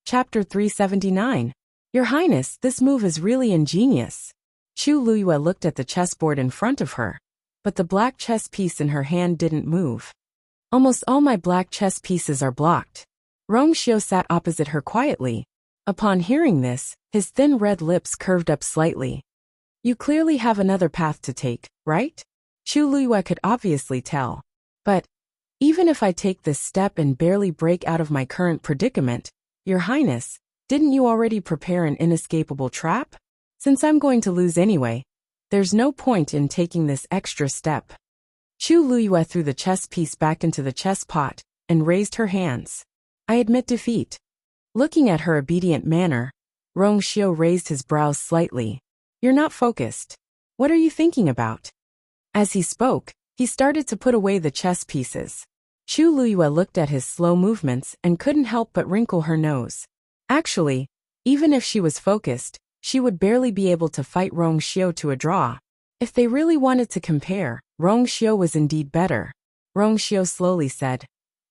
Chapter 379. Your Highness, this move is really ingenious. Chu Luyue looked at the chessboard in front of her, but the black chess piece in her hand didn't move. Almost all my black chess pieces are blocked. Rongxiu sat opposite her quietly. Upon hearing this, his thin red lips curved up slightly. You clearly have another path to take, right? Chu Luyue could obviously tell. But even if I take this step and barely break out of my current predicament, Your Highness, didn't you already prepare an inescapable trap? Since I'm going to lose anyway, there's no point in taking this extra step. Chu Luyue threw the chess piece back into the chess pot and raised her hands. I admit defeat. Looking at her obedient manner, Rongxiu raised his brows slightly. You're not focused. What are you thinking about? As he spoke, he started to put away the chess pieces. Chu Luyue looked at his slow movements and couldn't help but wrinkle her nose. Actually, even if she was focused, she would barely be able to fight Rongxiu to a draw. If they really wanted to compare, Rongxiu was indeed better. Rongxiu slowly said,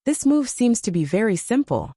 "This move seems to be very simple.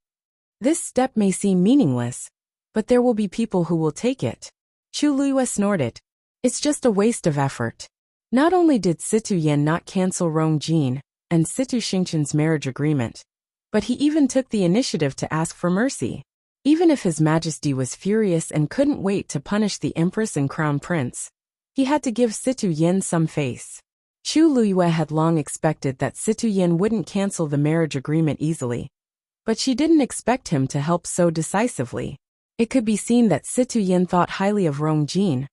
This step may seem meaningless, but there will be people who will take it." Chu Luyue snorted. It's just a waste of effort. Not only did Situ Yan not cancel Rong Jin and Situ Xingchen's marriage agreement, but he even took the initiative to ask for mercy. Even if His Majesty was furious and couldn't wait to punish the Empress and Crown Prince, he had to give Situ Yan some face. Chu Luyue had long expected that Situ Yan wouldn't cancel the marriage agreement easily, but she didn't expect him to help so decisively. It could be seen that Situ Yan thought highly of Rong Jin.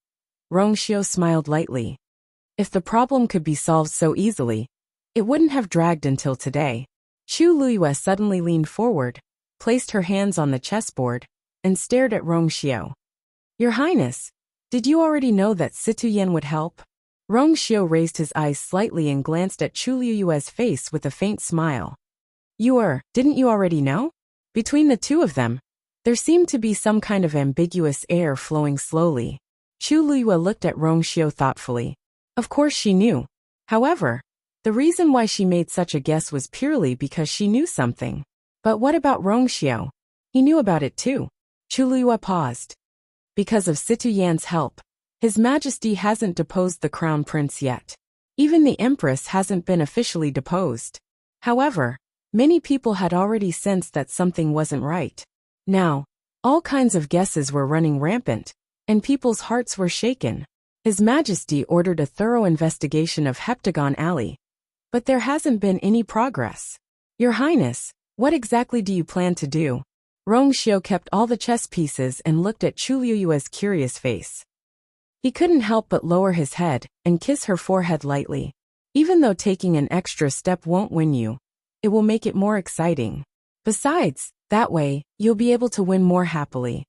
Rongxiu smiled lightly. If the problem could be solved so easily, it wouldn't have dragged until today. Chu Luyue suddenly leaned forward, placed her hands on the chessboard, and stared at Rongxiu. Your Highness, did you already know that Situ Yan would help? Rongxiu raised his eyes slightly and glanced at Chu Luyue's face with a faint smile. Didn't you already know? Between the two of them, there seemed to be some kind of ambiguous air flowing slowly. Chu Luyue looked at Rongxiu thoughtfully. Of course she knew. However, the reason why she made such a guess was purely because she knew something. But what about Rongxiu? He knew about it too. Chu Luyue paused. Because of Situ Yan's help, His Majesty hasn't deposed the Crown Prince yet. Even the Empress hasn't been officially deposed. However, many people had already sensed that something wasn't right. Now, all kinds of guesses were running rampant, and people's hearts were shaken. His Majesty ordered a thorough investigation of Heptagon Alley, but there hasn't been any progress. Your Highness, what exactly do you plan to do? Rongxiu kept all the chess pieces and looked at Chu Luyue's curious face. He couldn't help but lower his head and kiss her forehead lightly. Even though taking an extra step won't win you, it will make it more exciting. Besides, that way, you'll be able to win more happily.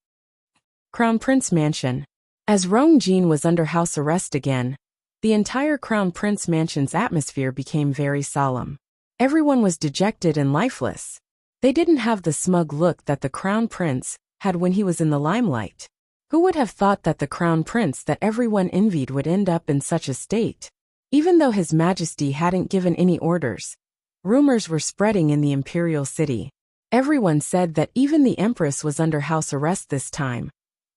Crown Prince Mansion. As Rong Jin was under house arrest again, the entire Crown Prince Mansion's atmosphere became very solemn. Everyone was dejected and lifeless. They didn't have the smug look that the Crown Prince had when he was in the limelight. Who would have thought that the Crown Prince that everyone envied would end up in such a state? Even though His Majesty hadn't given any orders, rumors were spreading in the Imperial city. Everyone said that even the Empress was under house arrest this time,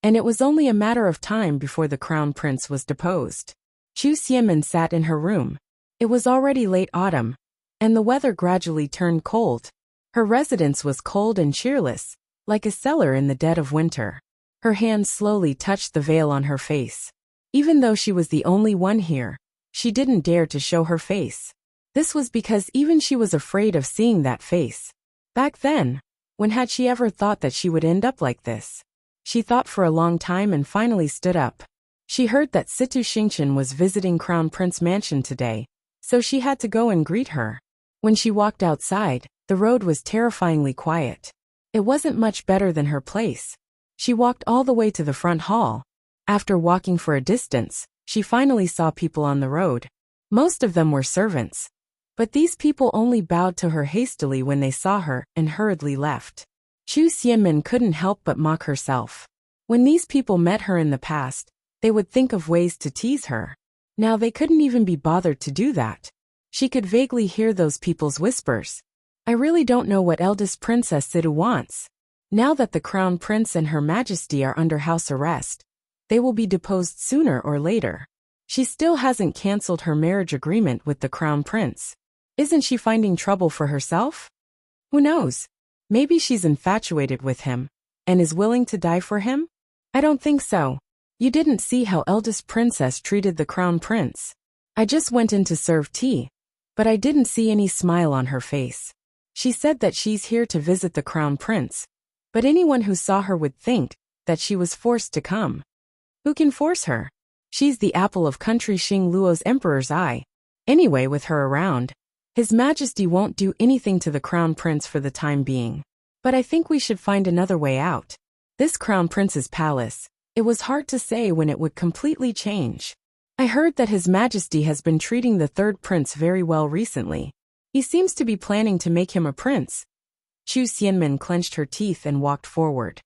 and it was only a matter of time before the Crown Prince was deposed. Chu Xianmen sat in her room. It was already late autumn, and the weather gradually turned cold. Her residence was cold and cheerless, like a cellar in the dead of winter. Her hand slowly touched the veil on her face. Even though she was the only one here, she didn't dare to show her face. This was because even she was afraid of seeing that face. Back then, when had she ever thought that she would end up like this? She thought for a long time and finally stood up. She heard that Situ Xingchen was visiting Crown Prince Mansion today, so she had to go and greet her. When she walked outside, the road was terrifyingly quiet. It wasn't much better than her place. She walked all the way to the front hall. After walking for a distance, she finally saw people on the road. Most of them were servants. But these people only bowed to her hastily when they saw her and hurriedly left. Chu Xianmen couldn't help but mock herself. When these people met her in the past, they would think of ways to tease her. Now they couldn't even be bothered to do that. She could vaguely hear those people's whispers. I really don't know what eldest Princess Situ wants. Now that the Crown Prince and Her Majesty are under house arrest, they will be deposed sooner or later. She still hasn't cancelled her marriage agreement with the Crown Prince. Isn't she finding trouble for herself? Who knows? Maybe she's infatuated with him and is willing to die for him? I don't think so. You didn't see how eldest princess treated the Crown Prince. I just went in to serve tea, but I didn't see any smile on her face. She said that she's here to visit the Crown Prince, but anyone who saw her would think that she was forced to come. Who can force her? She's the apple of country Xing Luo's emperor's eye. Anyway, with her around, His Majesty won't do anything to the Crown Prince for the time being. But I think we should find another way out. This Crown Prince's palace, it was hard to say when it would completely change. I heard that His Majesty has been treating the third prince very well recently. He seems to be planning to make him a prince. Chu Xianmin clenched her teeth and walked forward.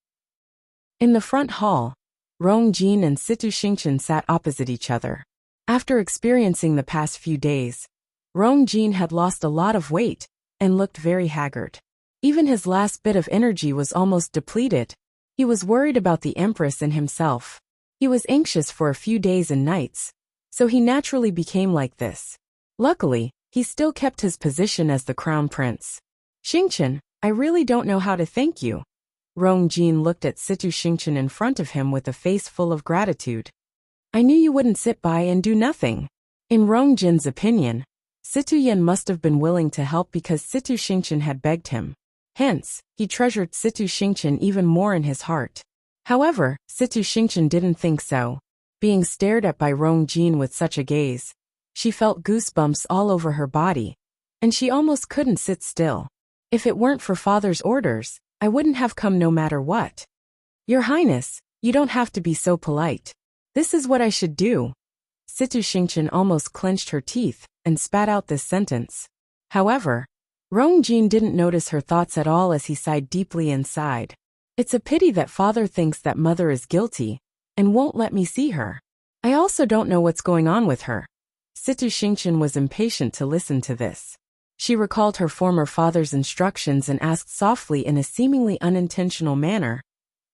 In the front hall, Rong Jin and Situ Xingchen sat opposite each other. After experiencing the past few days, Rong Jin had lost a lot of weight and looked very haggard. Even his last bit of energy was almost depleted. He was worried about the Empress and himself. He was anxious for a few days and nights, so he naturally became like this. Luckily, he still kept his position as the Crown Prince. Xingchen, I really don't know how to thank you. Rong Jin looked at Situ Xingchen in front of him with a face full of gratitude. I knew you wouldn't sit by and do nothing. In Rong Jin's opinion, Situ Yan must have been willing to help because Situ Xingchen had begged him. Hence, he treasured Situ Xingchen even more in his heart. However, Situ Xingchen didn't think so. Being stared at by Rong Jin with such a gaze, she felt goosebumps all over her body, and she almost couldn't sit still. If it weren't for father's orders, I wouldn't have come no matter what. Your Highness, you don't have to be so polite. This is what I should do. Situ Xingchen almost clenched her teeth and spat out this sentence. However, Rong Jin didn't notice her thoughts at all as he sighed deeply inside. It's a pity that father thinks that mother is guilty and won't let me see her. I also don't know what's going on with her. Situ Xingchen was impatient to listen to this. She recalled her former father's instructions and asked softly in a seemingly unintentional manner,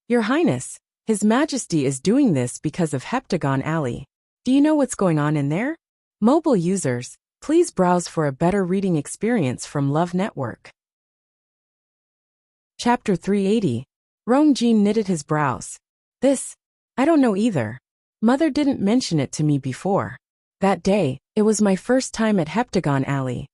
Your Highness, His Majesty is doing this because of Heptagon Alley. Do you know what's going on in there? Mobile users, please browse for a better reading experience from Love Network. Chapter 380. Rong Jin knitted his brows. I don't know either. Mother didn't mention it to me before. That day, it was my first time at Heptagon Alley.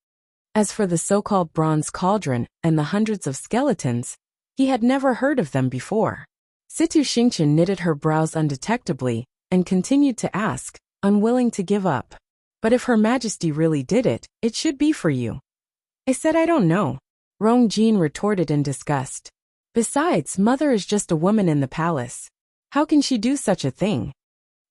As for the so-called bronze cauldron and the hundreds of skeletons, he had never heard of them before. Situ Xingchen knitted her brows undetectably and continued to ask, unwilling to give up. But if Her Majesty really did it, it should be for you. I said I don't know. Rong Jin retorted in disgust. Besides, Mother is just a woman in the palace. How can she do such a thing?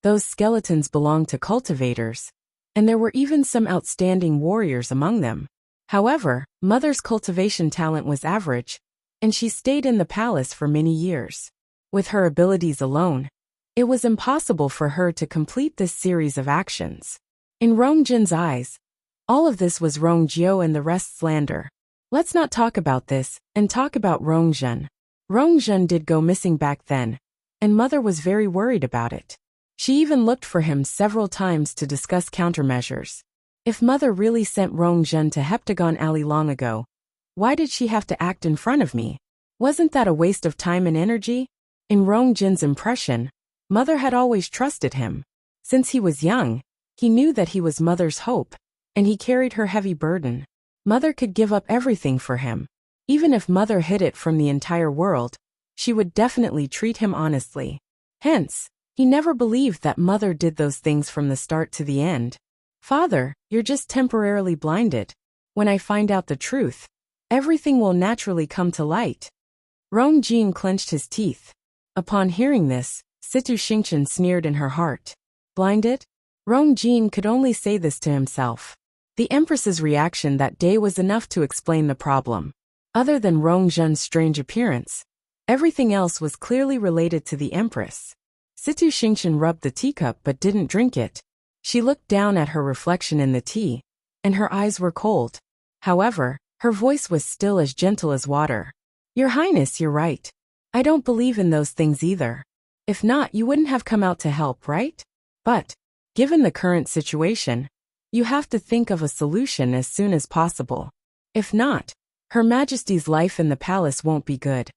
Those skeletons belonged to cultivators, and there were even some outstanding warriors among them. However, Mother's cultivation talent was average, and she stayed in the palace for many years. With her abilities alone, it was impossible for her to complete this series of actions. In Rong Jin's eyes, all of this was Rong Jiao and the rest slander. Let's not talk about this, and talk about Rong Zhen. Rong Zhen did go missing back then, and Mother was very worried about it. She even looked for him several times to discuss countermeasures. If Mother really sent Rong Zhen to Heptagon Alley long ago, why did she have to act in front of me? Wasn't that a waste of time and energy? In Rong Jin's impression, Mother had always trusted him. Since he was young, he knew that he was Mother's hope, and he carried her heavy burden. Mother could give up everything for him. Even if Mother hid it from the entire world, she would definitely treat him honestly. Hence, he never believed that Mother did those things from the start to the end. Father, you're just temporarily blinded. When I find out the truth, everything will naturally come to light. Rong Jin clenched his teeth. Upon hearing this, Situ Xingchen sneered in her heart. Blinded? Rong Jin could only say this to himself. The Empress's reaction that day was enough to explain the problem. Other than Rong Zhen's strange appearance, everything else was clearly related to the Empress. Situ Xingchen rubbed the teacup but didn't drink it. She looked down at her reflection in the tea, and her eyes were cold. However, her voice was still as gentle as water. Your Highness, you're right. I don't believe in those things either. If not, you wouldn't have come out to help, right? But, given the current situation, you have to think of a solution as soon as possible. If not, Her Majesty's life in the palace won't be good.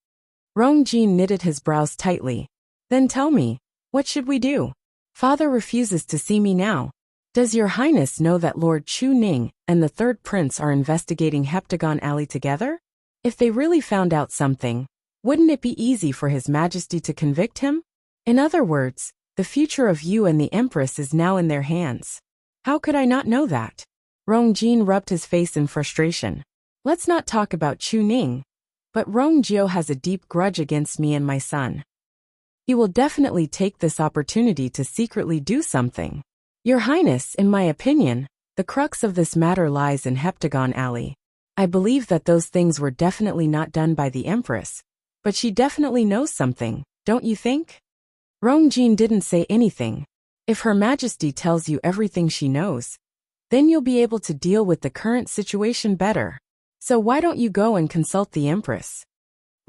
Rongjin knitted his brows tightly. Then tell me, what should we do? Father refuses to see me now. Does Your Highness know that Lord Chu Ning and the third prince are investigating Heptagon Alley together? If they really found out something, wouldn't it be easy for His Majesty to convict him? In other words, the future of you and the Empress is now in their hands. How could I not know that? Rongjin rubbed his face in frustration. Let's not talk about Chu Ning. But Rongjio has a deep grudge against me and my son. He will definitely take this opportunity to secretly do something. Your Highness, in my opinion, the crux of this matter lies in Heptagon Alley. I believe that those things were definitely not done by the Empress, but she definitely knows something, don't you think? Rongjin didn't say anything. If Her Majesty tells you everything she knows, then you'll be able to deal with the current situation better. So why don't you go and consult the Empress?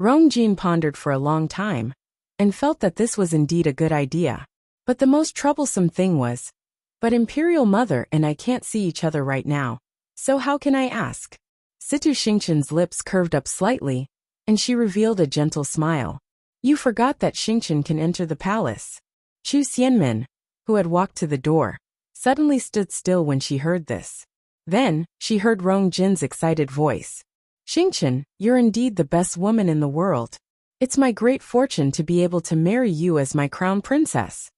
Rongjin pondered for a long time, and felt that this was indeed a good idea. But the most troublesome thing was, but Imperial Mother and I can't see each other right now, so how can I ask? Situ Xingqian's lips curved up slightly, and she revealed a gentle smile. You forgot that Xingqian can enter the palace. Chu Xianmin, who had walked to the door, suddenly stood still when she heard this. Then, she heard Rongjin's excited voice. Xingqian, you're indeed the best woman in the world. It's my great fortune to be able to marry you as my crown princess.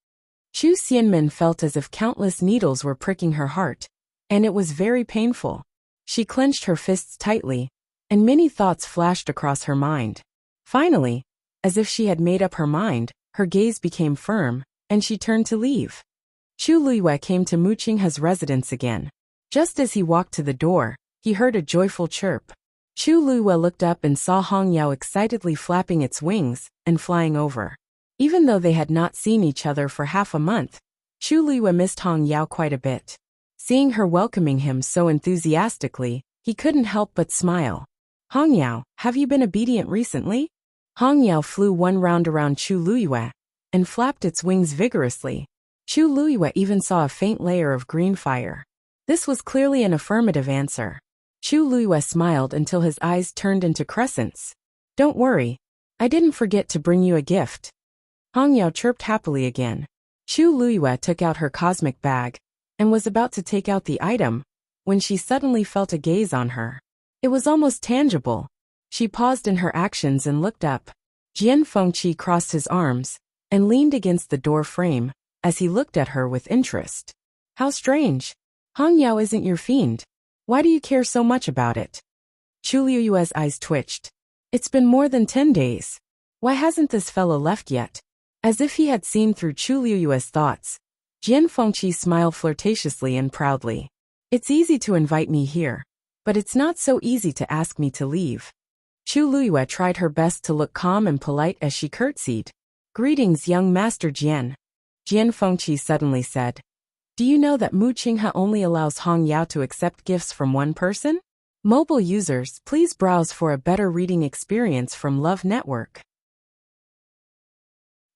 Chu Xianmin felt as if countless needles were pricking her heart, and it was very painful. She clenched her fists tightly, and many thoughts flashed across her mind. Finally, as if she had made up her mind, her gaze became firm, and she turned to leave. Chu Luiyue came to Mu Qinghe's residence again. Just as he walked to the door, he heard a joyful chirp. Chu Luiyue looked up and saw Hong Yao excitedly flapping its wings and flying over. Even though they had not seen each other for half a month, Chu Luiyue missed Hong Yao quite a bit. Seeing her welcoming him so enthusiastically, he couldn't help but smile. Hong Yao, have you been obedient recently? Hong Yao flew one round around Chu Luiyue and flapped its wings vigorously. Chu Luiyue even saw a faint layer of green fire. This was clearly an affirmative answer. Chu Luiyue smiled until his eyes turned into crescents. Don't worry, I didn't forget to bring you a gift. Hong Yao chirped happily again. Chu Luiyue took out her cosmic bag and was about to take out the item when she suddenly felt a gaze on her. It was almost tangible. She paused in her actions and looked up. Jian Fengqi crossed his arms and leaned against the door frame as he looked at her with interest. How strange. Hong Yao isn't your fiend. Why do you care so much about it? Chu Luiyue's eyes twitched. It's been more than 10 days. Why hasn't this fellow left yet? As if he had seen through Chu Luiyue's thoughts, Jian Fengqi smiled flirtatiously and proudly. It's easy to invite me here, but it's not so easy to ask me to leave. Chu Luiyue tried her best to look calm and polite as she curtsied. Greetings, young Master Jian. Jian Fengqi suddenly said. Do you know that Mu Qinghe only allows Hong Yao to accept gifts from one person? Mobile users, please browse for a better reading experience from Love Network.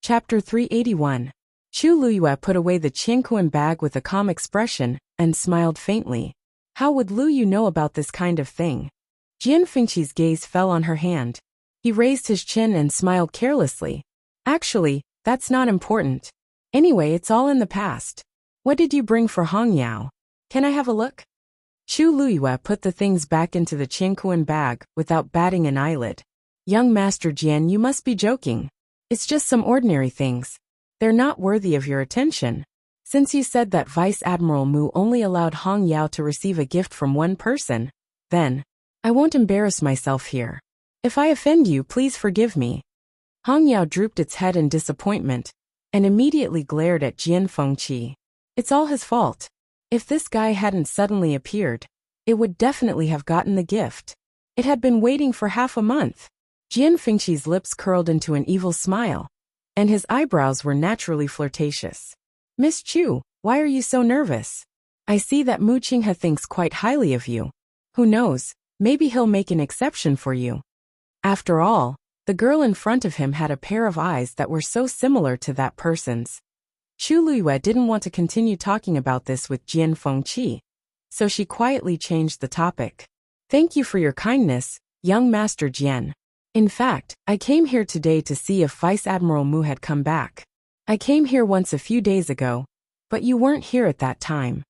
Chapter 381. Chu Luiyue put away the Qianquan bag with a calm expression and smiled faintly. How would Lu Yu know about this kind of thing? Jian Fengqi's gaze fell on her hand. He raised his chin and smiled carelessly. Actually, that's not important. Anyway, it's all in the past. What did you bring for Hong Yao? Can I have a look? Chu Luiyue put the things back into the Qianquan bag without batting an eyelid. Young Master Jian, you must be joking. It's just some ordinary things. They're not worthy of your attention. Since you said that Vice Admiral Mu only allowed Hong Yao to receive a gift from one person, then, I won't embarrass myself here. If I offend you, please forgive me. Hong Yao drooped its head in disappointment and immediately glared at Jian Fengqi. It's all his fault. If this guy hadn't suddenly appeared, it would definitely have gotten the gift. It had been waiting for half a month. Jian Fengqi's lips curled into an evil smile, and his eyebrows were naturally flirtatious. Miss Chu, why are you so nervous? I see that Mu Qinghe thinks quite highly of you. Who knows, maybe he'll make an exception for you. After all, The girl in front of him had a pair of eyes that were so similar to that person's. Chu Luiyue didn't want to continue talking about this with Jian Fengqi, so she quietly changed the topic. Thank you for your kindness, young Master Jian. In fact, I came here today to see if Vice Admiral Mu had come back. I came here once a few days ago, but you weren't here at that time.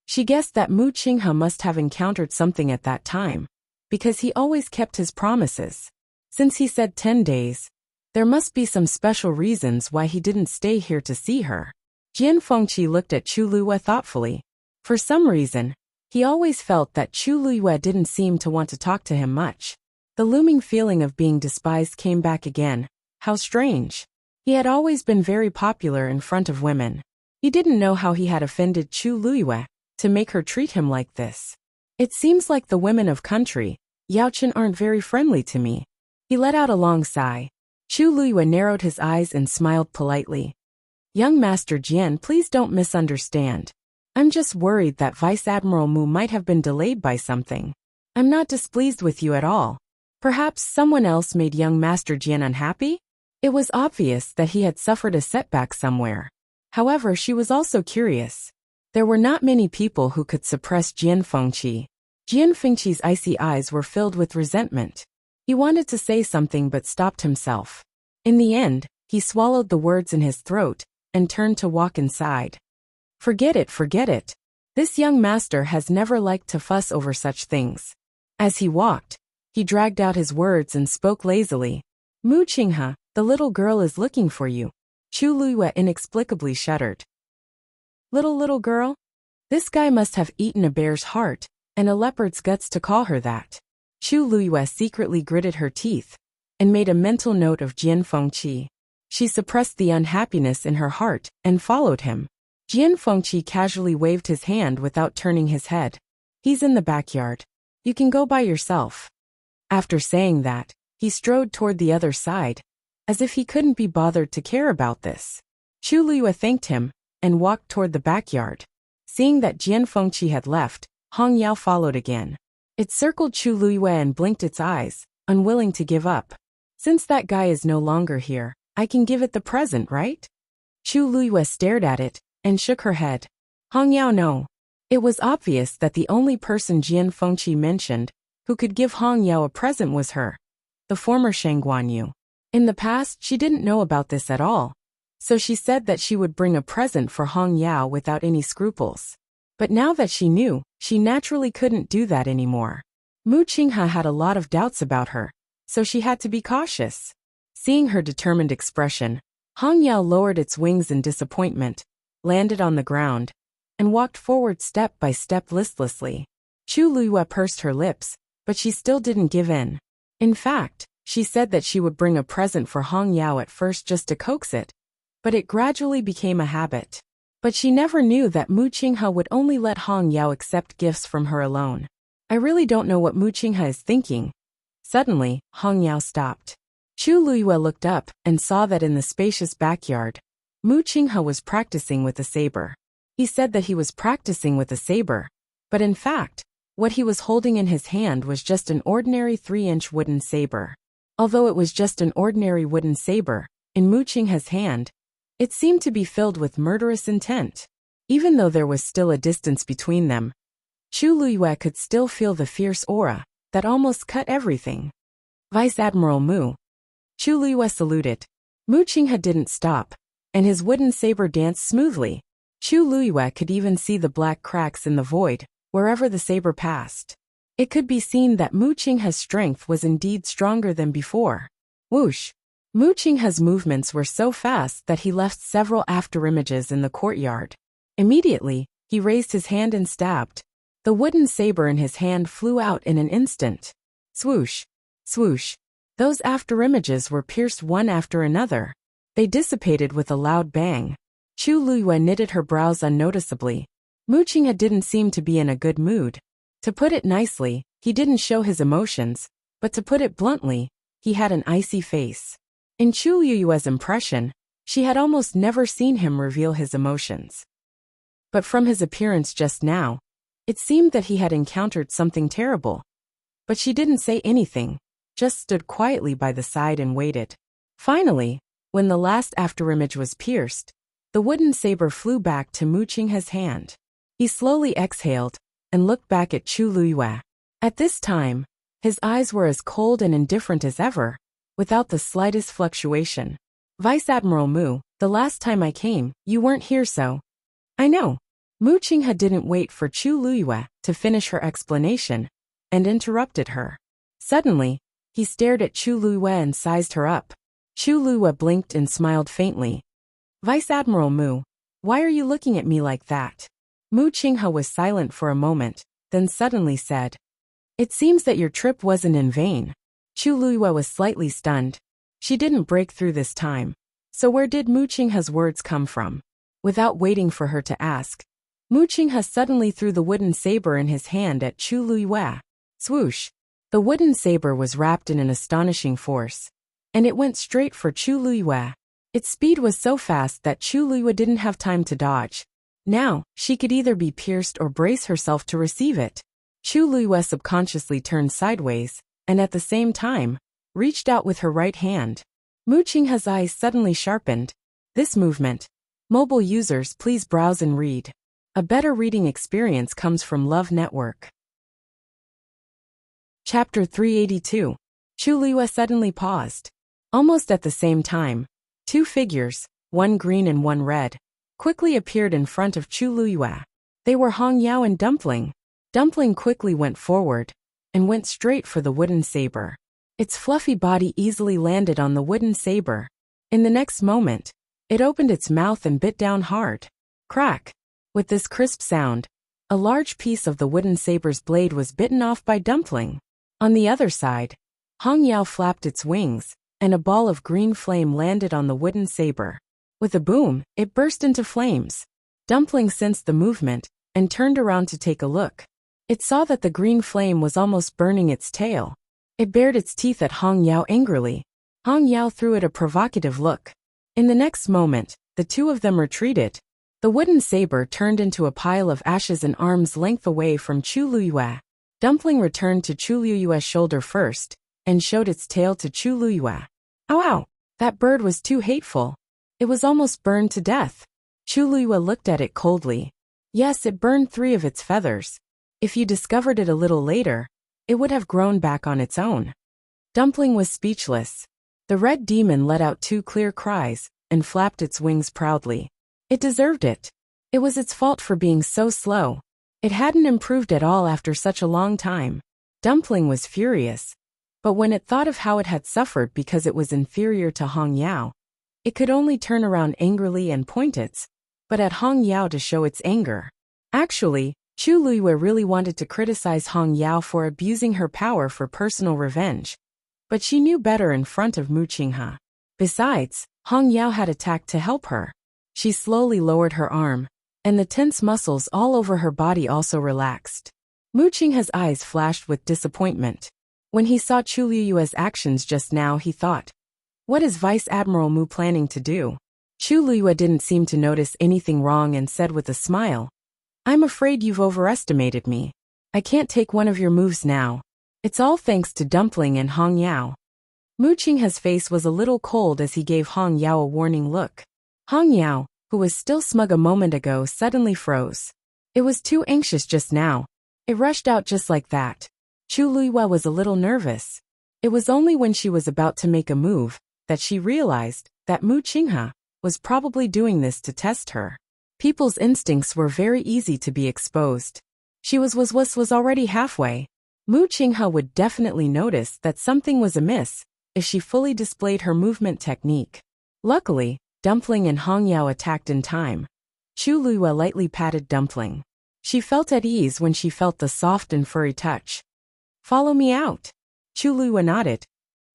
She guessed that Mu Qinghe must have encountered something at that time, because he always kept his promises. Since he said 10 days, there must be some special reasons why he didn't stay here to see her. Jian Fengqi looked at Chu Luiyue thoughtfully. For some reason, he always felt that Chu Luiyue didn't seem to want to talk to him much. The looming feeling of being despised came back again. How strange. He had always been very popular in front of women. He didn't know how he had offended Chu Luiyue to make her treat him like this. It seems like the women of country, Yaochen, aren't very friendly to me. He let out a long sigh. Chu Luiyue narrowed his eyes and smiled politely. Young Master Jian, please don't misunderstand. I'm just worried that Vice Admiral Mu might have been delayed by something. I'm not displeased with you at all. Perhaps someone else made young Master Jian unhappy? It was obvious that he had suffered a setback somewhere. However, she was also curious. There were not many people who could suppress Jian Fengqi. Jian Fengqi's icy eyes were filled with resentment. He wanted to say something but stopped himself. In the end, he swallowed the words in his throat and turned to walk inside. Forget it, forget it. This young master has never liked to fuss over such things. As he walked, he dragged out his words and spoke lazily. Mu Qinghe, the little girl is looking for you. Chu Luiyue inexplicably shuddered. Little girl? This guy must have eaten a bear's heart and a leopard's guts to call her that. Chu Luiyue secretly gritted her teeth and made a mental note of Jian Fengqi. She suppressed the unhappiness in her heart and followed him. Jian Fengqi casually waved his hand without turning his head. He's in the backyard. You can go by yourself. After saying that, he strode toward the other side, as if he couldn't be bothered to care about this. Chu Luiyue thanked him and walked toward the backyard. Seeing that Jian Fengqi had left, Hong Yao followed again. It circled Chu Luiyue and blinked its eyes, unwilling to give up. Since that guy is no longer here, I can give it the present, right? Chu Luiyue stared at it and shook her head. Hong Yao, no. It was obvious that the only person Jian Fengqi mentioned who could give Hong Yao a present was her, the former Shang Guanyu. In the past, she didn't know about this at all, so she said that she would bring a present for Hong Yao without any scruples. But now that she knew, she naturally couldn't do that anymore. Mu Qinghe had a lot of doubts about her, so she had to be cautious. Seeing her determined expression, Hong Yao lowered its wings in disappointment, landed on the ground, and walked forward step by step listlessly. Chu Luiyue pursed her lips, but she still didn't give in. In fact, she said that she would bring a present for Hong Yao at first just to coax it, but it gradually became a habit. But she never knew that Mu Qinghe would only let Hong Yao accept gifts from her alone. I really don't know what Mu Qinghe is thinking. Suddenly, Hong Yao stopped. Chu Luiyue looked up and saw that in the spacious backyard, Mu Qinghe was practicing with a saber. He said that he was practicing with a saber, but in fact, what he was holding in his hand was just an ordinary 3-inch wooden saber. Although it was just an ordinary wooden saber, in Mu Qinghe's hand, it seemed to be filled with murderous intent. Even though there was still a distance between them, Chu Luiyue could still feel the fierce aura that almost cut everything. Vice Admiral Mu. Chu Luiyue saluted. Mu Qinghe didn't stop, and his wooden saber danced smoothly. Chu Luiyue could even see the black cracks in the void wherever the saber passed. It could be seen that Mu Qinghe's strength was indeed stronger than before. Whoosh! Mu Qinghe's movements were so fast that he left several afterimages in the courtyard. Immediately, he raised his hand and stabbed. The wooden saber in his hand flew out in an instant. Swoosh! Swoosh! Those afterimages were pierced one after another. They dissipated with a loud bang. Chu Luiyue knitted her brows unnoticeably. Mu Qinghe didn't seem to be in a good mood. To put it nicely, he didn't show his emotions, but to put it bluntly, he had an icy face. In Chu Luiyue's impression, she had almost never seen him reveal his emotions. But from his appearance just now, it seemed that he had encountered something terrible. But she didn't say anything. just stood quietly by the side and waited. Finally, when the last afterimage was pierced, the wooden saber flew back to Mu Qinghe's hand. He slowly exhaled and looked back at Chu Luyue. At this time, his eyes were as cold and indifferent as ever, without the slightest fluctuation. Vice Admiral Mu, the last time I came, you weren't here so. I know. Mu Qinghe didn't wait for Chu Luyue to finish her explanation and interrupted her. Suddenly, he stared at Chu Luyue and sized her up. Chu Luyue blinked and smiled faintly. Vice Admiral Mu, why are you looking at me like that? Mu Qinghe was silent for a moment, then suddenly said, It seems that your trip wasn't in vain. Chu Luyue was slightly stunned. She didn't break through this time. So where did Mu Qinghe's words come from? Without waiting for her to ask, Mu Qinghe suddenly threw the wooden saber in his hand at Chu Luyue. Swoosh! The wooden saber was wrapped in an astonishing force, and it went straight for Chu Luyue. Its speed was so fast that Chu Luyue didn't have time to dodge. Now, she could either be pierced or brace herself to receive it. Chu Luyue subconsciously turned sideways, and at the same time, reached out with her right hand. Mu Qinghe's eyes suddenly sharpened. This movement. Mobile users, please browse and read. A better reading experience comes from Love Network. Chapter 382. Chu Luyue suddenly paused. Almost at the same time, two figures, one green and one red, quickly appeared in front of Chu Luyue. They were Hong Yao and Dumpling. Dumpling quickly went forward and went straight for the wooden saber. Its fluffy body easily landed on the wooden saber. In the next moment, it opened its mouth and bit down hard. Crack! With this crisp sound, a large piece of the wooden saber's blade was bitten off by Dumpling. On the other side, Hong Yao flapped its wings, and a ball of green flame landed on the wooden saber. With a boom, it burst into flames. Dumpling sensed the movement and turned around to take a look. It saw that the green flame was almost burning its tail. It bared its teeth at Hong Yao angrily. Hong Yao threw it a provocative look. In the next moment, the two of them retreated. The wooden saber turned into a pile of ashes an arm's length away from Chu Luyue. Dumpling returned to Chu Luyue's shoulder first, and showed its tail to Chu Luyue. Ow ow! That bird was too hateful. It was almost burned to death. Chu Luyue looked at it coldly. Yes, it burned 3 of its feathers. If you discovered it a little later, it would have grown back on its own. Dumpling was speechless. The red demon let out 2 clear cries, and flapped its wings proudly. It deserved it. It was its fault for being so slow. It hadn't improved at all after such a long time. Dumpling was furious. But when it thought of how it had suffered because it was inferior to Hong Yao, it could only turn around angrily and point its but at Hong Yao to show its anger. Actually, Chu Luyue really wanted to criticize Hong Yao for abusing her power for personal revenge. But she knew better in front of Mu Qinghe. Besides, Hong Yao had attacked to help her. She slowly lowered her arm, and the tense muscles all over her body also relaxed. Mu Qinghe's eyes flashed with disappointment. When he saw Chu Luyue's actions just now, he thought, what is Vice Admiral Mu planning to do? Chu Luyue didn't seem to notice anything wrong and said with a smile, I'm afraid you've overestimated me. I can't take one of your moves now. It's all thanks to Dumpling and Hong Yao. Mu Qinghe's face was a little cold as he gave Hong Yao a warning look. Hong Yao, who was still smug a moment ago, suddenly froze. It was too anxious just now. It rushed out just like that. Chu Luyue was a little nervous. It was only when she was about to make a move that she realized that Mu Qinghe was probably doing this to test her. People's instincts were very easy to be exposed. She was already halfway. Mu Qinghe would definitely notice that something was amiss if she fully displayed her movement technique. Luckily, Dumpling and Hong Yao attacked in time. Chu Luyue lightly patted Dumpling. She felt at ease when she felt the soft and furry touch. Follow me out. Chu Luyue nodded.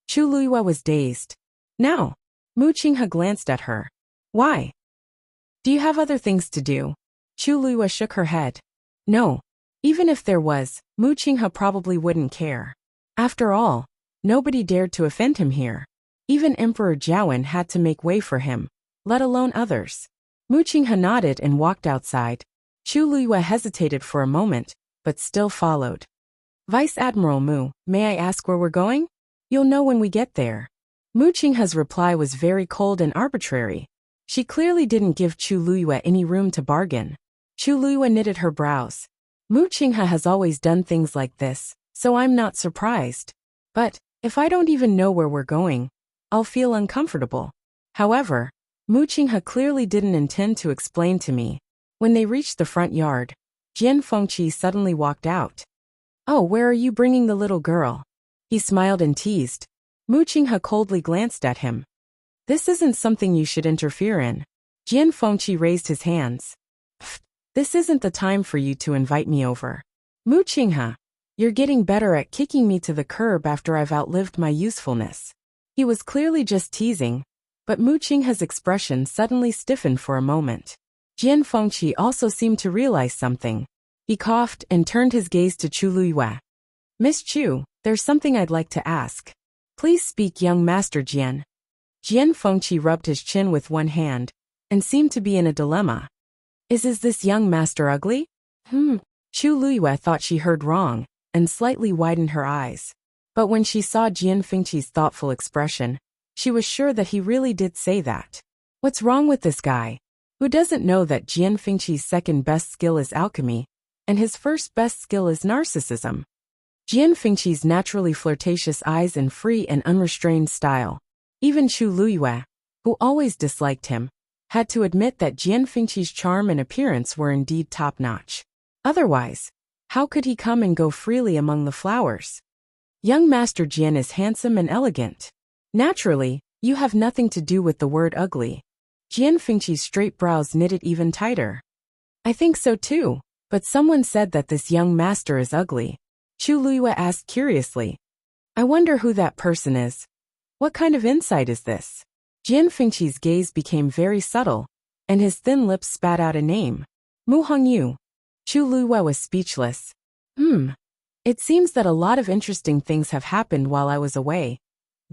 Chu Luyue was dazed. Now, Mu Qinghe glanced at her. Why? Do you have other things to do? Chu Luyue shook her head. No. Even if there was, Mu Qinghe probably wouldn't care. After all, nobody dared to offend him here. Even Emperor Jiawen had to make way for him, let alone others. Mu Qinghe nodded and walked outside. Chu Luyue hesitated for a moment, but still followed. Vice Admiral Mu, may I ask where we're going? You'll know when we get there. Mu Qinghe's reply was very cold and arbitrary. She clearly didn't give Chu Luyue any room to bargain. Chu Luyue knitted her brows. Mu Qinghe has always done things like this, so I'm not surprised. But, if I don't even know where we're going, I'll feel uncomfortable. However, Mu Qinghe clearly didn't intend to explain to me. When they reached the front yard, Jian Fengqi suddenly walked out. Oh, where are you bringing the little girl? He smiled and teased. Mu Qinghe coldly glanced at him. This isn't something you should interfere in. Jian Fengqi raised his hands. This isn't the time for you to invite me over. Mu Qinghe, you're getting better at kicking me to the curb after I've outlived my usefulness. He was clearly just teasing, but Mu Qinghe's expression suddenly stiffened for a moment. Jian Fengqi also seemed to realize something. He coughed and turned his gaze to Chu Luyue. Miss Chu, there's something I'd like to ask. Please speak, young Master Jian. Jian Fengqi rubbed his chin with one hand, and seemed to be in a dilemma. Is this young master ugly? Chu Luyue thought she heard wrong, and slightly widened her eyes. But when she saw Jian Fengqi's thoughtful expression, she was sure that he really did say that. What's wrong with this guy? Who doesn't know that Jian Fengqi's second best skill is alchemy, and his first best skill is narcissism? Jian Fengqi's naturally flirtatious eyes and free and unrestrained style. Even Chu Luyue, who always disliked him, had to admit that Jian Fengqi's charm and appearance were indeed top-notch. Otherwise, how could he come and go freely among the flowers? Young Master Jian is handsome and elegant. Naturally, you have nothing to do with the word ugly. Jian Fengqi's straight brows knitted even tighter. I think so too, but someone said that this young master is ugly. Chu Luyue asked curiously. I wonder who that person is. What kind of insight is this? Jian Fengqi's gaze became very subtle, and his thin lips spat out a name. Mu Hongyu. Chu Luyue was speechless. It seems that a lot of interesting things have happened while I was away.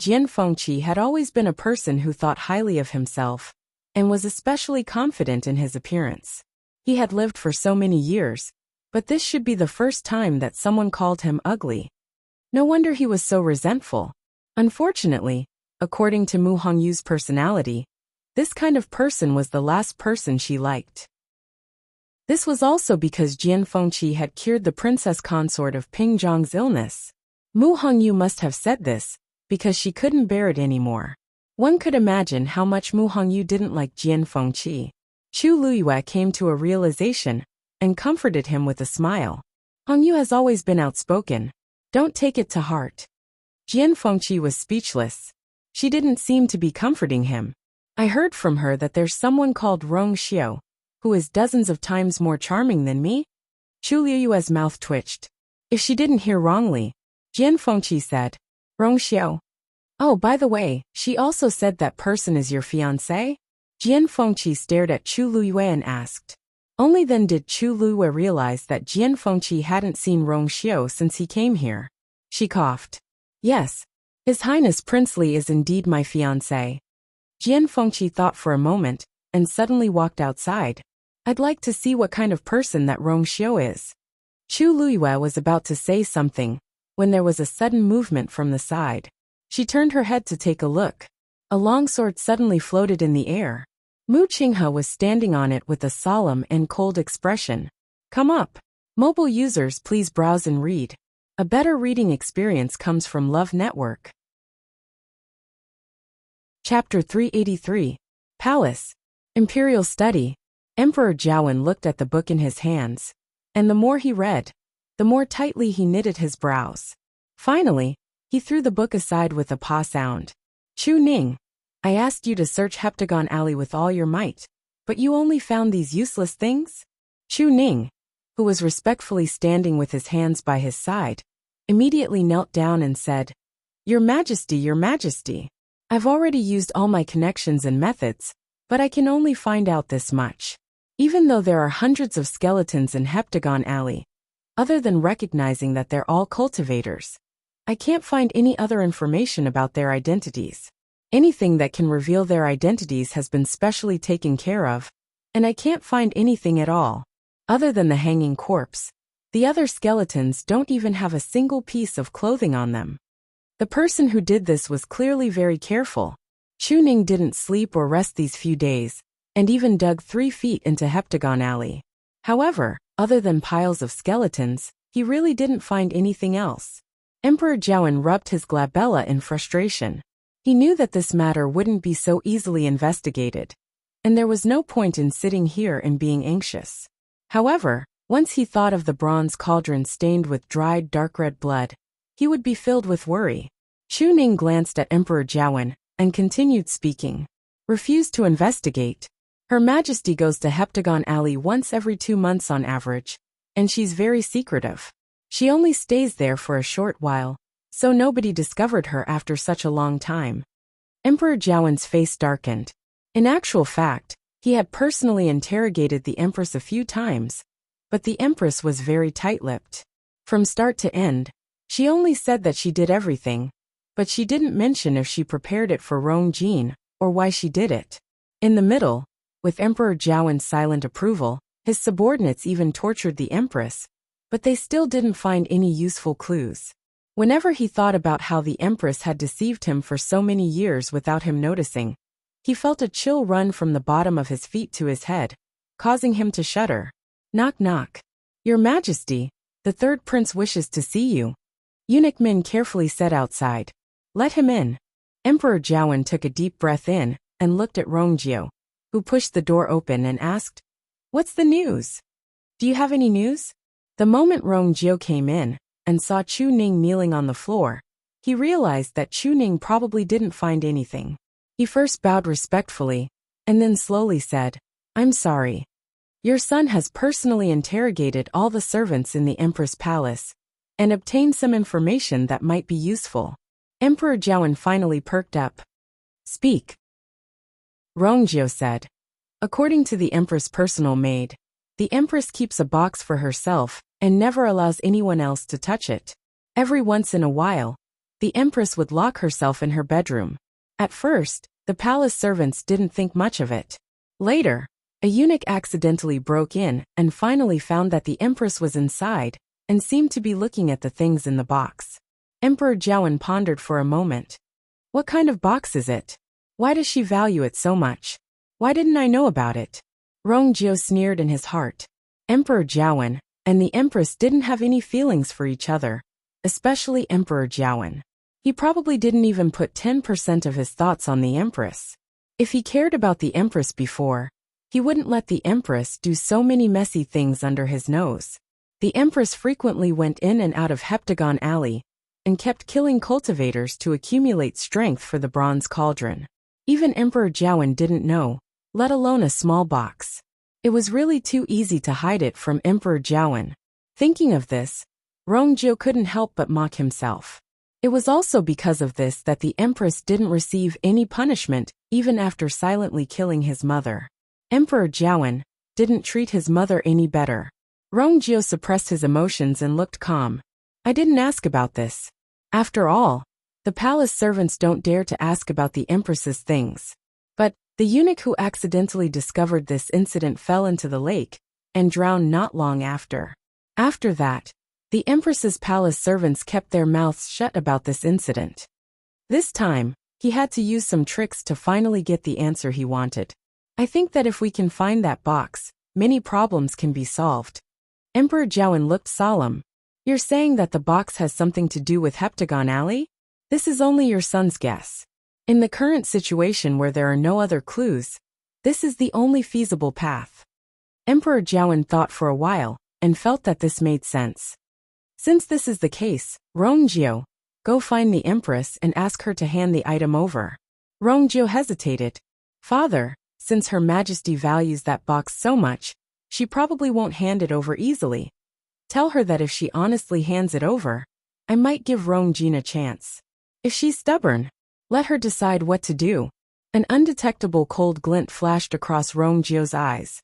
Jian Fengqi had always been a person who thought highly of himself, and was especially confident in his appearance. He had lived for so many years, but this should be the first time that someone called him ugly. No wonder he was so resentful. Unfortunately, according to Mu Hongyu's personality, this kind of person was the last person she liked. This was also because Jian Fengqi had cured the princess consort of Ping Zhang's illness. Mu Hongyu must have said this, because she couldn't bear it anymore. One could imagine how much Mu Hongyu didn't like Jian Fengqi. Chu Luyue came to a realization, and comforted him with a smile. Hongyu has always been outspoken. Don't take it to heart. Jian Fengqi was speechless. She didn't seem to be comforting him. I heard from her that there's someone called Rong Xiao, who is dozens of times more charming than me? Chu Luyue's mouth twitched. If she didn't hear wrongly, Jian Fengqi said, Rong Xiao. Oh, by the way, she also said that person is your fiancé? Jian Fengqi stared at Chu Luyue and asked. Only then did Chu Luyue realize that Jian Fengqi hadn't seen Rong Xiao since he came here. She coughed. Yes, His Highness Princely is indeed my fiancé. Jian Fengqi thought for a moment, and suddenly walked outside. I'd like to see what kind of person that Rong Xiao is. Chu Luyue was about to say something, when there was a sudden movement from the side. She turned her head to take a look. A longsword suddenly floated in the air. Mu Qinghe was standing on it with a solemn and cold expression. Come up. Mobile users, please browse and read. A better reading experience comes from Love Network. Chapter 383. Palace. Imperial Study. Emperor Jiawen looked at the book in his hands, and the more he read, the more tightly he knitted his brows. Finally, he threw the book aside with a paw sound. Chu Ning, I asked you to search Heptagon Alley with all your might, but you only found these useless things? Chu Ning, who was respectfully standing with his hands by his side, immediately knelt down and said, Your Majesty, I've already used all my connections and methods, but I can only find out this much. Even though there are hundreds of skeletons in Heptagon Alley, other than recognizing that they're all cultivators, I can't find any other information about their identities. Anything that can reveal their identities has been specially taken care of, and I can't find anything at all. Other than the hanging corpse, the other skeletons don't even have a single piece of clothing on them. The person who did this was clearly very careful. Chu Ning didn't sleep or rest these few days, and even dug 3 feet into Heptagon Alley. However, other than piles of skeletons, he really didn't find anything else. Emperor Jiawen rubbed his glabella in frustration. He knew that this matter wouldn't be so easily investigated, and there was no point in sitting here and being anxious. However, once he thought of the bronze cauldron stained with dried dark red blood, he would be filled with worry. Chu Ning glanced at Emperor Jiawen and continued speaking. Refused to investigate. Her Majesty goes to Heptagon Alley once every 2 months on average, and she's very secretive. She only stays there for a short while, so nobody discovered her after such a long time. Emperor Jiawen's face darkened. In actual fact, he had personally interrogated the Empress a few times, but the Empress was very tight-lipped. From start to end, she only said that she did everything, but she didn't mention if she prepared it for Rong Jin, or why she did it. In the middle, with Emperor Jiawen's silent approval, his subordinates even tortured the Empress, but they still didn't find any useful clues. Whenever he thought about how the Empress had deceived him for so many years without him noticing, he felt a chill run from the bottom of his feet to his head, causing him to shudder. Knock knock. Your Majesty, the third prince wishes to see you. Eunuch Min carefully said outside. Let him in. Emperor Jiawen took a deep breath in and looked at Rongjio, who pushed the door open and asked, What's the news? Do you have any news? The moment Rongjio came in and saw Chu Ning kneeling on the floor, he realized that Chu Ning probably didn't find anything. He first bowed respectfully, and then slowly said, I'm sorry. Your son has personally interrogated all the servants in the Empress Palace, and obtained some information that might be useful. Emperor Jiawen finally perked up. Speak. Rongjio said. According to the Empress' personal maid, the Empress keeps a box for herself and never allows anyone else to touch it. Every once in a while, the Empress would lock herself in her bedroom. At first, the palace servants didn't think much of it. Later, a eunuch accidentally broke in and finally found that the Empress was inside and seemed to be looking at the things in the box. Emperor Jiawen pondered for a moment. What kind of box is it? Why does she value it so much? Why didn't I know about it? Rongjio sneered in his heart. Emperor Jiawen and the Empress didn't have any feelings for each other, especially Emperor Jiawen. He probably didn't even put 10% of his thoughts on the Empress. If he cared about the Empress before, he wouldn't let the Empress do so many messy things under his nose. The Empress frequently went in and out of Heptagon Alley and kept killing cultivators to accumulate strength for the bronze cauldron. Even Emperor Jiawen didn't know, let alone a small box. It was really too easy to hide it from Emperor Jiawen. Thinking of this, Rongjio couldn't help but mock himself. It was also because of this that the Empress didn't receive any punishment even after silently killing his mother. Emperor Jiawen didn't treat his mother any better. Rongjio suppressed his emotions and looked calm. I didn't ask about this. After all, the palace servants don't dare to ask about the Empress's things. But the eunuch who accidentally discovered this incident fell into the lake and drowned not long after. After that, the Empress's palace servants kept their mouths shut about this incident. This time, he had to use some tricks to finally get the answer he wanted. I think that if we can find that box, many problems can be solved. Emperor Jiawen looked solemn. You're saying that the box has something to do with Heptagon Alley? This is only your son's guess. In the current situation where there are no other clues, this is the only feasible path. Emperor Jiawen thought for a while and felt that this made sense. Since this is the case, Rongjio, go find the Empress and ask her to hand the item over. Rongjio hesitated. Father, since Her Majesty values that box so much, she probably won't hand it over easily. Tell her that if she honestly hands it over, I might give Rongjin a chance. If she's stubborn, let her decide what to do. An undetectable cold glint flashed across Rongjio's eyes.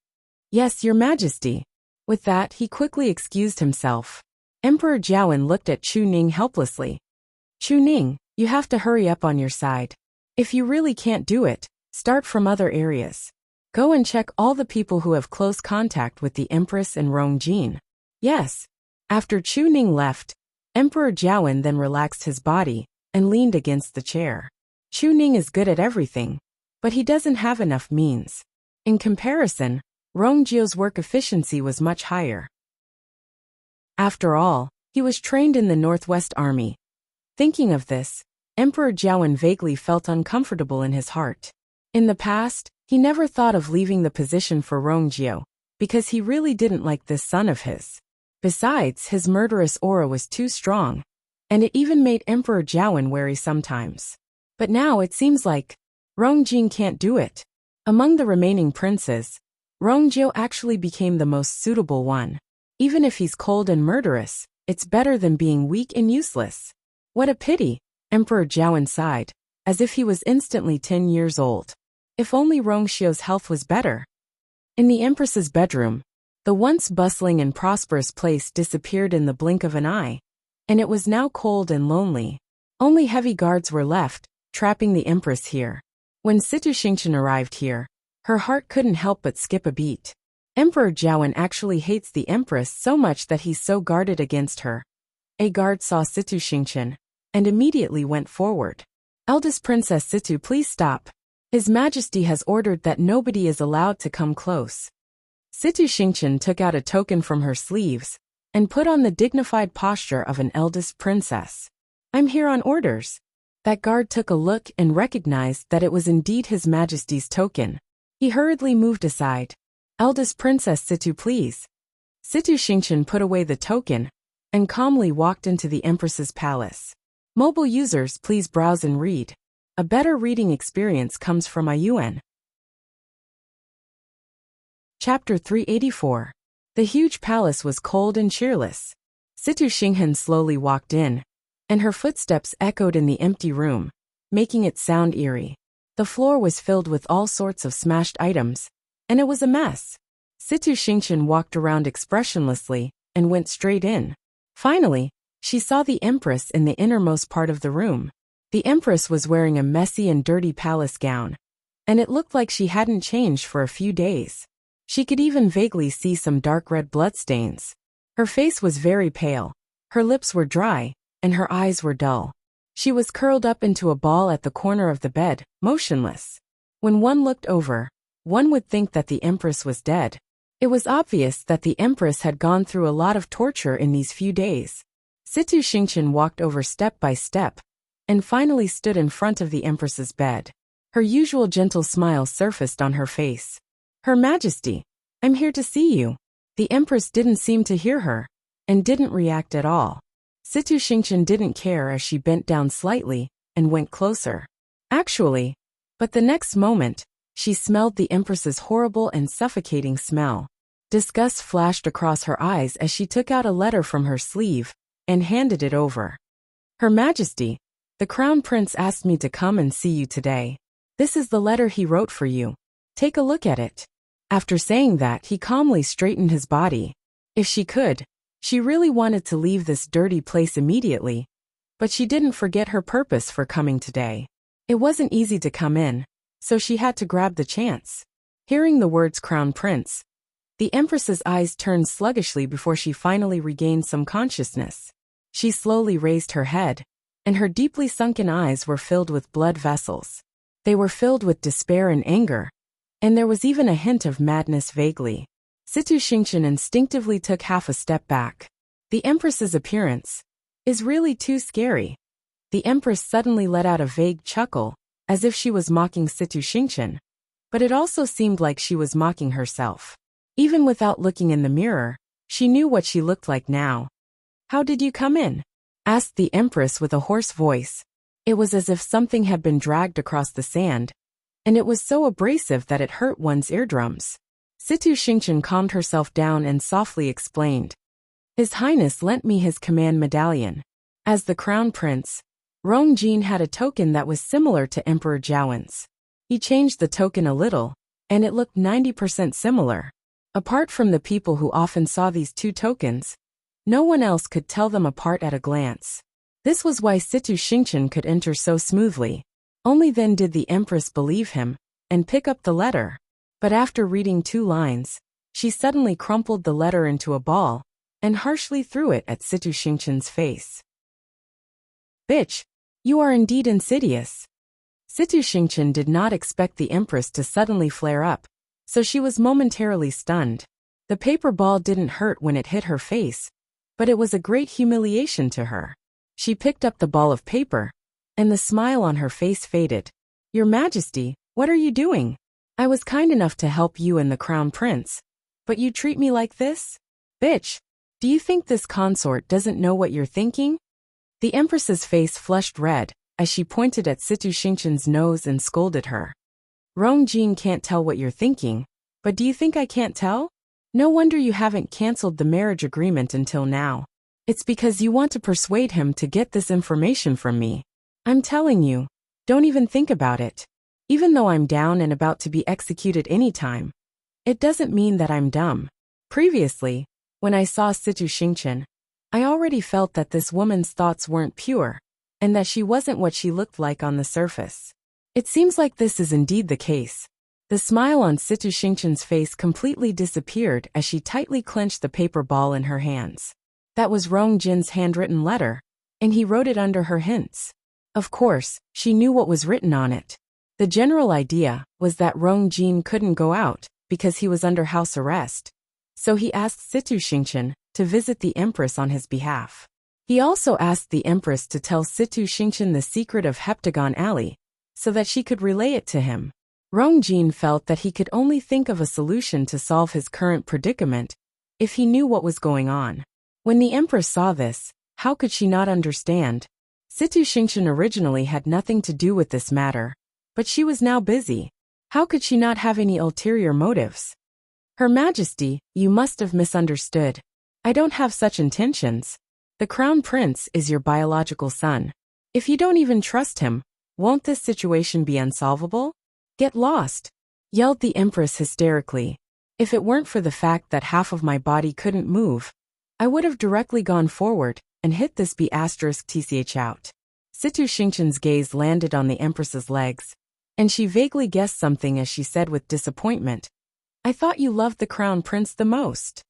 Yes, Your Majesty. With that, he quickly excused himself. Emperor Jiawen looked at Chu Ning helplessly. Chu Ning, you have to hurry up on your side. If you really can't do it, start from other areas. Go and check all the people who have close contact with the Empress and Rongjin. Yes. After Chu Ning left, Emperor Jiawen then relaxed his body and leaned against the chair. Chu Ning is good at everything, but he doesn't have enough means. In comparison, Rong Jio's work efficiency was much higher. After all, he was trained in the Northwest Army. Thinking of this, Emperor Jiawen vaguely felt uncomfortable in his heart. In the past, he never thought of leaving the position for Rong Jio, because he really didn't like this son of his. Besides, his murderous aura was too strong, and it even made Emperor Jiawen wary sometimes. But now it seems like Rong Jin can't do it. Among the remaining princes, Rong Jio actually became the most suitable one. Even if he's cold and murderous, it's better than being weak and useless. What a pity, Emperor Jiawen sighed, as if he was instantly 10 years old. If only Rong Xiu's health was better. In the Empress's bedroom, the once bustling and prosperous place disappeared in the blink of an eye, and it was now cold and lonely. Only heavy guards were left, trapping the Empress here. When Situ Xingqian arrived here, her heart couldn't help but skip a beat. Emperor Jiawen actually hates the Empress so much that he's so guarded against her. A guard saw Situ Xingqian and immediately went forward. Eldest Princess Situ, please stop. His Majesty has ordered that nobody is allowed to come close. Situ Xingqian took out a token from her sleeves and put on the dignified posture of an eldest princess. I'm here on orders. That guard took a look and recognized that it was indeed His Majesty's token. He hurriedly moved aside. Eldest Princess Situ, please. Situ Xingqian put away the token and calmly walked into the Empress's palace. Mobile users, please browse and read. A better reading experience comes from IUN. Chapter 384. The huge palace was cold and cheerless. Situ Xingqian slowly walked in, and her footsteps echoed in the empty room, making it sound eerie. The floor was filled with all sorts of smashed items, and it was a mess. Situ Xingqian walked around expressionlessly and went straight in. Finally, she saw the Empress in the innermost part of the room. The Empress was wearing a messy and dirty palace gown, and it looked like she hadn't changed for a few days. She could even vaguely see some dark red bloodstains. Her face was very pale, her lips were dry, and her eyes were dull. She was curled up into a ball at the corner of the bed, motionless. When one looked over, one would think that the Empress was dead. It was obvious that the Empress had gone through a lot of torture in these few days. Situ Xingqian walked over step by step, and finally stood in front of the Empress's bed. Her usual gentle smile surfaced on her face. Her Majesty, I'm here to see you. The Empress didn't seem to hear her, and didn't react at all. Situ Xingqian didn't care as she bent down slightly and went closer. But the next moment, she smelled the Empress's horrible and suffocating smell. Disgust flashed across her eyes as she took out a letter from her sleeve and handed it over. Her Majesty, the Crown Prince asked me to come and see you today. This is the letter he wrote for you. Take a look at it. After saying that, he calmly straightened his body. If she could, she really wanted to leave this dirty place immediately, but she didn't forget her purpose for coming today. It wasn't easy to come in, so she had to grab the chance. Hearing the words Crown Prince, the Empress's eyes turned sluggishly before she finally regained some consciousness. She slowly raised her head, and her deeply sunken eyes were filled with blood vessels. They were filled with despair and anger, and there was even a hint of madness vaguely. Situ Xingqian instinctively took half a step back. The Empress's appearance is really too scary. The Empress suddenly let out a vague chuckle, as if she was mocking Situ Xingqian, but it also seemed like she was mocking herself. Even without looking in the mirror, she knew what she looked like now. How did you come in? Asked the Empress with a hoarse voice. It was as if something had been dragged across the sand, and it was so abrasive that it hurt one's eardrums. Situ Xingqian calmed herself down and softly explained. His Highness lent me his command medallion. As the Crown Prince, Rong Jin had a token that was similar to Emperor Jiawen's. He changed the token a little, and it looked 90% similar. Apart from the people who often saw these two tokens, no one else could tell them apart at a glance. This was why Situ Xingqian could enter so smoothly. Only then did the Empress believe him and pick up the letter. But after reading 2 lines, she suddenly crumpled the letter into a ball and harshly threw it at Situ Xingqian's face. Bitch, You are indeed insidious. Situ Xingqian did not expect the Empress to suddenly flare up, so she was momentarily stunned. The paper ball didn't hurt when it hit her face, but it was a great humiliation to her. She picked up the ball of paper, and the smile on her face faded. Your Majesty, what are you doing? I was kind enough to help you and the Crown Prince, but you treat me like this? Bitch, do you think this consort doesn't know what you're thinking? The Empress's face flushed red as she pointed at Situ Xingqian's nose and scolded her. Rong Jin can't tell what you're thinking, but do you think I can't tell? No wonder you haven't cancelled the marriage agreement until now. It's because you want to persuade him to get this information from me. I'm telling you, don't even think about it. Even though I'm down and about to be executed anytime, it doesn't mean that I'm dumb. Previously, when I saw Situ Xingqian, I already felt that this woman's thoughts weren't pure, and that she wasn't what she looked like on the surface. It seems like this is indeed the case. The smile on Situ Xingqian's face completely disappeared as she tightly clenched the paper ball in her hands. That was Rong Jin's handwritten letter, and he wrote it under her hints. Of course, she knew what was written on it. The general idea was that Rong Jin couldn't go out because he was under house arrest, so he asked Situ Xingqian to visit the Empress on his behalf. He also asked the Empress to tell Situ Xingqian the secret of Heptagon Alley, so that she could relay it to him. Rong Jin felt that he could only think of a solution to solve his current predicament if he knew what was going on. When the Empress saw this, how could she not understand? Situ Xingqian originally had nothing to do with this matter, but she was now busy. How could she not have any ulterior motives? Her Majesty, you must have misunderstood. I don't have such intentions. The Crown Prince is your biological son. If you don't even trust him, won't this situation be unsolvable? Get lost, yelled the Empress hysterically. If it weren't for the fact that half of my body couldn't move, I would have directly gone forward and hit this B***tch out. Situ Xingqian's gaze landed on the Empress's legs, and she vaguely guessed something as she said with disappointment. I thought you loved the Crown Prince the most.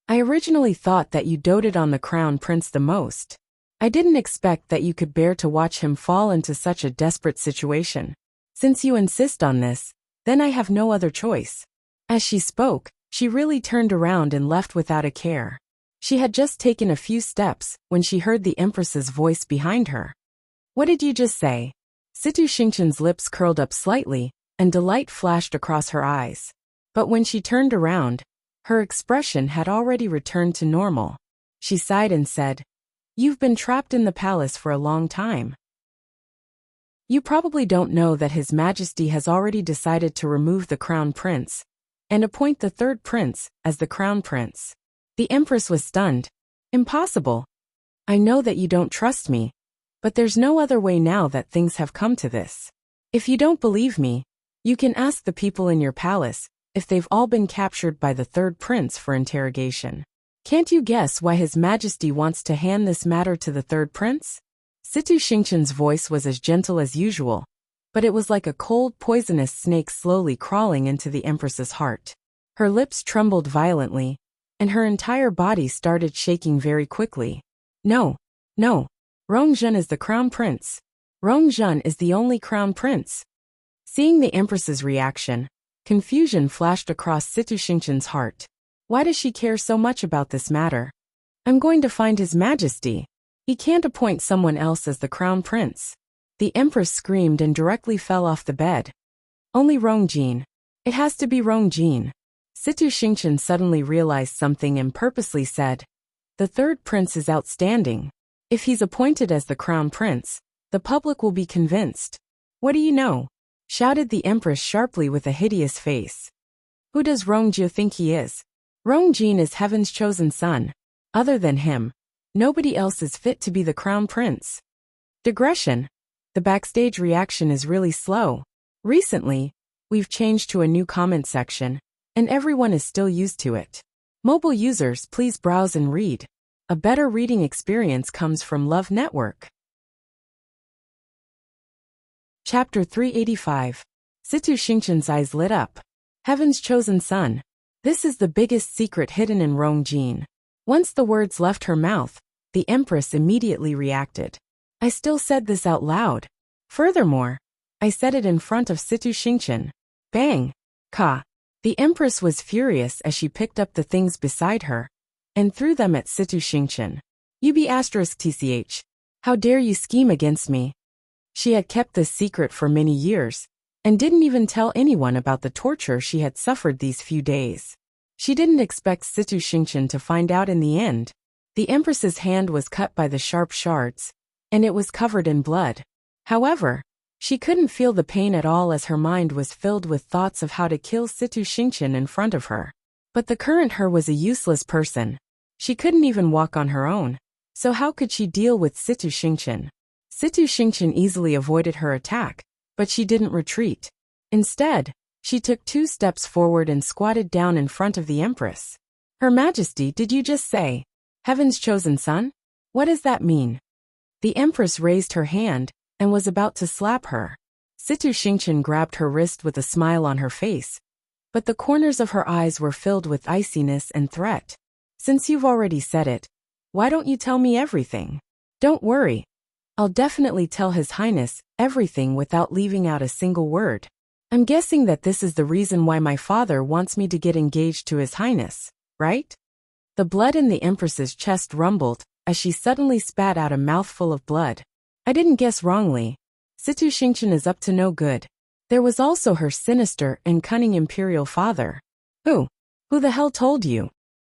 I originally thought that you doted on the Crown Prince the most. I didn't expect that you could bear to watch him fall into such a desperate situation. Since you insist on this, then I have no other choice. As she spoke, she really turned around and left without a care. She had just taken a few steps when she heard the Empress's voice behind her. What did you just say? Situ Xingqian's lips curled up slightly, and delight flashed across her eyes. But when she turned around, her expression had already returned to normal. She sighed and said, You've been trapped in the palace for a long time. You probably don't know that His Majesty has already decided to remove the Crown Prince and appoint the third prince as the Crown Prince. The Empress was stunned. Impossible. I know that you don't trust me, but there's no other way now that things have come to this. If you don't believe me, you can ask the people in your palace if they've all been captured by the third prince for interrogation. Can't you guess why His Majesty wants to hand this matter to the third prince? Situ Xingqian's voice was as gentle as usual, but it was like a cold, poisonous snake slowly crawling into the Empress's heart. Her lips trembled violently, and her entire body started shaking very quickly. No, no. Rongzhen is the Crown Prince. Rongzhen is the only Crown Prince. Seeing the Empress's reaction, confusion flashed across Situ Xingqian's heart. Why does she care so much about this matter? I'm going to find His Majesty. He can't appoint someone else as the Crown Prince. The Empress screamed and directly fell off the bed. Only Rongjin. It has to be Rongjin. Situ Xingqian suddenly realized something and purposely said, The third prince is outstanding. If he's appointed as the Crown Prince, the public will be convinced. What do you know? Shouted the Empress sharply with a hideous face. Who does Rongjie think he is? Rongjin is heaven's chosen son. Other than him, nobody else is fit to be the Crown Prince. Digression. The backstage reaction is really slow. Recently, we've changed to a new comment section, and everyone is still used to it. Mobile users, please browse and read. A better reading experience comes from Love Network. Chapter 385. Situ Xingqian's eyes lit up. Heaven's chosen son. This is the biggest secret hidden in Rongjin. Once the words left her mouth, the Empress immediately reacted. I still said this out loud. Furthermore, I said it in front of Situ Xingqian. Bang! Ka! The Empress was furious as she picked up the things beside her and threw them at Situ Xingqian. *TCH. How dare you scheme against me? She had kept this secret for many years and didn't even tell anyone about the torture she had suffered these few days. She didn't expect Situ Xingqian to find out in the end. The Empress's hand was cut by the sharp shards, and it was covered in blood. However, she couldn't feel the pain at all as her mind was filled with thoughts of how to kill Situ Xingqian in front of her. But the current her was a useless person. She couldn't even walk on her own. So how could she deal with Situ Xingqian? Situ Xingqian easily avoided her attack, but she didn't retreat. Instead, she took 2 steps forward and squatted down in front of the Empress. Her Majesty, did you just say, Heaven's chosen son? What does that mean? The Empress raised her hand and was about to slap her. Situ Xingqian grabbed her wrist with a smile on her face, but the corners of her eyes were filled with iciness and threat. Since you've already said it, why don't you tell me everything? Don't worry. I'll definitely tell His Highness everything without leaving out a single word. I'm guessing that this is the reason why my father wants me to get engaged to His Highness, right? The blood in the Empress's chest rumbled as she suddenly spat out a mouthful of blood. I didn't guess wrongly. Situ Xingqian is up to no good. There was also her sinister and cunning Imperial father. Who the hell told you?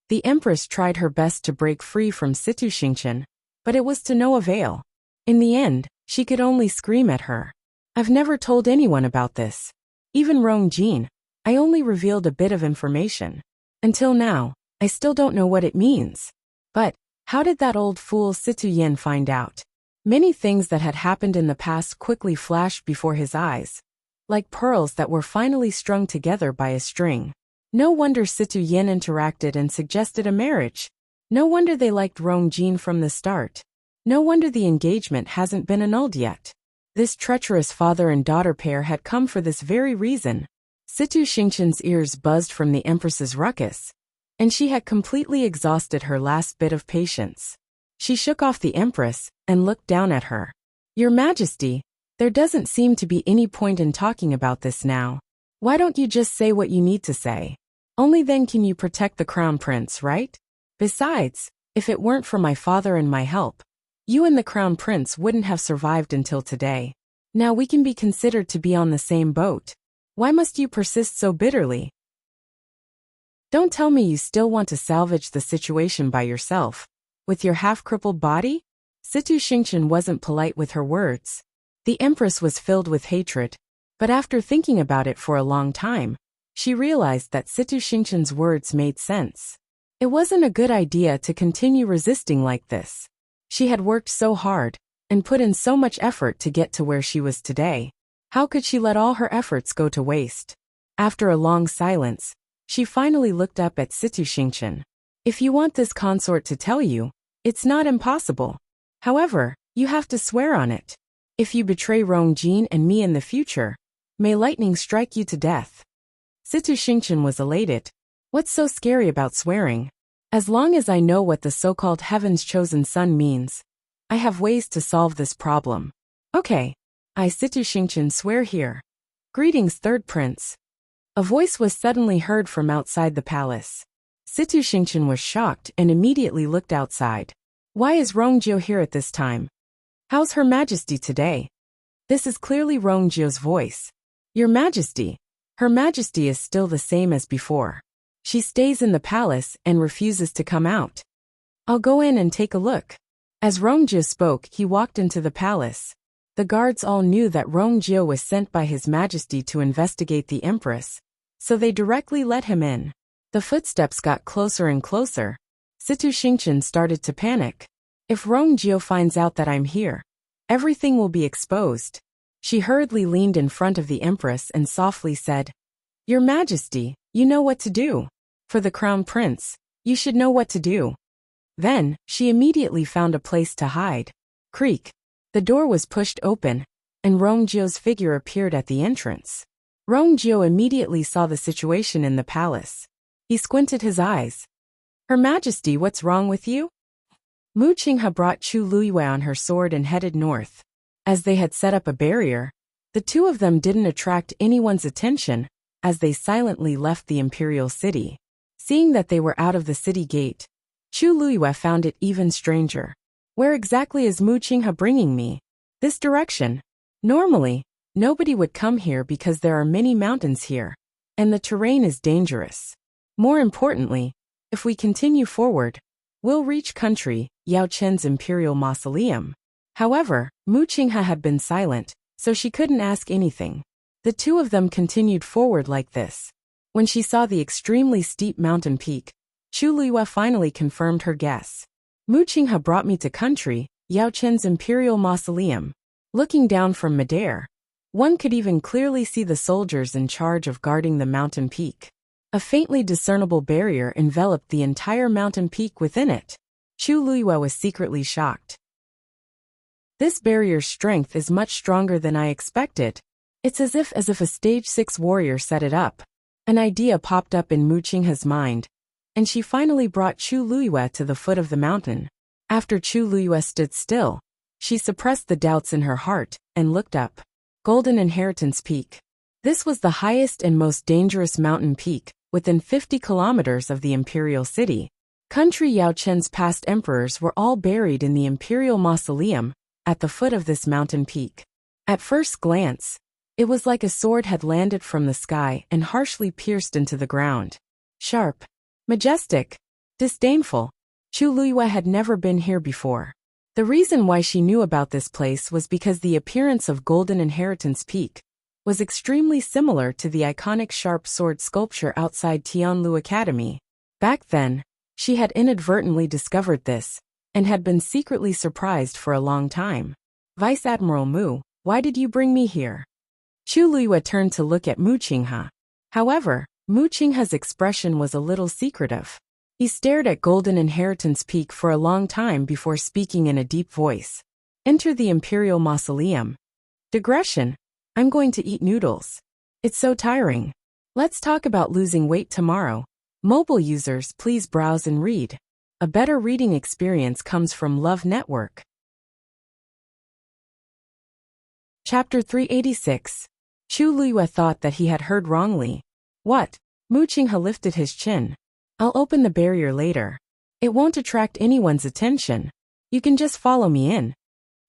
The Empress tried her best to break free from Situ Xingqian, but it was to no avail. In the end, she could only scream at her. I've never told anyone about this. Even Rong Jin. I only revealed a bit of information. Until now, I still don't know what it means. But how did that old fool Situ Yen find out? Many things that had happened in the past quickly flashed before his eyes, like pearls that were finally strung together by a string. No wonder Situ Yen interacted and suggested a marriage. No wonder they liked Rong Jin from the start. No wonder the engagement hasn't been annulled yet. This treacherous father and daughter pair had come for this very reason. Situ Xingqian's ears buzzed from the Empress's ruckus, and she had completely exhausted her last bit of patience. She shook off the Empress and looked down at her. Your Majesty, there doesn't seem to be any point in talking about this now. Why don't you just say what you need to say? Only then can you protect the Crown Prince, right? Besides, if it weren't for my father and my help, you and the Crown Prince wouldn't have survived until today. Now we can be considered to be on the same boat. Why must you persist so bitterly? Don't tell me you still want to salvage the situation by yourself. With your half-crippled body? Situ Xingqian wasn't polite with her words. The Empress was filled with hatred, but after thinking about it for a long time, she realized that Situ Xingqian's words made sense. It wasn't a good idea to continue resisting like this. She had worked so hard and put in so much effort to get to where she was today. How could she let all her efforts go to waste? After a long silence, she finally looked up at Situ Xingqian. If you want this consort to tell you, it's not impossible. However, you have to swear on it. If you betray Rong Jin and me in the future, may lightning strike you to death. Situ Xingqian was elated. What's so scary about swearing? As long as I know what the so-called Heaven's chosen son means, I have ways to solve this problem. Okay. I, Situ Xingqian, swear here. Greetings, Third Prince. A voice was suddenly heard from outside the palace. Situ Xingqian was shocked and immediately looked outside. Why is Rongjio here at this time? How's Her Majesty today? This is clearly Rongjio's voice. Your Majesty. Her Majesty is still the same as before. She stays in the palace and refuses to come out. I'll go in and take a look. As Rongjio spoke, he walked into the palace. The guards all knew that Rongjio was sent by His Majesty to investigate the Empress, so they directly let him in. The footsteps got closer and closer. Situ Xingqian started to panic. If Rongjio finds out that I'm here, everything will be exposed. She hurriedly leaned in front of the Empress and softly said, Your Majesty, you know what to do. For the Crown Prince, you should know what to do. Then, she immediately found a place to hide. Creak. The door was pushed open, and Rongjio's figure appeared at the entrance. Rongjio immediately saw the situation in the palace. He squinted his eyes. Her Majesty, what's wrong with you? Mu Qinghe brought Chu Luiyue on her sword and headed north. As they had set up a barrier, the two of them didn't attract anyone's attention as they silently left the Imperial city. Seeing that they were out of the city gate, Chu Luiyue found it even stranger. Where exactly is Mu Qinghe bringing me? This direction. Normally, nobody would come here because there are many mountains here, and the terrain is dangerous. More importantly, if we continue forward, we'll reach country Yao Chen's Imperial Mausoleum. However, Mu Qinghe had been silent, so she couldn't ask anything. The two of them continued forward like this. When she saw the extremely steep mountain peak, Chu Luiyue finally confirmed her guess. Mu Qinghe brought me to country Yao Chen's Imperial Mausoleum. Looking down from midair, one could even clearly see the soldiers in charge of guarding the mountain peak. A faintly discernible barrier enveloped the entire mountain peak within it. Chu Luiyue was secretly shocked. This barrier's strength is much stronger than I expected. It's as if a stage 6 warrior set it up. An idea popped up in Mu Qinghe's mind, and she finally brought Chu Luiyue to the foot of the mountain. After Chu Luiyue stood still, she suppressed the doubts in her heart and looked up. Golden Inheritance Peak. This was the highest and most dangerous mountain peak, within 50 kilometers of the Imperial city. Country Yao Chen's past emperors were all buried in the Imperial Mausoleum, at the foot of this mountain peak. At first glance, it was like a sword had landed from the sky and harshly pierced into the ground. Sharp, majestic, disdainful. Chu Luiyue had never been here before. The reason why she knew about this place was because the appearance of Golden Inheritance Peak was extremely similar to the iconic sharp sword sculpture outside Tianlu Academy. Back then, she had inadvertently discovered this, and had been secretly surprised for a long time. Vice Admiral Mu, why did you bring me here? Chu Luiyue turned to look at Mu Qinghe. However, Mu Qinghe's expression was a little secretive. He stared at Golden Inheritance Peak for a long time before speaking in a deep voice. Enter the Imperial Mausoleum. Digression. I'm going to eat noodles. It's so tiring. Let's talk about losing weight tomorrow. Mobile users, please browse and read. A better reading experience comes from Love Network. Chapter 386. Chu Luiyue thought that he had heard wrongly. What? Mu Qinghe lifted his chin. I'll open the barrier later. It won't attract anyone's attention. You can just follow me in.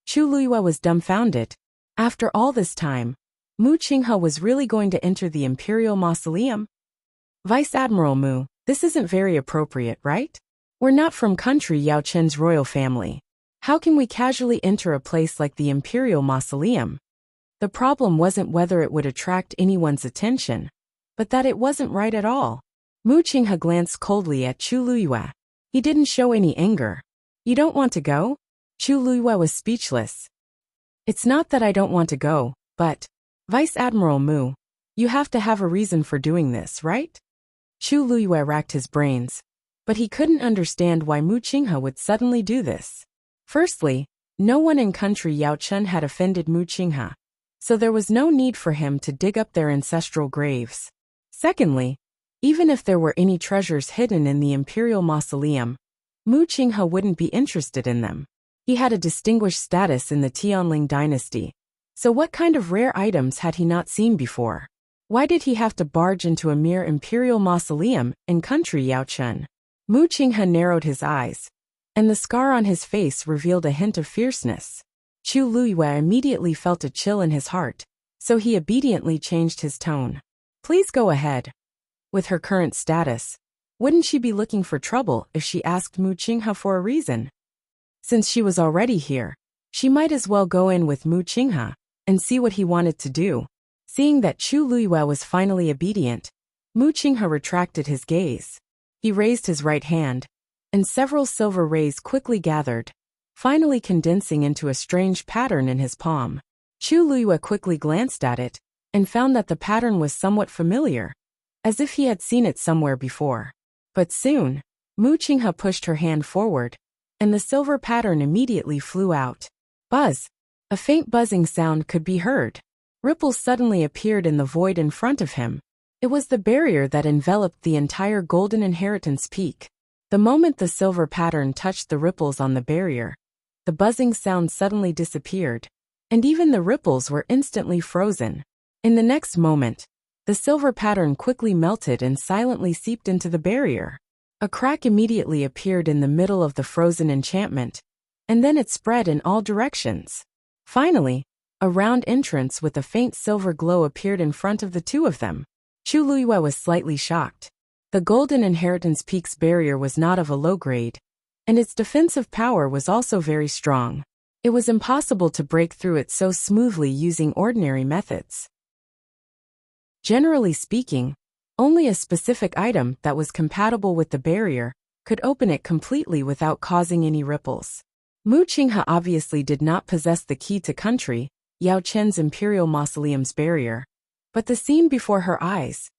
Chu Luiyue was dumbfounded. After all this time, Mu Qinghe was really going to enter the Imperial Mausoleum? Vice Admiral Mu, this isn't very appropriate, right? We're not from country Yao Chen's royal family. How can we casually enter a place like the Imperial Mausoleum? The problem wasn't whether it would attract anyone's attention, but that it wasn't right at all. Mu Qinghe glanced coldly at Chu Luiyue. He didn't show any anger. You don't want to go? Chu Luiyue was speechless. It's not that I don't want to go, but, Vice Admiral Mu, you have to have a reason for doing this, right? Chu Luiyue racked his brains, but he couldn't understand why Mu Qinghe would suddenly do this. Firstly, no one in country Yao Chen had offended Mu Qinghe, so there was no need for him to dig up their ancestral graves. Secondly, even if there were any treasures hidden in the Imperial Mausoleum, Mu Qinghe wouldn't be interested in them. He had a distinguished status in the Tianling dynasty, so what kind of rare items had he not seen before? Why did he have to barge into a mere Imperial Mausoleum in country Yao Chen? Mu Qinghe narrowed his eyes, and the scar on his face revealed a hint of fierceness. Chu Luiyue immediately felt a chill in his heart, so he obediently changed his tone. Please go ahead. With her current status, wouldn't she be looking for trouble if she asked Mu Qinghe for a reason? Since she was already here, she might as well go in with Mu Qinghe and see what he wanted to do. Seeing that Chu Luiyue was finally obedient, Mu Qinghe retracted his gaze. He raised his right hand, and several silver rays quickly gathered, finally condensing into a strange pattern in his palm. Chu Luiyue quickly glanced at it, and found that the pattern was somewhat familiar, as if he had seen it somewhere before. But soon, Mu Qinghe pushed her hand forward, and the silver pattern immediately flew out. Buzz! A faint buzzing sound could be heard. Ripples suddenly appeared in the void in front of him. It was the barrier that enveloped the entire Golden Inheritance Peak. The moment the silver pattern touched the ripples on the barrier, the buzzing sound suddenly disappeared, and even the ripples were instantly frozen. In the next moment, the silver pattern quickly melted and silently seeped into the barrier. A crack immediately appeared in the middle of the frozen enchantment, and then it spread in all directions. Finally, a round entrance with a faint silver glow appeared in front of the two of them. Chu Luiyue was slightly shocked. The Golden Inheritance Peak's barrier was not of a low grade, and its defensive power was also very strong. It was impossible to break through it so smoothly using ordinary methods. Generally speaking, only a specific item that was compatible with the barrier could open it completely without causing any ripples. Mu Qinghe obviously did not possess the key to country, Yao Chen's Imperial Mausoleum's barrier, but the scene before her eyes.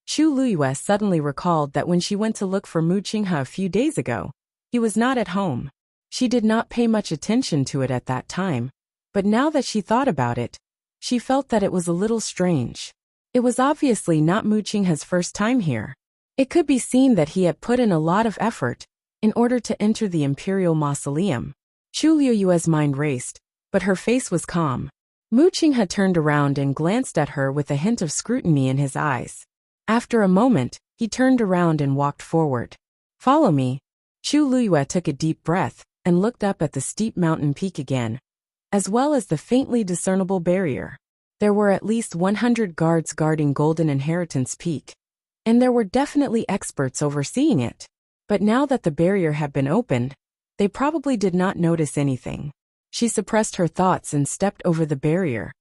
Chu Luiyue suddenly recalled that when she went to look for Mu Qinghe a few days ago, he was not at home. She did not pay much attention to it at that time, but now that she thought about it, she felt that it was a little strange. It was obviously not Mu Qinghe's first time here. It could be seen that he had put in a lot of effort in order to enter the Imperial Mausoleum. Chu Luiyue's mind raced, but her face was calm. Mu Qinghe turned around and glanced at her with a hint of scrutiny in his eyes. After a moment, he turned around and walked forward. "Follow me." Chu Luiyue took a deep breath and looked up at the steep mountain peak again, as well as the faintly discernible barrier. There were at least 100 guards guarding Golden Inheritance Peak, and there were definitely experts overseeing it. But now that the barrier had been opened, they probably did not notice anything. She suppressed her thoughts and stepped over the barrier.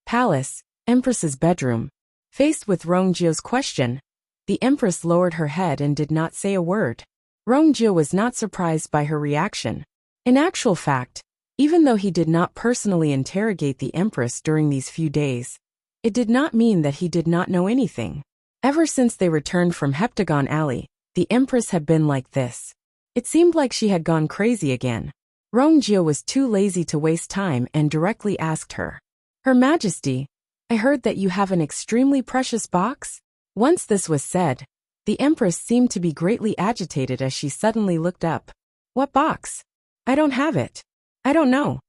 Palace, Empress's bedroom. Faced with Rongjio's question, the Empress lowered her head and did not say a word. Rongjio was not surprised by her reaction. In actual fact, even though he did not personally interrogate the Empress during these few days, it did not mean that he did not know anything. Ever since they returned from Heptagon Alley, the Empress had been like this. It seemed like she had gone crazy again. Rongjio was too lazy to waste time and directly asked her. "Her Majesty, I heard that you have an extremely precious box?" Once this was said, the Empress seemed to be greatly agitated as she suddenly looked up. "What box? I don't have it." "I don't know,"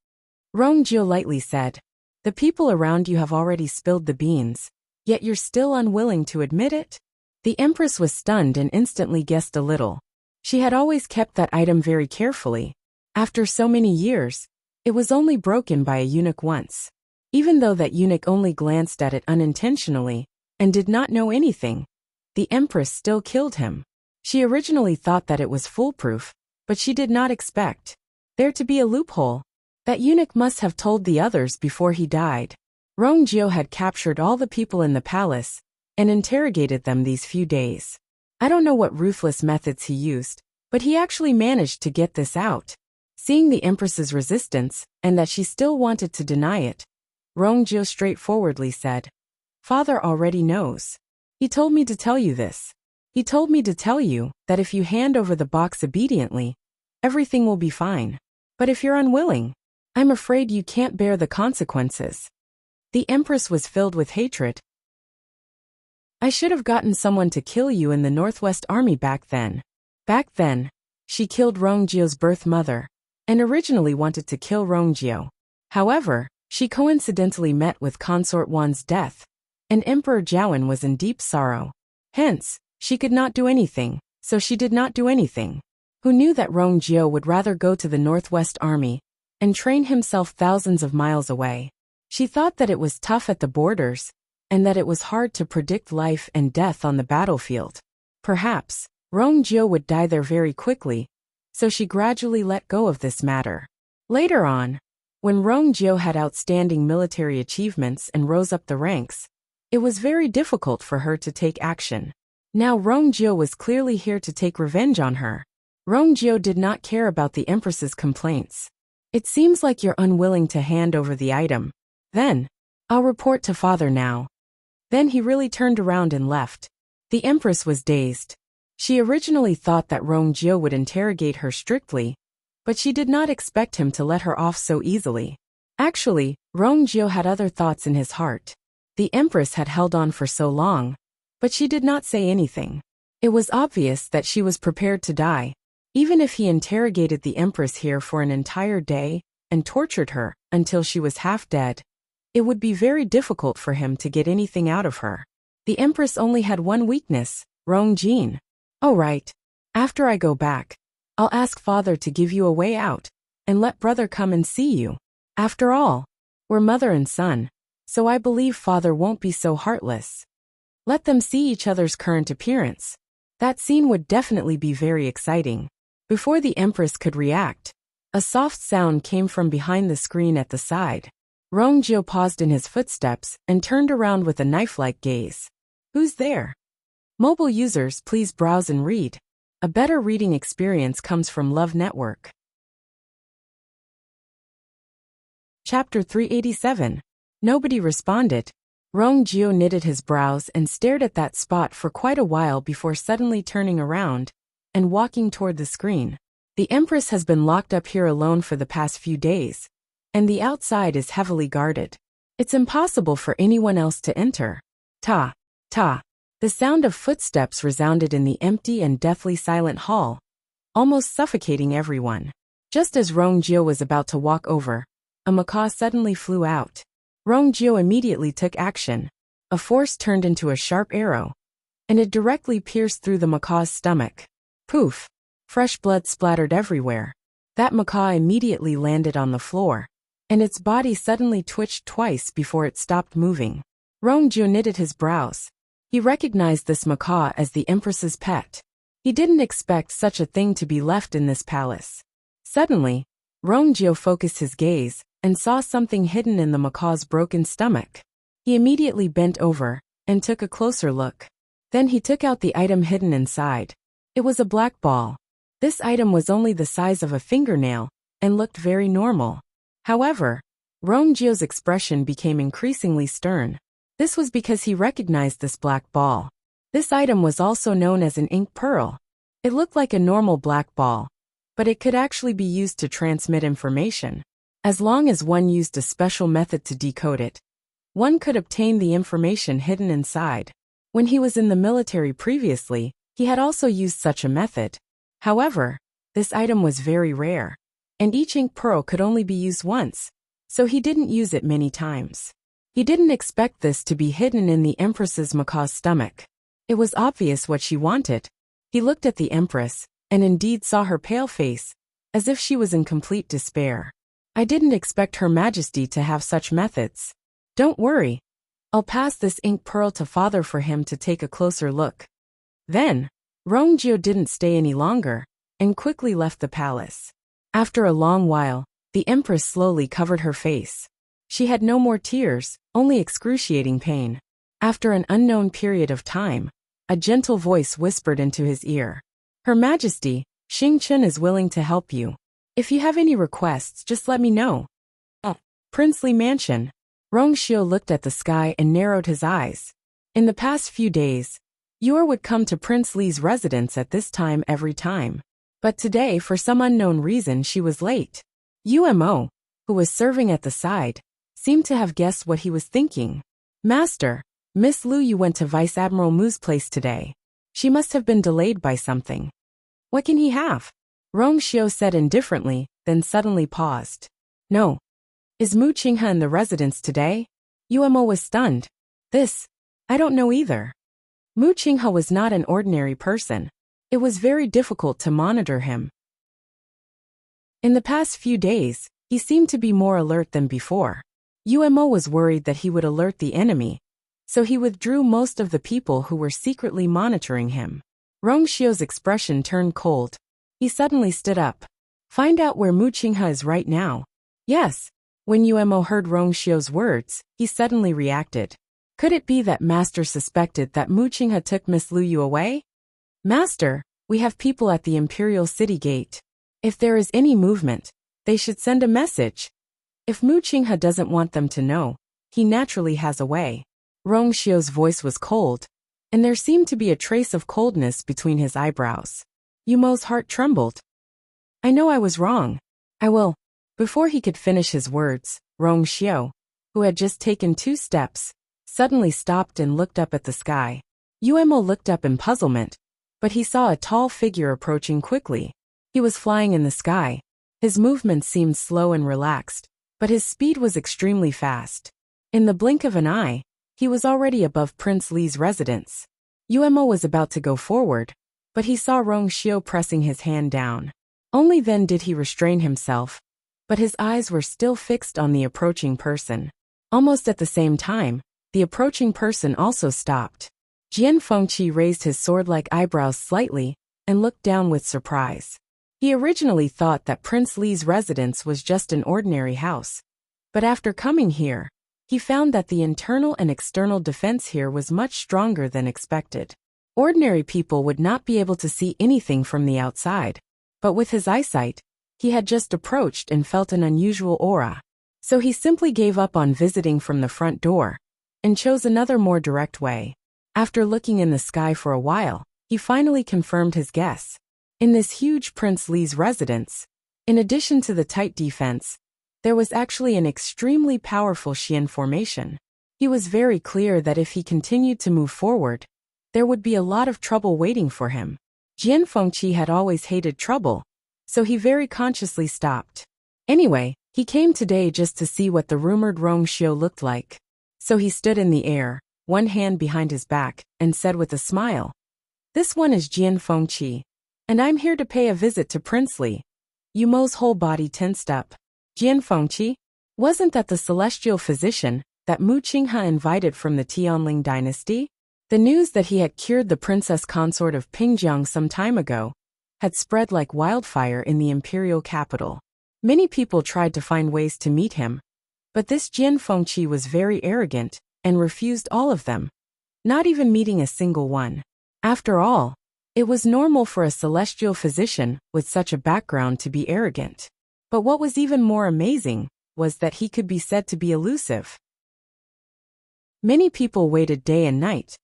Rongjio lightly said. "The people around you have already spilled the beans, yet you're still unwilling to admit it?" The Empress was stunned and instantly guessed a little. She had always kept that item very carefully. After so many years, it was only broken by a eunuch once. Even though that eunuch only glanced at it unintentionally and did not know anything, the Empress still killed him. She originally thought that it was foolproof, but she did not expect there to be a loophole. That eunuch must have told the others before he died. Rongjio had captured all the people in the palace and interrogated them these few days. I don't know what ruthless methods he used, but he actually managed to get this out. Seeing the Empress's resistance and that she still wanted to deny it, Rongjio straightforwardly said, "Father already knows. He told me to tell you this. He told me to tell you that if you hand over the box obediently, everything will be fine. But if you're unwilling, I'm afraid you can't bear the consequences." The Empress was filled with hatred. "I should have gotten someone to kill you in the Northwest Army back then." Back then, she killed Rongjio's birth mother, and originally wanted to kill Rongjio. However, she coincidentally met with Consort Wan's death, and Emperor Jiawen was in deep sorrow. Hence, she could not do anything, so she did not do anything. Who knew that Rongjio would rather go to the Northwest Army and train himself thousands of miles away? She thought that it was tough at the borders, and that it was hard to predict life and death on the battlefield. Perhaps, Rongjio would die there very quickly, so she gradually let go of this matter. Later on, when Rongjio had outstanding military achievements and rose up the ranks, it was very difficult for her to take action. Now Rongjio was clearly here to take revenge on her. Rongjio did not care about the Empress's complaints. "It seems like you're unwilling to hand over the item. Then, I'll report to father now." Then he really turned around and left. The Empress was dazed. She originally thought that Rongjio would interrogate her strictly, but she did not expect him to let her off so easily. Actually, Rongjio had other thoughts in his heart. The Empress had held on for so long, but she did not say anything. It was obvious that she was prepared to die. Even if he interrogated the Empress here for an entire day and tortured her until she was half dead, it would be very difficult for him to get anything out of her. The Empress only had one weakness, Rongjin. "Oh right. After I go back, I'll ask father to give you a way out, and let brother come and see you. After all, we're mother and son, so I believe father won't be so heartless. Let them see each other's current appearance." That scene would definitely be very exciting. Before the Empress could react, a soft sound came from behind the screen at the side. Rongjio paused in his footsteps and turned around with a knife-like gaze. "Who's there?" Mobile users, please browse and read. A better reading experience comes from Love Network. Chapter 387. Nobody responded. Rongjio knitted his brows and stared at that spot for quite a while before suddenly turning around and walking toward the screen. The Empress has been locked up here alone for the past few days, and the outside is heavily guarded. It's impossible for anyone else to enter. Ta, ta. The sound of footsteps resounded in the empty and deathly silent hall, almost suffocating everyone. Just as Rongjio was about to walk over, a macaw suddenly flew out. Rongjio immediately took action. A force turned into a sharp arrow, and it directly pierced through the macaw's stomach. Poof! Fresh blood splattered everywhere. That macaw immediately landed on the floor, and its body suddenly twitched twice before it stopped moving. Rongjio knitted his brows. He recognized this macaw as the Empress's pet. He didn't expect such a thing to be left in this palace. Suddenly, Rongjio focused his gaze and saw something hidden in the macaw's broken stomach. He immediately bent over and took a closer look. Then he took out the item hidden inside. It was a black ball. This item was only the size of a fingernail and looked very normal. However, Rongjio's expression became increasingly stern. This was because he recognized this black ball. This item was also known as an ink pearl. It looked like a normal black ball, but it could actually be used to transmit information. As long as one used a special method to decode it, one could obtain the information hidden inside. When he was in the military previously, he had also used such a method. However, this item was very rare, and each ink pearl could only be used once, so he didn't use it many times. He didn't expect this to be hidden in the Empress's macaw's stomach. It was obvious what she wanted. He looked at the Empress, and indeed saw her pale face, as if she was in complete despair. "I didn't expect Her Majesty to have such methods. Don't worry. I'll pass this ink pearl to father for him to take a closer look." Then, Rongjio didn't stay any longer, and quickly left the palace. After a long while, the Empress slowly covered her face. She had no more tears, only excruciating pain. After an unknown period of time, a gentle voice whispered into his ear. "Her Majesty, Xingchen is willing to help you. If you have any requests, just let me know." Princely Mansion. Rongjio looked at the sky and narrowed his eyes. In the past few days, Yor would come to Prince Li's residence at this time every time. But today, for some unknown reason, she was late. Umo, who was serving at the side, seemed to have guessed what he was thinking. "Master, Miss Lu Yu went to Vice Admiral Mu's place today. She must have been delayed by something. What can he have?" Rongjio said indifferently, then suddenly paused. "No. Is Mu Qinghe in the residence today?" Umo was stunned. I don't know either. Mu Qinghe was not an ordinary person. It was very difficult to monitor him. In the past few days, he seemed to be more alert than before. Umo was worried that he would alert the enemy, so he withdrew most of the people who were secretly monitoring him. Rongjio's expression turned cold. He suddenly stood up. "Find out where Mu Qinghe is right now." "Yes." When Umo heard Rongjio's words, he suddenly reacted. Could it be that Master suspected that Mu Qinghe took Miss Lu Yu away? "Master, we have people at the Imperial City Gate. If there is any movement, they should send a message. If Mu Qinghe doesn't want them to know, he naturally has a way." Rongjio's voice was cold, and there seemed to be a trace of coldness between his eyebrows. Umo's heart trembled. "I know I was wrong. I will." Before he could finish his words, Rongjio, who had just taken 2 steps, suddenly stopped and looked up at the sky. Umo looked up in puzzlement, but he saw a tall figure approaching quickly. He was flying in the sky. His movements seemed slow and relaxed, but his speed was extremely fast. In the blink of an eye, he was already above Prince Li's residence. Yuemo was about to go forward, but he saw Rong Xiu pressing his hand down. Only then did he restrain himself, but his eyes were still fixed on the approaching person. Almost at the same time, the approaching person also stopped. Jian Fengqi raised his sword-like eyebrows slightly and looked down with surprise. He originally thought that Prince Li's residence was just an ordinary house, but after coming here, he found that the internal and external defense here was much stronger than expected. Ordinary people would not be able to see anything from the outside, but with his eyesight, he had just approached and felt an unusual aura. So he simply gave up on visiting from the front door and chose another more direct way. After looking in the sky for a while, he finally confirmed his guess. In this huge Prince Li's residence, in addition to the tight defense, there was actually an extremely powerful Xian formation. He was very clear that if he continued to move forward, there would be a lot of trouble waiting for him. Jian Fengqi had always hated trouble, so he very consciously stopped. Anyway, he came today just to see what the rumored Rong Xiu looked like. So he stood in the air, one hand behind his back, and said with a smile, "This one is Jian Fengqi, and I'm here to pay a visit to Prince Li." Yumo's whole body tensed up. Jian Fengqi? Wasn't that the celestial physician that Mu Qinghe invited from the Tianling dynasty? The news that he had cured the princess consort of Pingjiang some time ago had spread like wildfire in the imperial capital. Many people tried to find ways to meet him, but this Jian Fengqi was very arrogant and refused all of them, not even meeting a single one. After all, it was normal for a celestial physician with such a background to be arrogant. But what was even more amazing was that he could be said to be elusive. Many people waited day and night,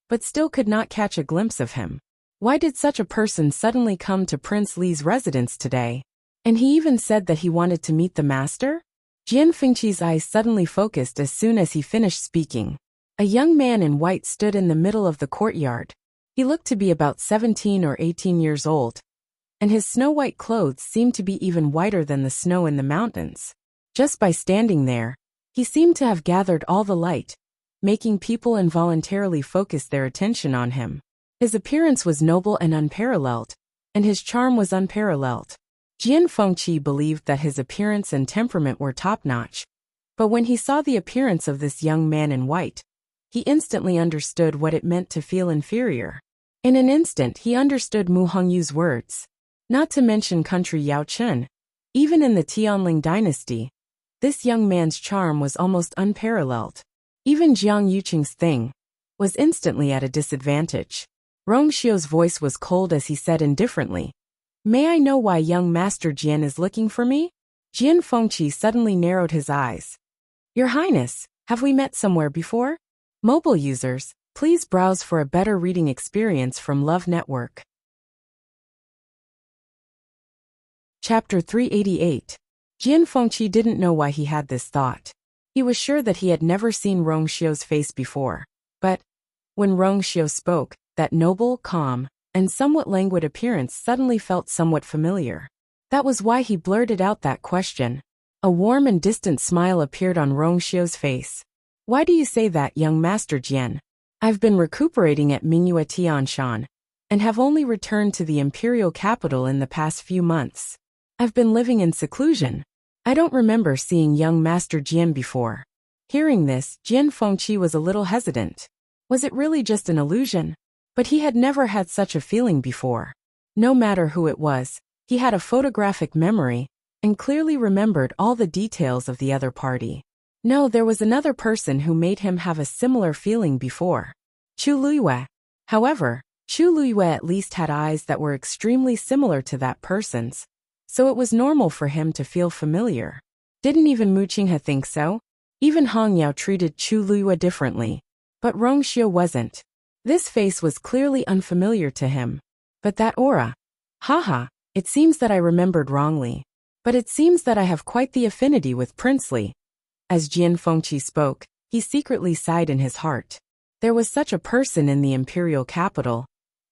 but still could not catch a glimpse of him. Why did such a person suddenly come to Prince Li's residence today? And he even said that he wanted to meet the master? Jian Fengqi's eyes suddenly focused as soon as he finished speaking. A young man in white stood in the middle of the courtyard. He looked to be about 17 or 18 years old, and his snow-white clothes seemed to be even whiter than the snow in the mountains. Just by standing there, he seemed to have gathered all the light, making people involuntarily focus their attention on him. His appearance was noble and unparalleled, and his charm was unparalleled. Jian Fengqi believed that his appearance and temperament were top-notch, but when he saw the appearance of this young man in white, he instantly understood what it meant to feel inferior. In an instant he understood Mu Hongyu's words. Not to mention country Yao Chen. Even in the Tianling dynasty, this young man's charm was almost unparalleled. Even Jiang Yuqing's thing was instantly at a disadvantage. Rong Xiu's voice was cold as he said indifferently, "May I know why young Master Jian is looking for me?" Jian Fengqi suddenly narrowed his eyes. "Your Highness, have we met somewhere before?" Mobile users, please browse for a better reading experience from Love Network. Chapter 388. Jian Fengqi didn't know why he had this thought. He was sure that he had never seen Rong Xiu's face before. But when Rong Xiu spoke, that noble, calm, and somewhat languid appearance suddenly felt somewhat familiar. That was why he blurted out that question. A warm and distant smile appeared on Rong Xiu's face. "Why do you say that, young Master Jian? I've been recuperating at Mingyue Tianshan, and have only returned to the imperial capital in the past few months. I've been living in seclusion. I don't remember seeing young Master Jian before." Hearing this, Jian Fengqi was a little hesitant. Was it really just an illusion? But he had never had such a feeling before. No matter who it was, he had a photographic memory, and clearly remembered all the details of the other party. No, there was another person who made him have a similar feeling before. Chu Luiyue. However, Chu Luiyue at least had eyes that were extremely similar to that person's, so it was normal for him to feel familiar. Didn't even Mu Qinghe think so? Even Hong Yao treated Chu Luiyue differently. But Rong Xiu wasn't. This face was clearly unfamiliar to him. But that aura. Haha, it seems that I remembered wrongly. But it seems that I have quite the affinity with Prince Li. As Jian Fengqi spoke, he secretly sighed in his heart. There was such a person in the imperial capital,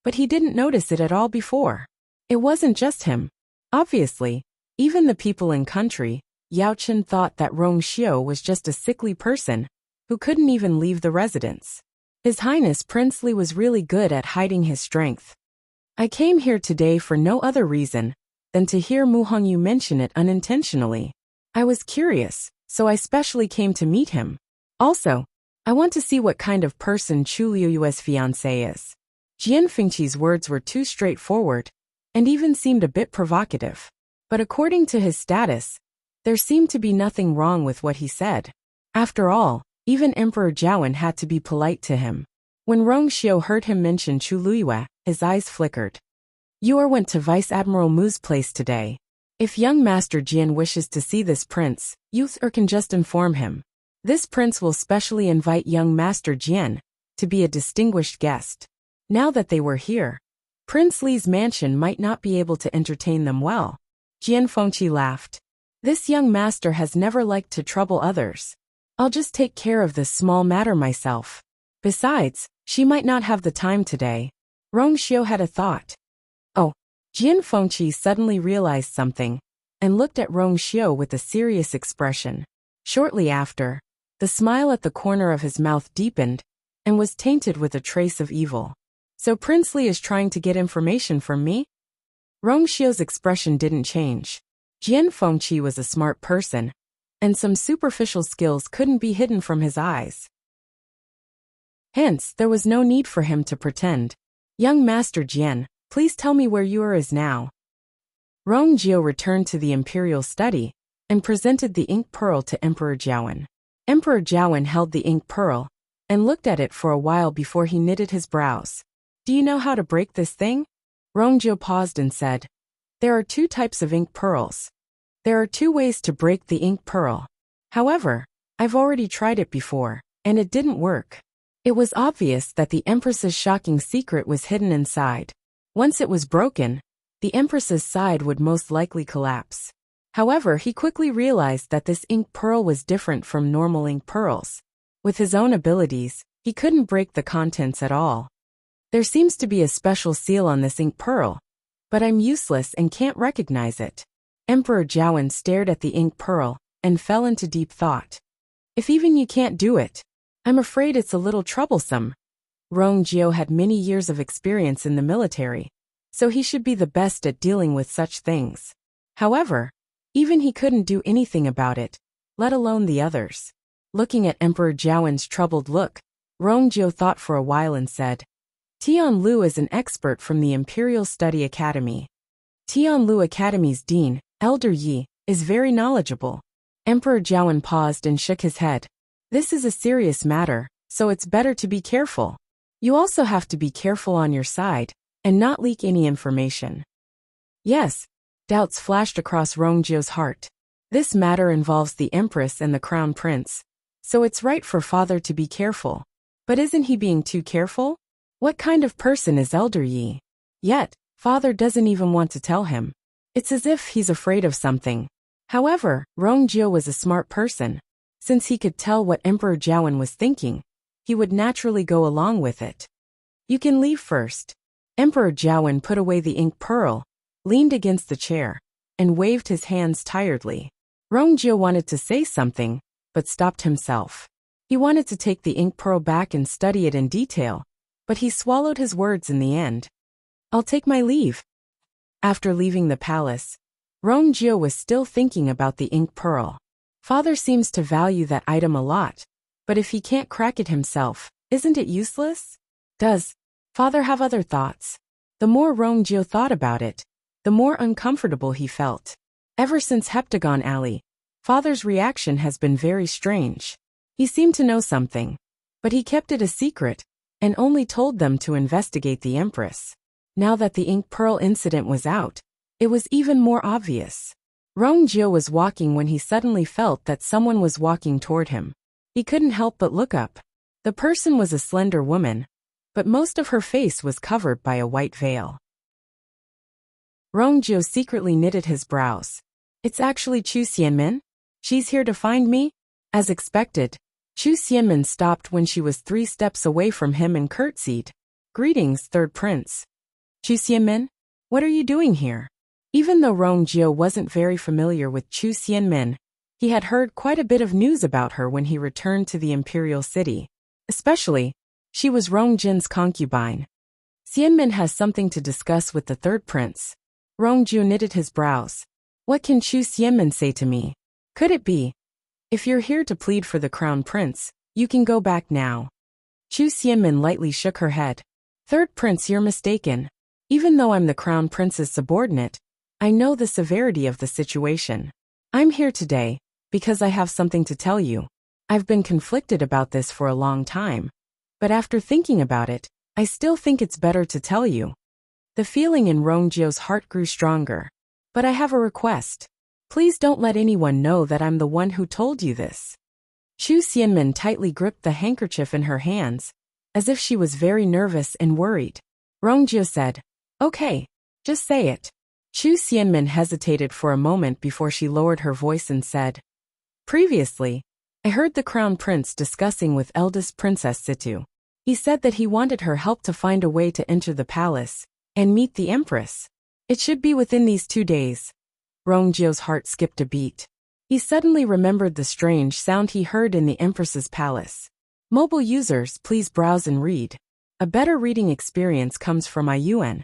but he didn't notice it at all before. It wasn't just him. Obviously, even the people in country, Yao Chen thought that Rong Xiu was just a sickly person who couldn't even leave the residence. His Highness Prince Li was really good at hiding his strength. I came here today for no other reason than to hear Mu Hongyu mention it unintentionally. I was curious, so I specially came to meet him. Also, I want to see what kind of person Chu Liuyue's fiancé is. Jian Fengqi's words were too straightforward and even seemed a bit provocative. But according to his status, there seemed to be nothing wrong with what he said. After all, even Emperor Jiawen had to be polite to him. When Rong Xiu heard him mention Chu Liyue, his eyes flickered. You went to Vice Admiral Mu's place today. If young Master Jian wishes to see this prince, you can just inform him. This prince will specially invite young Master Jian to be a distinguished guest. Now that they were here, Prince Li's mansion might not be able to entertain them well. Jian Fengqi laughed. This young master has never liked to trouble others. I'll just take care of this small matter myself. Besides, she might not have the time today. Rong Xiu had a thought. Oh, Jian Fengqi suddenly realized something and looked at Rong Xiu with a serious expression. Shortly after, the smile at the corner of his mouth deepened and was tainted with a trace of evil. So Prince Li is trying to get information from me? Rong Xiu's expression didn't change. Jian Fengqi was a smart person, and some superficial skills couldn't be hidden from his eyes. Hence, there was no need for him to pretend. Young Master Jian, please tell me where you is now. Rong Jiu returned to the Imperial study and presented the ink pearl to Emperor Jiawen. Emperor Jiawen held the ink pearl and looked at it for a while before he knitted his brows. Do you know how to break this thing? Rong Jiu paused and said, there are two types of ink pearls. There are two ways to break the ink pearl. However, I've already tried it before, and it didn't work. It was obvious that the Empress's shocking secret was hidden inside. Once it was broken, the Empress's side would most likely collapse. However, he quickly realized that this ink pearl was different from normal ink pearls. With his own abilities, he couldn't break the contents at all. There seems to be a special seal on this ink pearl, but I'm useless and can't recognize it. Emperor Jiawen stared at the ink pearl and fell into deep thought. If even you can't do it, I'm afraid it's a little troublesome. Rong Jiu had many years of experience in the military, so he should be the best at dealing with such things. However, even he couldn't do anything about it, let alone the others. Looking at Emperor Jiawen's troubled look, Rong Jiu thought for a while and said, Tian Lu is an expert from the Imperial Study Academy. Tian Lu Academy's dean, Elder Yi, is very knowledgeable. Emperor Jiawen paused and shook his head. This is a serious matter, so it's better to be careful. You also have to be careful on your side and not leak any information. Yes, doubts flashed across Rong Jiu's heart. This matter involves the Empress and the Crown Prince, so it's right for father to be careful. But isn't he being too careful? What kind of person is Elder Yi? Yet, father doesn't even want to tell him. It's as if he's afraid of something. However, Rong Jiu was a smart person. Since he could tell what Emperor Jiawen was thinking, he would naturally go along with it. You can leave first. Emperor Jiawen put away the ink pearl, leaned against the chair, and waved his hands tiredly. Rong Jiu wanted to say something, but stopped himself. He wanted to take the ink pearl back and study it in detail, but he swallowed his words in the end. I'll take my leave. After leaving the palace, Rong Jiu was still thinking about the ink pearl. Father seems to value that item a lot, but if he can't crack it himself, isn't it useless? Does father have other thoughts? The more Rong Jiu thought about it, the more uncomfortable he felt. Ever since Heptagon Alley, father's reaction has been very strange. He seemed to know something, but he kept it a secret and only told them to investigate the Empress. Now that the ink pearl incident was out, it was even more obvious. Rong Jiu was walking when he suddenly felt that someone was walking toward him. He couldn't help but look up. The person was a slender woman, but most of her face was covered by a white veil. Rong Jiu secretly knitted his brows. It's actually Chu Xianmin? She's here to find me? As expected, Chu Xianmin stopped when she was 3 steps away from him and curtsied. Greetings, Third Prince. Chu Xianmin? What are you doing here? Even though Rong Jiu wasn't very familiar with Chu Xianmin, he had heard quite a bit of news about her when he returned to the Imperial city. Especially, she was Rong Jin's concubine. Xianmin has something to discuss with the third prince. Rong Jiu knitted his brows. What can Chu Xianmin say to me? Could it be? If you're here to plead for the crown prince, you can go back now. Chu Xianmin lightly shook her head. Third prince, you're mistaken. Even though I'm the crown prince's subordinate, I know the severity of the situation. I'm here today because I have something to tell you. I've been conflicted about this for a long time, but after thinking about it, I still think it's better to tell you. The feeling in Rong Jiu's heart grew stronger. But I have a request. Please don't let anyone know that I'm the one who told you this. Chu Xianmin tightly gripped the handkerchief in her hands, as if she was very nervous and worried. Rong Jiu said, Okay, just say it. Chu Xianmin hesitated for a moment before she lowered her voice and said, Previously, I heard the crown prince discussing with eldest princess Situ. He said that he wanted her help to find a way to enter the palace and meet the empress. It should be within these 2 days. Rong Jiu's heart skipped a beat. He suddenly remembered the strange sound he heard in the empress's palace. Mobile users, please browse and read. A better reading experience comes from IUN.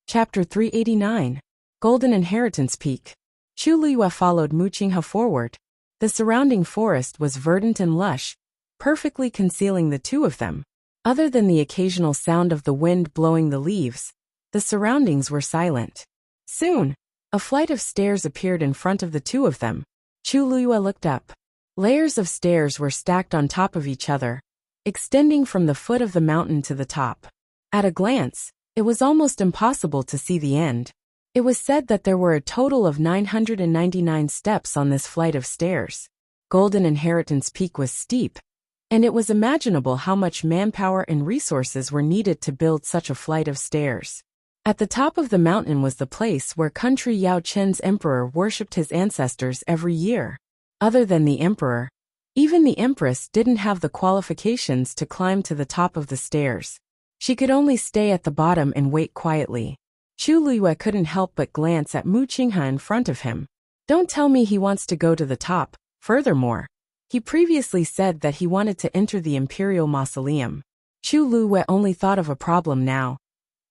Chapter 389. Golden Inheritance Peak. Chu Liyue followed Mu Qinghe forward. The surrounding forest was verdant and lush, perfectly concealing the two of them. Other than the occasional sound of the wind blowing the leaves, the surroundings were silent. Soon, a flight of stairs appeared in front of the two of them. Chu Liyue looked up. Layers of stairs were stacked on top of each other, extending from the foot of the mountain to the top. At a glance, it was almost impossible to see the end. It was said that there were a total of 999 steps on this flight of stairs. Golden Inheritance Peak was steep, and it was imaginable how much manpower and resources were needed to build such a flight of stairs. At the top of the mountain was the place where country Yao Chen's emperor worshipped his ancestors every year. Other than the emperor, even the empress didn't have the qualifications to climb to the top of the stairs. She could only stay at the bottom and wait quietly. Chu Liyue couldn't help but glance at Mu Qinghe in front of him. Don't tell me he wants to go to the top. Furthermore, he previously said that he wanted to enter the Imperial Mausoleum. Chu Liyue only thought of a problem now.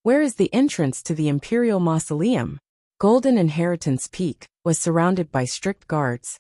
Where is the entrance to the Imperial Mausoleum? Golden Inheritance Peak was surrounded by strict guards,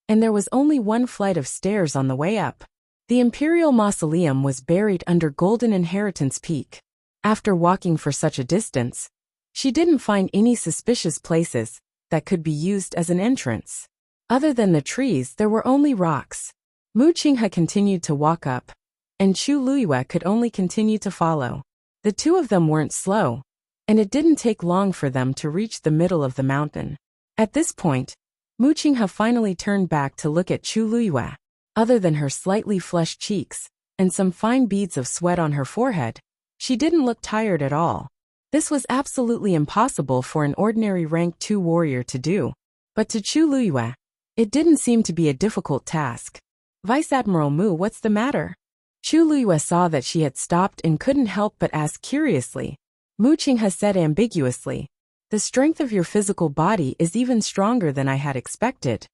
and there was only one flight of stairs on the way up. The Imperial Mausoleum was buried under Golden Inheritance Peak. After walking for such a distance, she didn't find any suspicious places that could be used as an entrance. Other than the trees, there were only rocks. Mu Qinghe continued to walk up, and Chu Liyue could only continue to follow. The two of them weren't slow, and it didn't take long for them to reach the middle of the mountain. At this point, Mu Qinghe finally turned back to look at Chu Liyue. Other than her slightly flushed cheeks and some fine beads of sweat on her forehead, she didn't look tired at all. This was absolutely impossible for an ordinary rank 2 warrior to do, but to Chu Liyue, it didn't seem to be a difficult task. Vice Admiral Mu, what's the matter? Chu Liyue saw that she had stopped and couldn't help but ask curiously. Mu Qinghe said ambiguously, The strength of your physical body is even stronger than I had expected.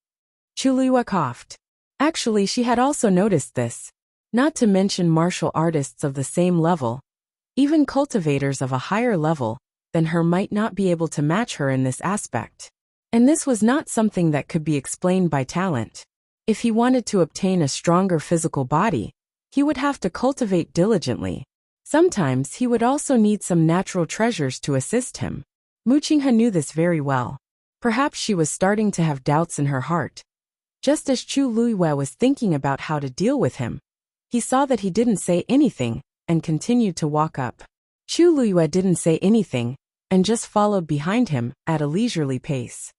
Chu Liyue coughed. Actually, she had also noticed this. Not to mention martial artists of the same level. Even cultivators of a higher level than her might not be able to match her in this aspect. And this was not something that could be explained by talent. If he wanted to obtain a stronger physical body, he would have to cultivate diligently. Sometimes he would also need some natural treasures to assist him. Mu Qinghe knew this very well. Perhaps she was starting to have doubts in her heart. Just as Chu Liyue was thinking about how to deal with him, he saw that he didn't say anything and continued to walk up. Chu Liyue didn't say anything and just followed behind him at a leisurely pace.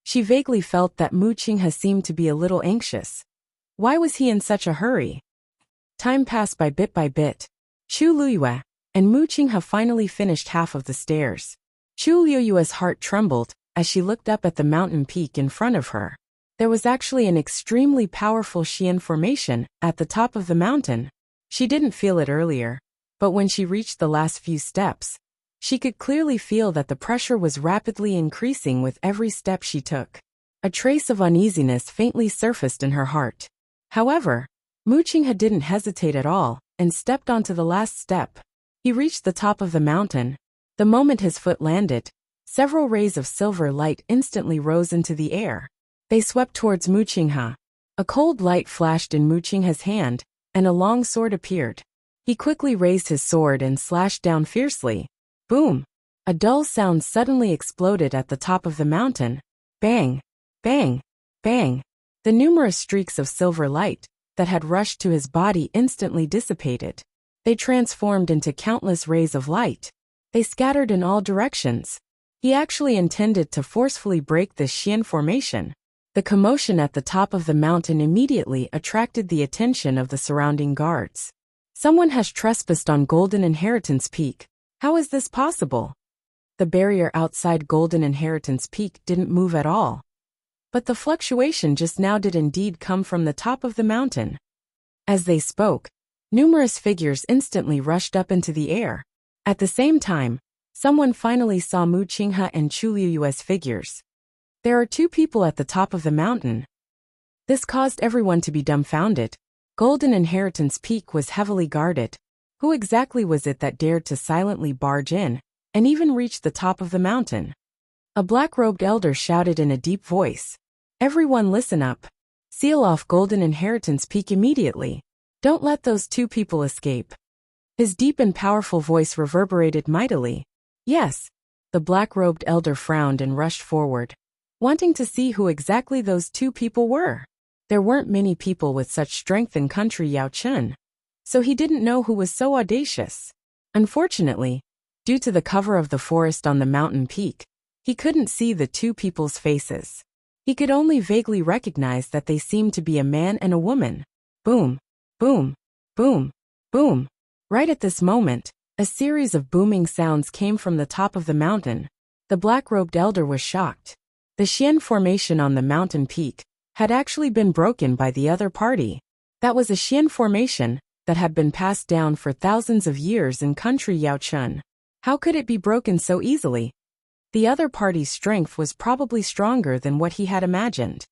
She vaguely felt that Mu Qinghe seemed to be a little anxious. Why was he in such a hurry? Time passed by bit. Chu Liyue and Mu Qinghe finally finished half of the stairs. Chu Liyue's heart trembled as she looked up at the mountain peak in front of her. There was actually an extremely powerful Xian formation at the top of the mountain. She didn't feel it earlier, but when she reached the last few steps, she could clearly feel that the pressure was rapidly increasing with every step she took. A trace of uneasiness faintly surfaced in her heart. However, Mu Qinghe didn't hesitate at all and stepped onto the last step. He reached the top of the mountain. The moment his foot landed, several rays of silver light instantly rose into the air. They swept towards Mu Qinghe. A cold light flashed in Mu Qinghe's hand, and a long sword appeared. He quickly raised his sword and slashed down fiercely. Boom! A dull sound suddenly exploded at the top of the mountain. Bang! Bang! Bang! The numerous streaks of silver light that had rushed to his body instantly dissipated. They transformed into countless rays of light. They scattered in all directions. He actually intended to forcefully break the Xian formation. The commotion at the top of the mountain immediately attracted the attention of the surrounding guards. Someone has trespassed on Golden Inheritance Peak. How is this possible? The barrier outside Golden Inheritance Peak didn't move at all. But the fluctuation just now did indeed come from the top of the mountain. As they spoke, numerous figures instantly rushed up into the air. At the same time, someone finally saw Mu Qinghe and Chu Liyue's figures. There are two people at the top of the mountain. This caused everyone to be dumbfounded. Golden Inheritance Peak was heavily guarded. Who exactly was it that dared to silently barge in and even reach the top of the mountain? A black-robed elder shouted in a deep voice. Everyone listen up. Seal off Golden Inheritance Peak immediately. Don't let those two people escape. His deep and powerful voice reverberated mightily. Yes. The black-robed elder frowned and rushed forward, wanting to see who exactly those two people were. There weren't many people with such strength in country Yaochun, so he didn't know who was so audacious. Unfortunately, due to the cover of the forest on the mountain peak, he couldn't see the two people's faces. He could only vaguely recognize that they seemed to be a man and a woman. Boom, boom, boom, boom. Right at this moment, a series of booming sounds came from the top of the mountain. The black-robed elder was shocked. The Xian formation on the mountain peak had actually been broken by the other party. That was a Xian formation that had been passed down for thousands of years in country Yaochun. How could it be broken so easily? The other party's strength was probably stronger than what he had imagined.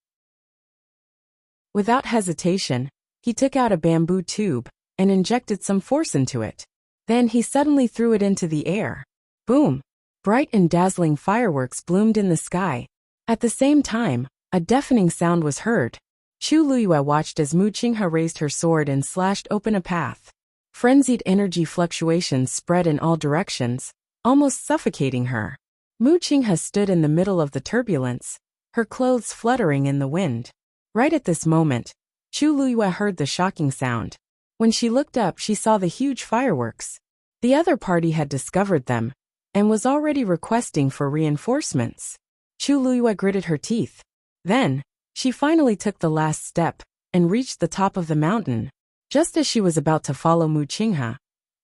Without hesitation, he took out a bamboo tube and injected some force into it. Then he suddenly threw it into the air. Boom! Bright and dazzling fireworks bloomed in the sky. At the same time, a deafening sound was heard. Chu Liyue watched as Mu Qinghe raised her sword and slashed open a path. Frenzied energy fluctuations spread in all directions, almost suffocating her. Mu Qinghe stood in the middle of the turbulence, her clothes fluttering in the wind. Right at this moment, Chu Liyue heard the shocking sound. When she looked up, she saw the huge fireworks. The other party had discovered them and was already requesting for reinforcements. Chu Liyue gritted her teeth. Then, she finally took the last step and reached the top of the mountain. Just as she was about to follow Mu Qinghe,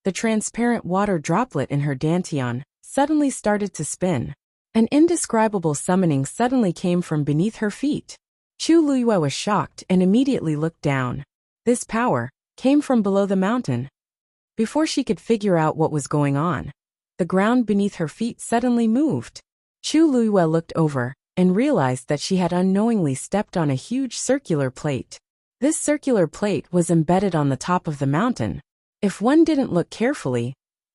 the transparent water droplet in her dantian suddenly started to spin. An indescribable summoning suddenly came from beneath her feet. Chu Liyue was shocked and immediately looked down. This power came from below the mountain. Before she could figure out what was going on, the ground beneath her feet suddenly moved. Chu Liyue looked over and realized that she had unknowingly stepped on a huge circular plate. This circular plate was embedded on the top of the mountain. If one didn't look carefully,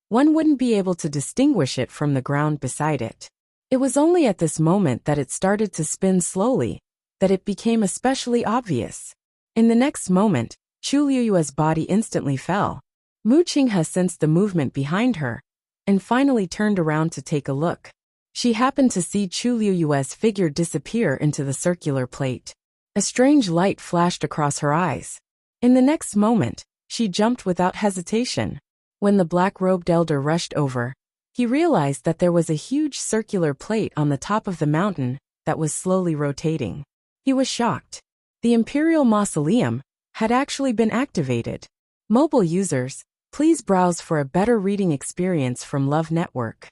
one wouldn't be able to distinguish it from the ground beside it. It was only at this moment that it started to spin slowly that it became especially obvious. In the next moment, Chu Liyue's body instantly fell. Mu Qinghe sensed the movement behind her and finally turned around to take a look. She happened to see Chu Liyue's figure disappear into the circular plate. A strange light flashed across her eyes. In the next moment, she jumped without hesitation. When the black-robed elder rushed over, he realized that there was a huge circular plate on the top of the mountain that was slowly rotating. He was shocked. The Imperial Mausoleum had actually been activated. Mobile users, please browse for a better reading experience from Love Network.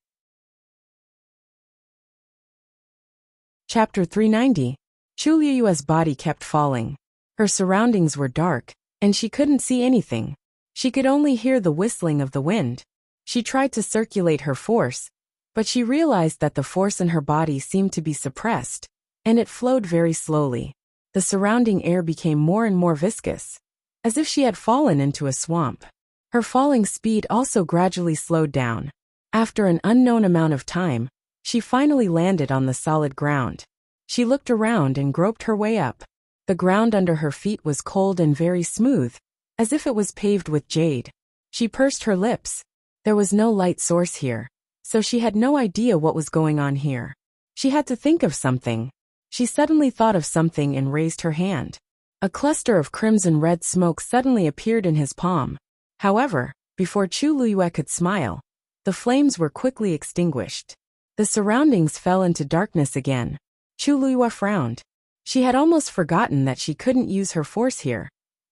Chapter 390. Chu Liyue's body kept falling. Her surroundings were dark, and she couldn't see anything. She could only hear the whistling of the wind. She tried to circulate her force, but she realized that the force in her body seemed to be suppressed, and it flowed very slowly. The surrounding air became more and more viscous, as if she had fallen into a swamp. Her falling speed also gradually slowed down. After an unknown amount of time, she finally landed on the solid ground. She looked around and groped her way up. The ground under her feet was cold and very smooth, as if it was paved with jade. She pursed her lips. There was no light source here, so she had no idea what was going on here. She had to think of something. She suddenly thought of something and raised her hand. A cluster of crimson-red smoke suddenly appeared in his palm. However, before Chu Liyue could smile, the flames were quickly extinguished. The surroundings fell into darkness again. Chu Liyue frowned. She had almost forgotten that she couldn't use her force here,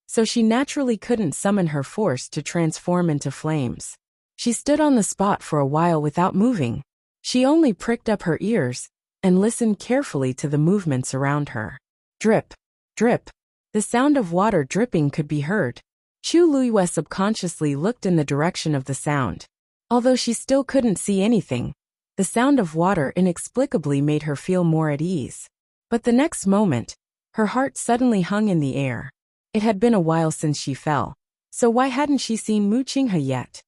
so she naturally couldn't summon her force to transform into flames. She stood on the spot for a while without moving. She only pricked up her ears and listened carefully to the movements around her. Drip, drip. The sound of water dripping could be heard. Chu Liyue subconsciously looked in the direction of the sound. Although she still couldn't see anything, the sound of water inexplicably made her feel more at ease. But the next moment, her heart suddenly hung in the air. It had been a while since she fell, so why hadn't she seen Mu Qinghe yet?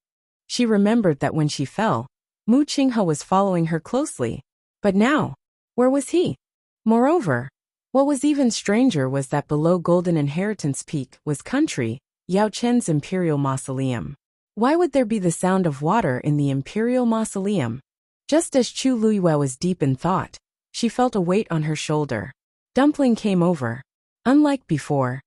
She remembered that when she fell, Mu Qinghe was following her closely. But now, where was he? Moreover, what was even stranger was that below Golden Inheritance Peak was country, Yao Chen's Imperial Mausoleum. Why would there be the sound of water in the Imperial Mausoleum? Just as Chu Liyue was deep in thought, she felt a weight on her shoulder. Dumpling came over. Unlike before,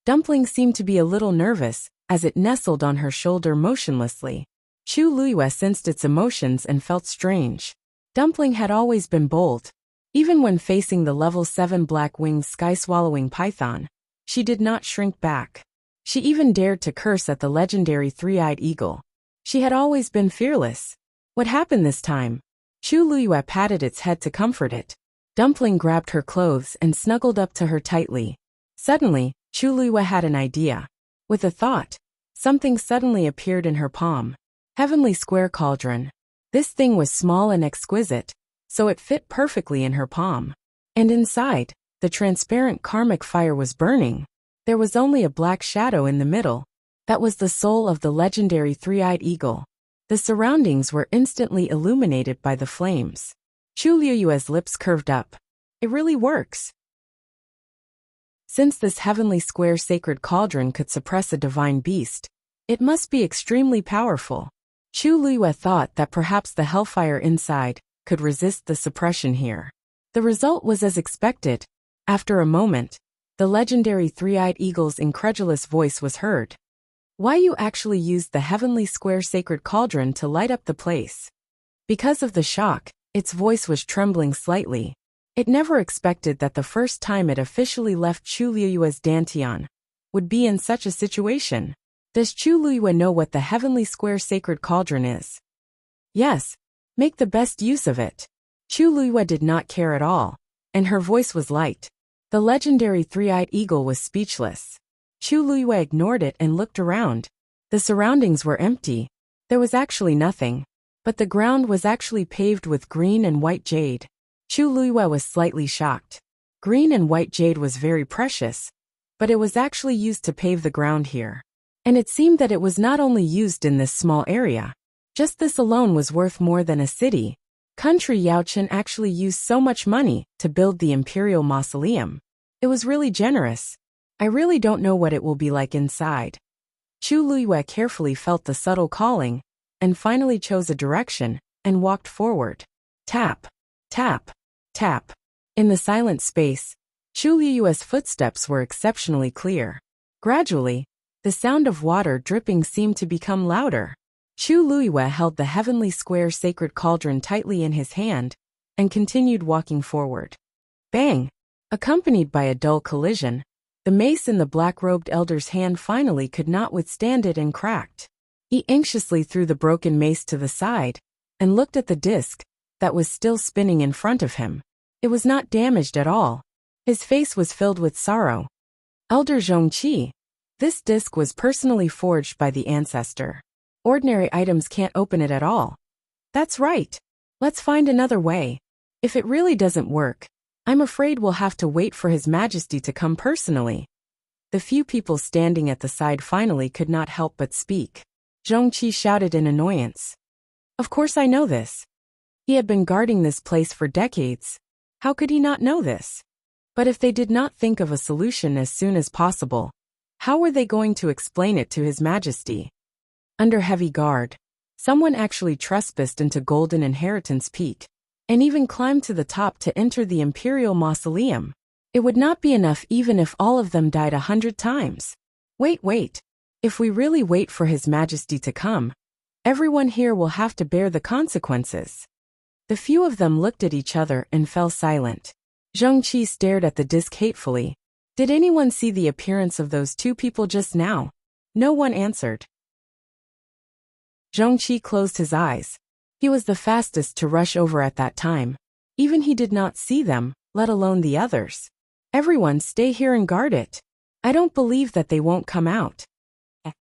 Dumpling seemed to be a little nervous as it nestled on her shoulder motionlessly. Chu Liyue sensed its emotions and felt strange. Dumpling had always been bold. Even when facing the level 7 black-winged sky-swallowing python, she did not shrink back. She even dared to curse at the legendary three-eyed eagle. She had always been fearless. What happened this time? Chu Liyue patted its head to comfort it. Dumpling grabbed her clothes and snuggled up to her tightly. Suddenly, Chu Liyue had an idea. With a thought, something suddenly appeared in her palm. Heavenly Square Cauldron. This thing was small and exquisite, so it fit perfectly in her palm. And inside, the transparent karmic fire was burning. There was only a black shadow in the middle. That was the soul of the legendary three-eyed eagle. The surroundings were instantly illuminated by the flames. Chu Liyue's lips curved up. It really works. Since this heavenly square sacred cauldron could suppress a divine beast, it must be extremely powerful. Chu Liyue thought that perhaps the hellfire inside could resist the suppression here. The result was as expected. After a moment, the legendary three-eyed eagle's incredulous voice was heard. Why you actually used the heavenly square sacred cauldron to light up the place? Because of the shock, its voice was trembling slightly. It never expected that the first time it officially left Chu Liyue's dantian would be in such a situation. Does Chu Liyue know what the heavenly square sacred cauldron is? Yes, make the best use of it. Chu Liyue did not care at all, and her voice was light. The legendary three-eyed eagle was speechless. Chu Liyue ignored it and looked around. The surroundings were empty. There was actually nothing. But the ground was actually paved with green and white jade. Chu Liyue was slightly shocked. Green and white jade was very precious, but it was actually used to pave the ground here. And it seemed that it was not only used in this small area. Just this alone was worth more than a city. Country Yaochen actually used so much money to build the Imperial Mausoleum. It was really generous. I really don't know what it will be like inside. Chu Liyue carefully felt the subtle calling, and finally chose a direction, and walked forward. Tap, tap, tap. In the silent space, Chu Liyue's footsteps were exceptionally clear. Gradually, the sound of water dripping seemed to become louder. Chu Liyue held the heavenly square sacred cauldron tightly in his hand, and continued walking forward. Bang! Accompanied by a dull collision, the mace in the black-robed elder's hand finally could not withstand it and cracked. He anxiously threw the broken mace to the side, and looked at the disc that was still spinning in front of him. It was not damaged at all. His face was filled with sorrow. Elder Zhongqi, This disc was personally forged by the ancestor. Ordinary items can't open it at all. That's right. Let's find another way. If it really doesn't work, I'm afraid we'll have to wait for His Majesty to come personally. The few people standing at the side finally could not help but speak. Zhongqi shouted in annoyance. Of course I know this. He had been guarding this place for decades. How could he not know this? But if they did not think of a solution as soon as possible, how were they going to explain it to His Majesty? Under heavy guard, someone actually trespassed into Golden Inheritance Peak, and even climbed to the top to enter the Imperial Mausoleum. It would not be enough even if all of them died 100 times. Wait. If we really wait for His Majesty to come, everyone here will have to bear the consequences. The few of them looked at each other and fell silent. Zhongqi stared at the disc hatefully. Did anyone see the appearance of those two people just now? No one answered. Zhongqi closed his eyes. He was the fastest to rush over at that time. Even he did not see them, let alone the others. Everyone stay here and guard it. I don't believe that they won't come out.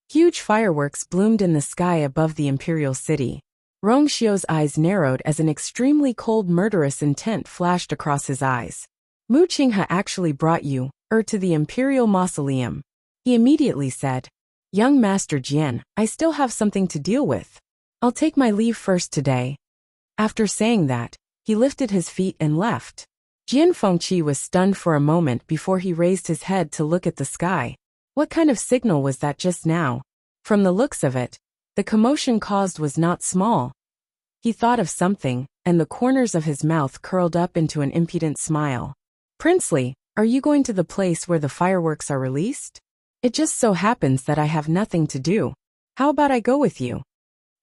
Huge fireworks bloomed in the sky above the Imperial city. Rongxiu's eyes narrowed as an extremely cold murderous intent flashed across his eyes. Mu Qinghe actually brought you, to the Imperial Mausoleum. He immediately said, Young Master Jian, I still have something to deal with. I'll take my leave first today. After saying that, he lifted his feet and left. Jian Fengqi was stunned for a moment before he raised his head to look at the sky. What kind of signal was that just now? From the looks of it, the commotion caused was not small. He thought of something, and the corners of his mouth curled up into an impudent smile. Princely, are you going to the place where the fireworks are released? It just so happens that I have nothing to do. How about I go with you?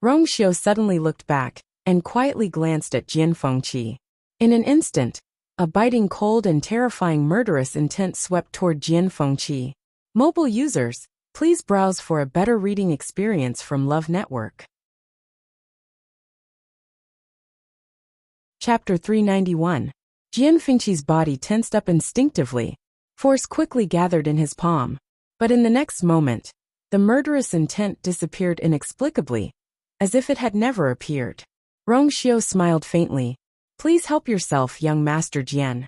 Rongxiu suddenly looked back, and quietly glanced at Jian Fengqi. In an instant, a biting cold and terrifying murderous intent swept toward Jian Fengqi. Mobile users, please browse for a better reading experience from Love Network. Chapter 391. Jian Fengqi's body tensed up instinctively. Force quickly gathered in his palm. But in the next moment, the murderous intent disappeared inexplicably, as if it had never appeared. Rongxiu smiled faintly. Please help yourself, young Master Jian.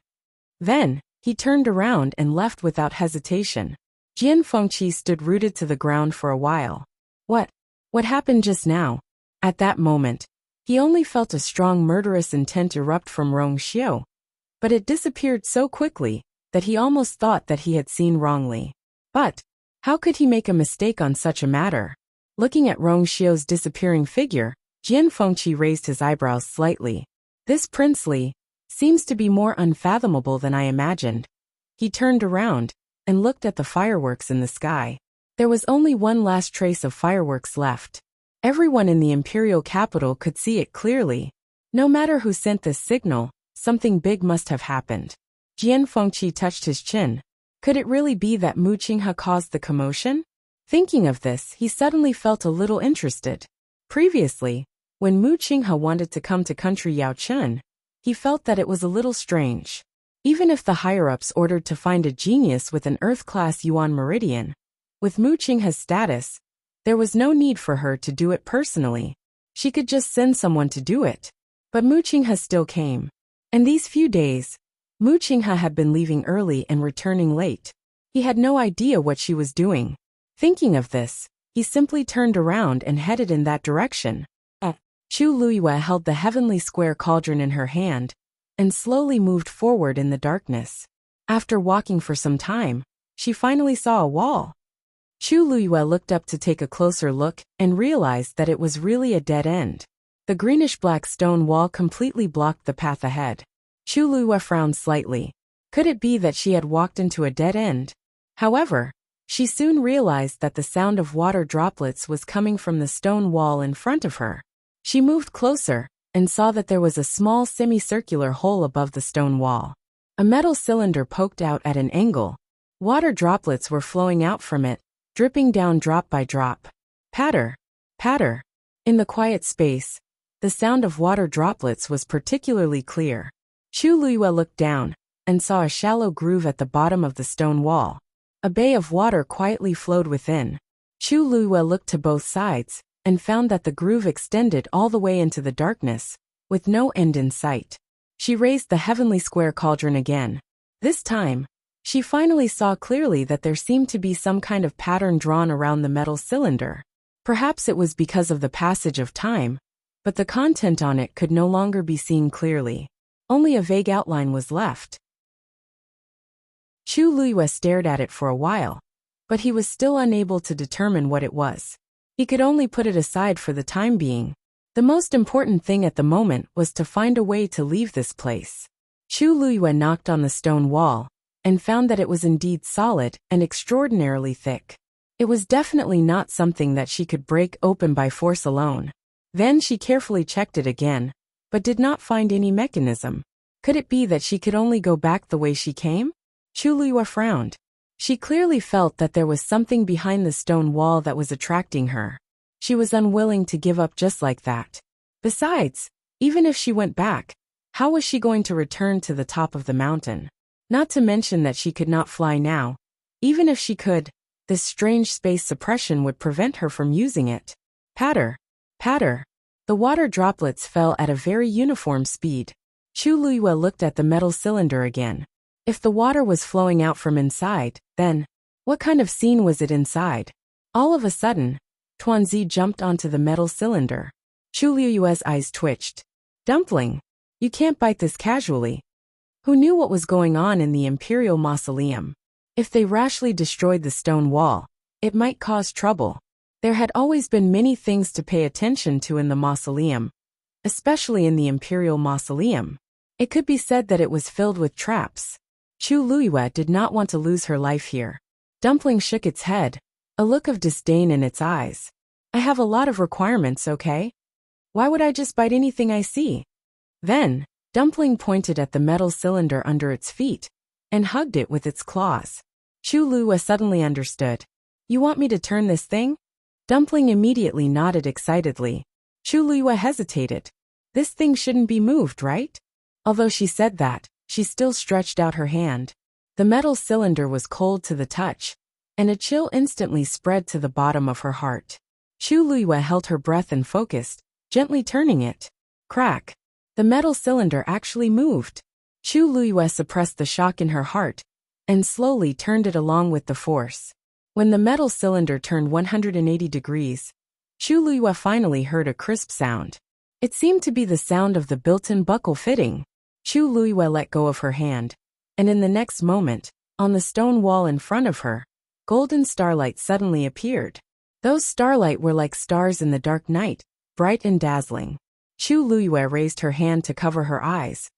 Then, he turned around and left without hesitation. Jian Fengqi stood rooted to the ground for a while. What happened just now? At that moment, he only felt a strong murderous intent erupt from Rongxiu. But it disappeared so quickly that he almost thought that he had seen wrongly. But, how could he make a mistake on such a matter? Looking at Rongxiu's disappearing figure, Jian Fengqi raised his eyebrows slightly. This princely seems to be more unfathomable than I imagined. He turned around and looked at the fireworks in the sky. There was only one last trace of fireworks left. Everyone in the imperial capital could see it clearly. No matter who sent this signal, something big must have happened. Jian Fengqi touched his chin. Could it really be that Mu Qinghe caused the commotion? Thinking of this, he suddenly felt a little interested. Previously, when Mu Qinghe wanted to come to country Yaochun, he felt that it was a little strange. Even if the higher-ups ordered to find a genius with an Earth-class Yuan meridian, with Mu Qinghe's status, there was no need for her to do it personally. She could just send someone to do it. But Mu Qinghe still came. And these few days, Mu Qinghe had been leaving early and returning late. He had no idea what she was doing. Thinking of this, he simply turned around and headed in that direction. Chu Luiyue held the heavenly square cauldron in her hand, and slowly moved forward in the darkness. After walking for some time, she finally saw a wall. Chu Luiyue looked up to take a closer look and realized that it was really a dead end. The greenish-black stone wall completely blocked the path ahead. Chu Luiyue frowned slightly. Could it be that she had walked into a dead end? However, she soon realized that the sound of water droplets was coming from the stone wall in front of her. She moved closer and saw that there was a small semicircular hole above the stone wall. A metal cylinder poked out at an angle. Water droplets were flowing out from it, dripping down drop by drop. Patter, patter. In the quiet space, the sound of water droplets was particularly clear. Chu Luiyue looked down and saw a shallow groove at the bottom of the stone wall. A bay of water quietly flowed within. Chu Luiyue looked to both sides, and found that the groove extended all the way into the darkness, with no end in sight. She raised the heavenly square cauldron again. This time, she finally saw clearly that there seemed to be some kind of pattern drawn around the metal cylinder. Perhaps it was because of the passage of time, but the content on it could no longer be seen clearly. Only a vague outline was left. Chu Luiyue stared at it for a while, but he was still unable to determine what it was. He could only put it aside for the time being. The most important thing at the moment was to find a way to leave this place. Chu Luiyue knocked on the stone wall, and found that it was indeed solid and extraordinarily thick. It was definitely not something that she could break open by force alone. Then she carefully checked it again, but did not find any mechanism. Could it be that she could only go back the way she came? Chu Luiyue frowned. She clearly felt that there was something behind the stone wall that was attracting her. She was unwilling to give up just like that. Besides, even if she went back, how was she going to return to the top of the mountain? Not to mention that she could not fly now. Even if she could, this strange space suppression would prevent her from using it. Patter, patter. The water droplets fell at a very uniform speed. Chu Luiyue looked at the metal cylinder again. If the water was flowing out from inside, then what kind of scene was it inside? All of a sudden, Tuanzi jumped onto the metal cylinder. Chu Luiyue's eyes twitched. Dumpling, you can't bite this casually. Who knew what was going on in the Imperial mausoleum? If they rashly destroyed the stone wall, it might cause trouble. There had always been many things to pay attention to in the mausoleum, especially in the Imperial mausoleum. It could be said that it was filled with traps. Chu Luiyue did not want to lose her life here. Dumpling shook its head, a look of disdain in its eyes. I have a lot of requirements, okay? Why would I just bite anything I see? Then, Dumpling pointed at the metal cylinder under its feet, and hugged it with its claws. Chu Luiyue suddenly understood. You want me to turn this thing? Dumpling immediately nodded excitedly. Chu Luiyue hesitated. This thing shouldn't be moved, right? Although she said that, she still stretched out her hand. The metal cylinder was cold to the touch, and a chill instantly spread to the bottom of her heart. Chu Luiyue held her breath and focused, gently turning it. Crack. The metal cylinder actually moved. Chu Luiyue suppressed the shock in her heart, and slowly turned it along with the force. When the metal cylinder turned 180 degrees, Chu Luiyue finally heard a crisp sound. It seemed to be the sound of the built-in buckle fitting. Chu Luiyue let go of her hand, and in the next moment, on the stone wall in front of her, golden starlight suddenly appeared. Those starlight were like stars in the dark night, bright and dazzling. Chu Luiyue raised her hand to cover her eyes,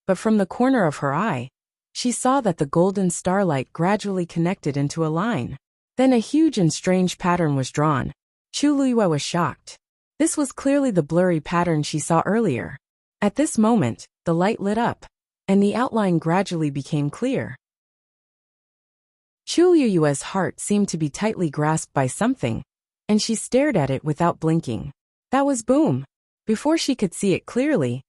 but from the corner of her eye, she saw that the golden starlight gradually connected into a line. Then a huge and strange pattern was drawn. Chu Luiyue was shocked. This was clearly the blurry pattern she saw earlier. At this moment, the light lit up, and the outline gradually became clear. Chu Luiyue's heart seemed to be tightly grasped by something, and she stared at it without blinking. That was boom. Before she could see it clearly,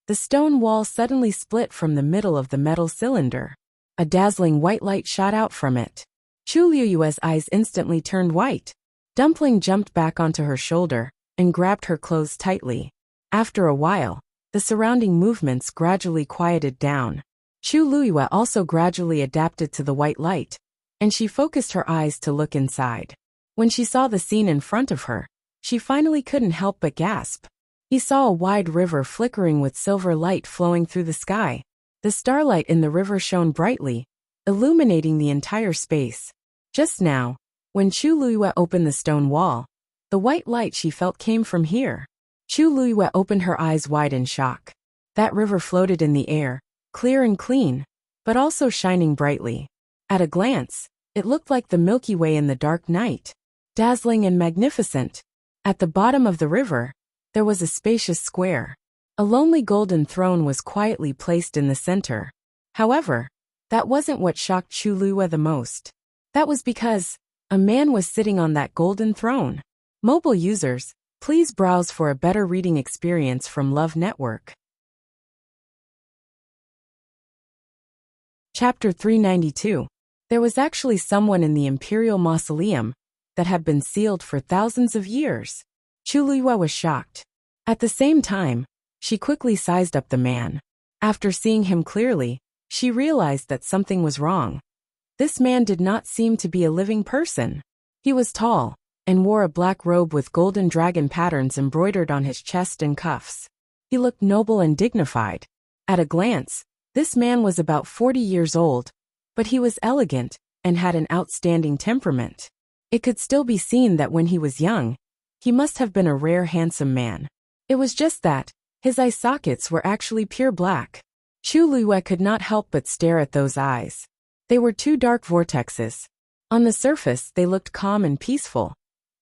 the stone wall suddenly split from the middle of the metal cylinder. A dazzling white light shot out from it. Chu Luiyue's eyes instantly turned white. Dumpling jumped back onto her shoulder and grabbed her clothes tightly. After a while, the surrounding movements gradually quieted down. Chu Luiyue also gradually adapted to the white light, and she focused her eyes to look inside. When she saw the scene in front of her, she finally couldn't help but gasp. He saw a wide river flickering with silver light flowing through the sky. The starlight in the river shone brightly, illuminating the entire space. Just now, when Chu Luiyue opened the stone wall, the white light she felt came from here. Chu Luiyue opened her eyes wide in shock. That river floated in the air, clear and clean, but also shining brightly. At a glance, it looked like the Milky Way in the dark night, dazzling and magnificent. At the bottom of the river, there was a spacious square. A lonely golden throne was quietly placed in the center. However, that wasn't what shocked Chu Luiyue the most. That was because a man was sitting on that golden throne. Mobile users, please browse for a better reading experience from Love Network. Chapter 392. There was actually someone in the Imperial mausoleum that had been sealed for thousands of years. Chu Liyue was shocked. At the same time, she quickly sized up the man. After seeing him clearly, she realized that something was wrong. This man did not seem to be a living person. He was tall and wore a black robe with golden dragon patterns embroidered on his chest and cuffs. He looked noble and dignified. At a glance, this man was about 40 years old, but he was elegant and had an outstanding temperament. It could still be seen that when he was young, he must have been a rare handsome man. It was just that his eye sockets were actually pure black. Chu Liyue could not help but stare at those eyes. They were two dark vortexes. On the surface, they looked calm and peaceful.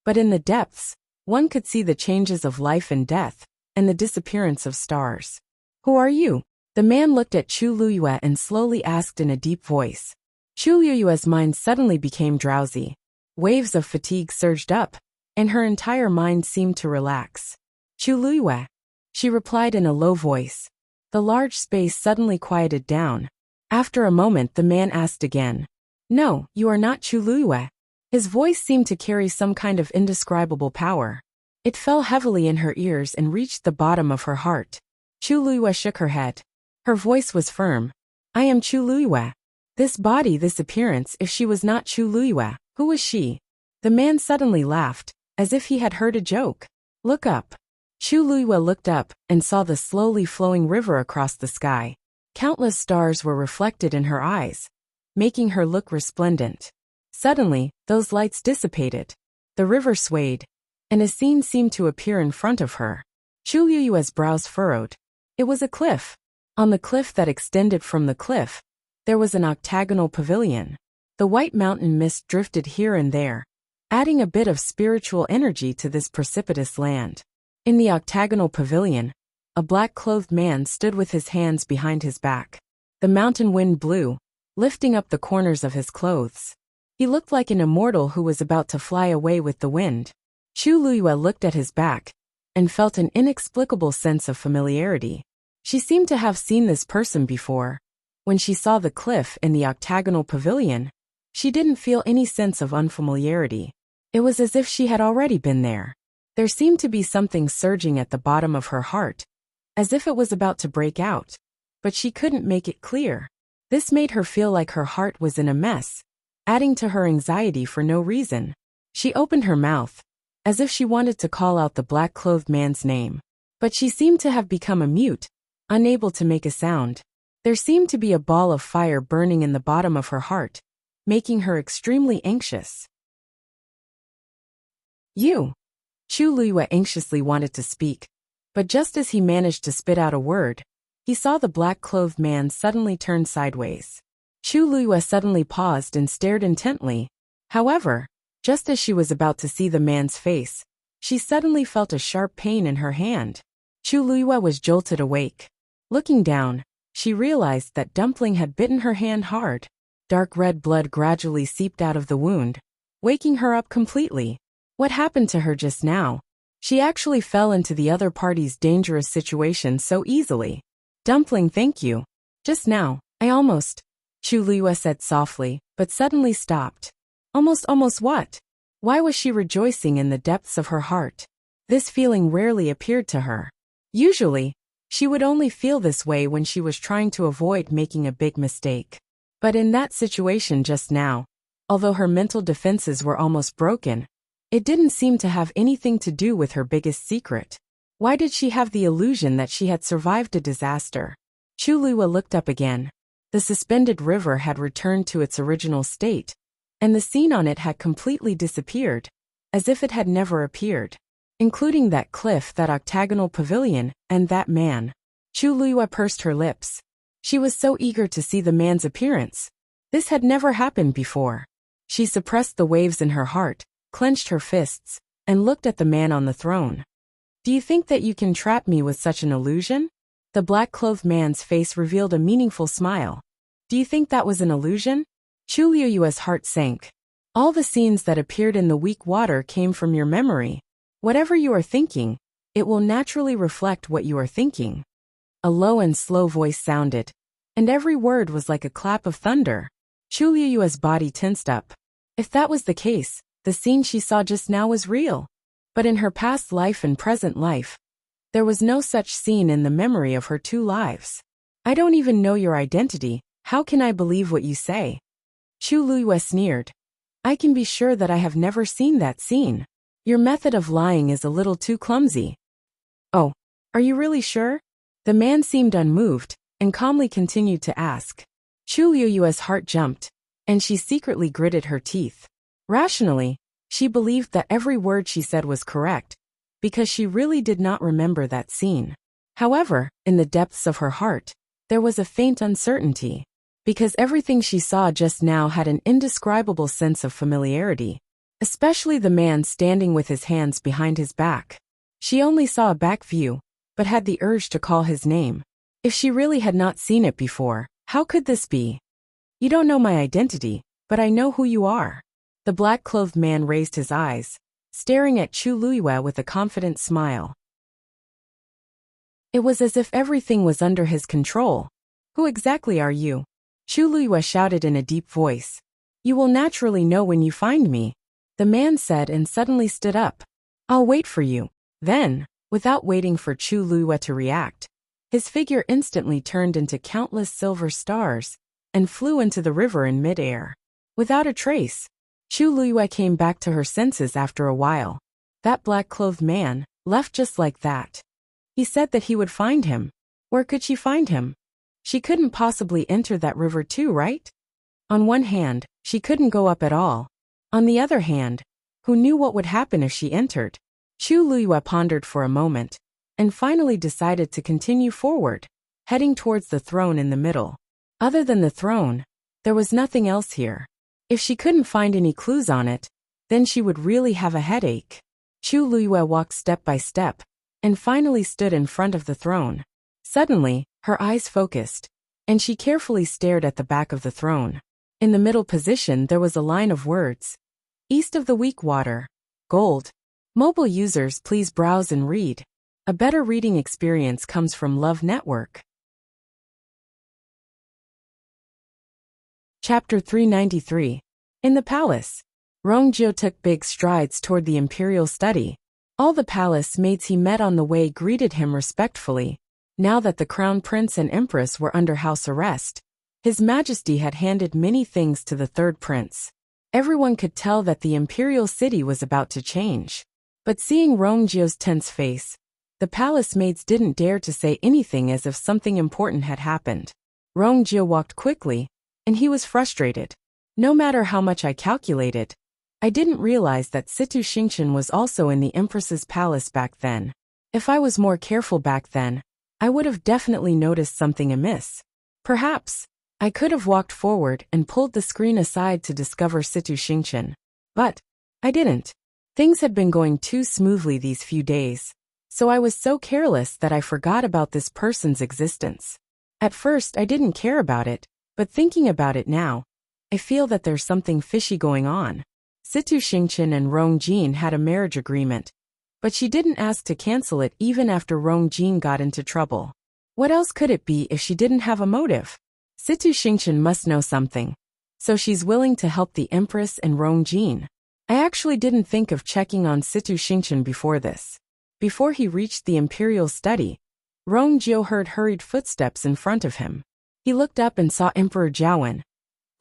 But in the depths, one could see the changes of life and death, and the disappearance of stars. "Who are you?" The man looked at Chu Liyue and slowly asked in a deep voice. Chu Liyue's mind suddenly became drowsy. Waves of fatigue surged up, and her entire mind seemed to relax. "Chu Liyue," she replied in a low voice. The large space suddenly quieted down. After a moment, the man asked again. "No, you are not Chu Liyue." His voice seemed to carry some kind of indescribable power. It fell heavily in her ears and reached the bottom of her heart. Chu Liyue shook her head. Her voice was firm. "I am Chu Liyue. This body, this appearance, if she was not Chu Liyue, who was she?" The man suddenly laughed, as if he had heard a joke. "Look up." Chu Liyue looked up and saw the slowly flowing river across the sky. Countless stars were reflected in her eyes, making her look resplendent. Suddenly, those lights dissipated. The river swayed, and a scene seemed to appear in front of her. Chu Liyue's brows furrowed. It was a cliff. On the cliff that extended from the cliff, there was an octagonal pavilion. The white mountain mist drifted here and there, adding a bit of spiritual energy to this precipitous land. In the octagonal pavilion, a black-clothed man stood with his hands behind his back. The mountain wind blew, lifting up the corners of his clothes. He looked like an immortal who was about to fly away with the wind. Chu Liyue looked at his back and felt an inexplicable sense of familiarity. She seemed to have seen this person before. When she saw the cliff in the octagonal pavilion, she didn't feel any sense of unfamiliarity. It was as if she had already been there. There seemed to be something surging at the bottom of her heart, as if it was about to break out, but she couldn't make it clear. This made her feel like her heart was in a mess, adding to her anxiety for no reason. She opened her mouth, as if she wanted to call out the black-clothed man's name, but she seemed to have become a mute, unable to make a sound. There seemed to be a ball of fire burning in the bottom of her heart, making her extremely anxious. "You." Chu Liyue anxiously wanted to speak, but just as he managed to spit out a word, he saw the black-clothed man suddenly turn sideways. Chu Liyue suddenly paused and stared intently. However, just as she was about to see the man's face, she suddenly felt a sharp pain in her hand. Chu Liyue was jolted awake. Looking down, she realized that Dumpling had bitten her hand hard. Dark red blood gradually seeped out of the wound, waking her up completely. What happened to her just now? She actually fell into the other party's dangerous situation so easily. "Dumpling, thank you. Just now, I almost..." Chu Liyue said softly, but suddenly stopped. Almost what? Why was she rejoicing in the depths of her heart? This feeling rarely appeared to her. Usually, she would only feel this way when she was trying to avoid making a big mistake. But in that situation just now, although her mental defenses were almost broken, it didn't seem to have anything to do with her biggest secret. Why did she have the illusion that she had survived a disaster? Chu Liyue looked up again. The suspended river had returned to its original state, and the scene on it had completely disappeared, as if it had never appeared, including that cliff, that octagonal pavilion, and that man. Chu Liyue pursed her lips. She was so eager to see the man's appearance. This had never happened before. She suppressed the waves in her heart, clenched her fists, and looked at the man on the throne. "Do you think that you can trap me with such an illusion?" The black-clothed man's face revealed a meaningful smile. "Do you think that was an illusion?" Chu Liyue's heart sank. All the scenes that appeared in the weak water came from your memory. Whatever you are thinking, it will naturally reflect what you are thinking. A low and slow voice sounded, and every word was like a clap of thunder. Chu Liyue's body tensed up. If that was the case, the scene she saw just now was real. But in her past life and present life, there was no such scene in the memory of her two lives. I don't even know your identity, how can I believe what you say? Chu Liyue sneered. I can be sure that I have never seen that scene. Your method of lying is a little too clumsy. Oh, are you really sure? The man seemed unmoved, and calmly continued to ask. Chu Liyue's heart jumped, and she secretly gritted her teeth. Rationally, she believed that every word she said was correct, because she really did not remember that scene. However, in the depths of her heart, there was a faint uncertainty, because everything she saw just now had an indescribable sense of familiarity, especially the man standing with his hands behind his back. She only saw a back view, but had the urge to call his name. If she really had not seen it before, how could this be? You don't know my identity, but I know who you are. The black-clothed man raised his eyes, staring at Chu Liyue with a confident smile. It was as if everything was under his control. Who exactly are you? Chu Liyue shouted in a deep voice. You will naturally know when you find me, the man said and suddenly stood up. I'll wait for you. Then, without waiting for Chu Liyue to react, his figure instantly turned into countless silver stars and flew into the river in midair. Without a trace, Chu Liyue came back to her senses after a while. That black-clothed man left just like that. He said that he would find him. Where could she find him? She couldn't possibly enter that river too, right? On one hand, she couldn't go up at all. On the other hand, who knew what would happen if she entered? Chu Liyue pondered for a moment, and finally decided to continue forward, heading towards the throne in the middle. Other than the throne, there was nothing else here. If she couldn't find any clues on it, then she would really have a headache. Chu Liyue walked step by step, and finally stood in front of the throne. Suddenly, her eyes focused, and she carefully stared at the back of the throne. In the middle position there was a line of words. East of the weak water. Gold. Mobile users please browse and read. A better reading experience comes from Love Network. Chapter 393. In the palace. Rongjio took big strides toward the Imperial study. All the palace mates he met on the way greeted him respectfully. Now that the Crown Prince and Empress were under house arrest, His Majesty had handed many things to the third prince. Everyone could tell that the Imperial city was about to change. But seeing Rongjio's tense face, the palace maids didn't dare to say anything as if something important had happened. Rongjio walked quickly, and he was frustrated. No matter how much I calculated, I didn't realize that Situ Xingqian was also in the Empress's palace back then. If I was more careful back then, I would have definitely noticed something amiss. Perhaps, I could have walked forward and pulled the screen aside to discover Situ Xingqian. But I didn't. Things had been going too smoothly these few days, so I was so careless that I forgot about this person's existence. At first I didn't care about it, but thinking about it now, I feel that there's something fishy going on. Situ Xingqian and Rongjin had a marriage agreement, but she didn't ask to cancel it even after Rongjin got into trouble. What else could it be if she didn't have a motive? Situ Xingqian must know something, so she's willing to help the Empress and Rongjin. I actually didn't think of checking on Situ Xingqian before this. Before he reached the Imperial study, Rongjio heard hurried footsteps in front of him. He looked up and saw Emperor Jiawen,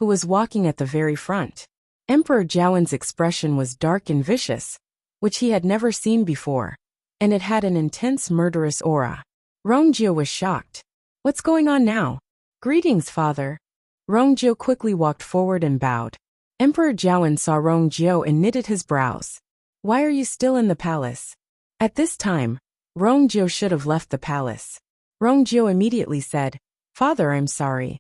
who was walking at the very front. Emperor Jiawen's expression was dark and vicious, which he had never seen before, and it had an intense murderous aura. Rongjio was shocked. What's going on now? Greetings, father. Rongjio quickly walked forward and bowed. Emperor Jiawen saw Rongjio and knitted his brows. Why are you still in the palace? At this time, Rongjio should have left the palace. Rongjio immediately said, Father, I'm sorry.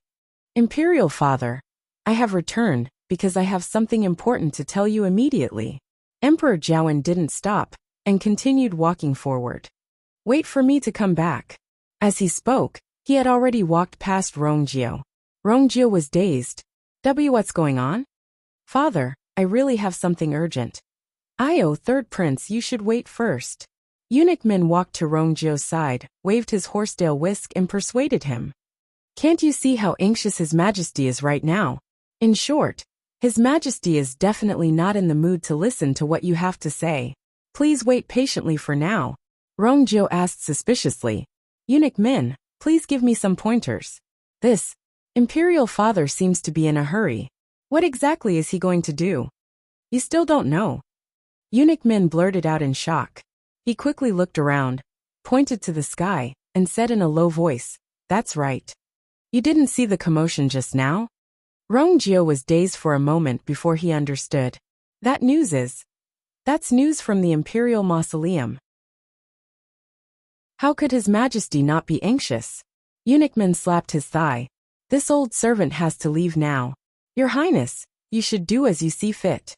Imperial father, I have returned because I have something important to tell you immediately. Emperor Jiawen didn't stop and continued walking forward. Wait for me to come back. As he spoke, he had already walked past Rongjio. Rongjio was dazed. What's going on? Father, I really have something urgent. Third prince, you should wait first. Eunuch Min walked to Rongjio's side, waved his horsetail whisk and persuaded him. Can't you see how anxious His Majesty is right now? In short, His Majesty is definitely not in the mood to listen to what you have to say. Please wait patiently for now. Rongjio asked suspiciously. Eunuch Min, please give me some pointers. This Imperial father seems to be in a hurry. What exactly is he going to do? You still don't know. Eunuch Min blurted out in shock. He quickly looked around, pointed to the sky, and said in a low voice, That's right. You didn't see the commotion just now? Rongjio was dazed for a moment before he understood. That's news from the Imperial Mausoleum. How could His Majesty not be anxious? Eunuch Min slapped his thigh. This old servant has to leave now. Your Highness, you should do as you see fit.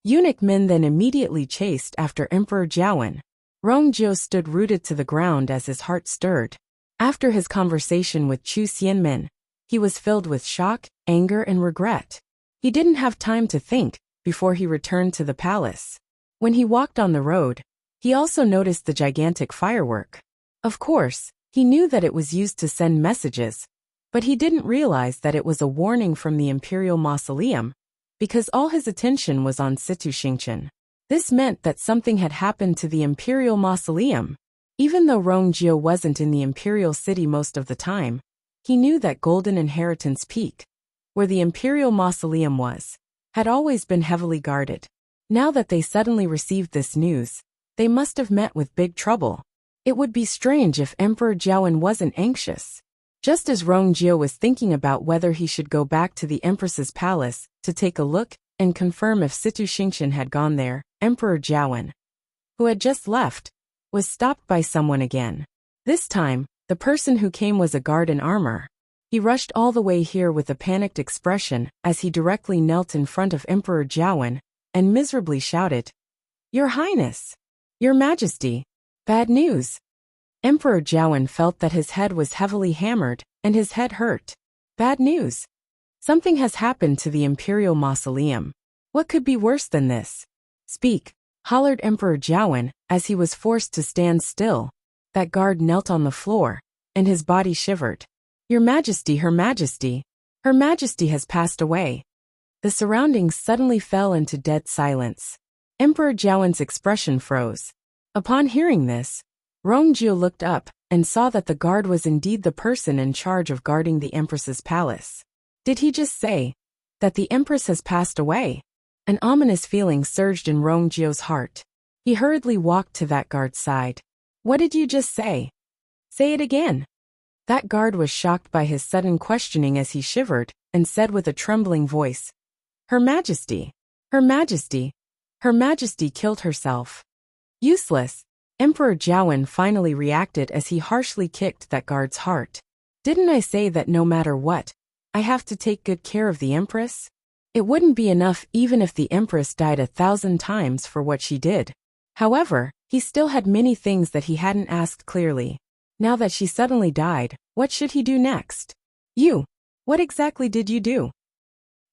Eunuch Min then immediately chased after Emperor Jiawen. Rongjio stood rooted to the ground as his heart stirred. After his conversation with Chu Xianmin, he was filled with shock, anger, and regret. He didn't have time to think before he returned to the palace. When he walked on the road, he also noticed the gigantic firework. Of course, he knew that it was used to send messages, but he didn't realize that it was a warning from the Imperial Mausoleum, because all his attention was on Situ Xingqian. This meant that something had happened to the Imperial Mausoleum. Even though Rongjio wasn't in the Imperial City most of the time, he knew that Golden Inheritance Peak, where the Imperial Mausoleum was, had always been heavily guarded. Now that they suddenly received this news, they must have met with big trouble. It would be strange if Emperor Jiawen wasn't anxious. Just as Rongjio was thinking about whether he should go back to the Empress's palace to take a look and confirm if Situ Xingqian had gone there, Emperor Jiawen, who had just left, was stopped by someone again. This time, the person who came was a guard in armor. He rushed all the way here with a panicked expression as he directly knelt in front of Emperor Jiawen and miserably shouted, Your Highness! Your Majesty! Bad news! Emperor Jiawen felt that his head was heavily hammered and his head hurt. Bad news! Something has happened to the Imperial Mausoleum. What could be worse than this? Speak, hollered Emperor Jiawen as he was forced to stand still. That guard knelt on the floor, and his body shivered. Your Majesty, Her Majesty! Her Majesty has passed away. The surroundings suddenly fell into dead silence. Emperor Jiawen's expression froze. Upon hearing this, Rongjio looked up and saw that the guard was indeed the person in charge of guarding the Empress's palace. Did he just say that the Empress has passed away? An ominous feeling surged in Rongjio's heart. He hurriedly walked to that guard's side. What did you just say? Say it again. That guard was shocked by his sudden questioning as he shivered and said with a trembling voice, Her Majesty! Her Majesty! Her Majesty killed herself. Useless! Emperor Jiawen finally reacted as he harshly kicked that guard's heart. Didn't I say that no matter what, I have to take good care of the Empress? It wouldn't be enough even if the Empress died 1,000 times for what she did. However, he still had many things that he hadn't asked clearly. Now that she suddenly died, what should he do next? You! What exactly did you do?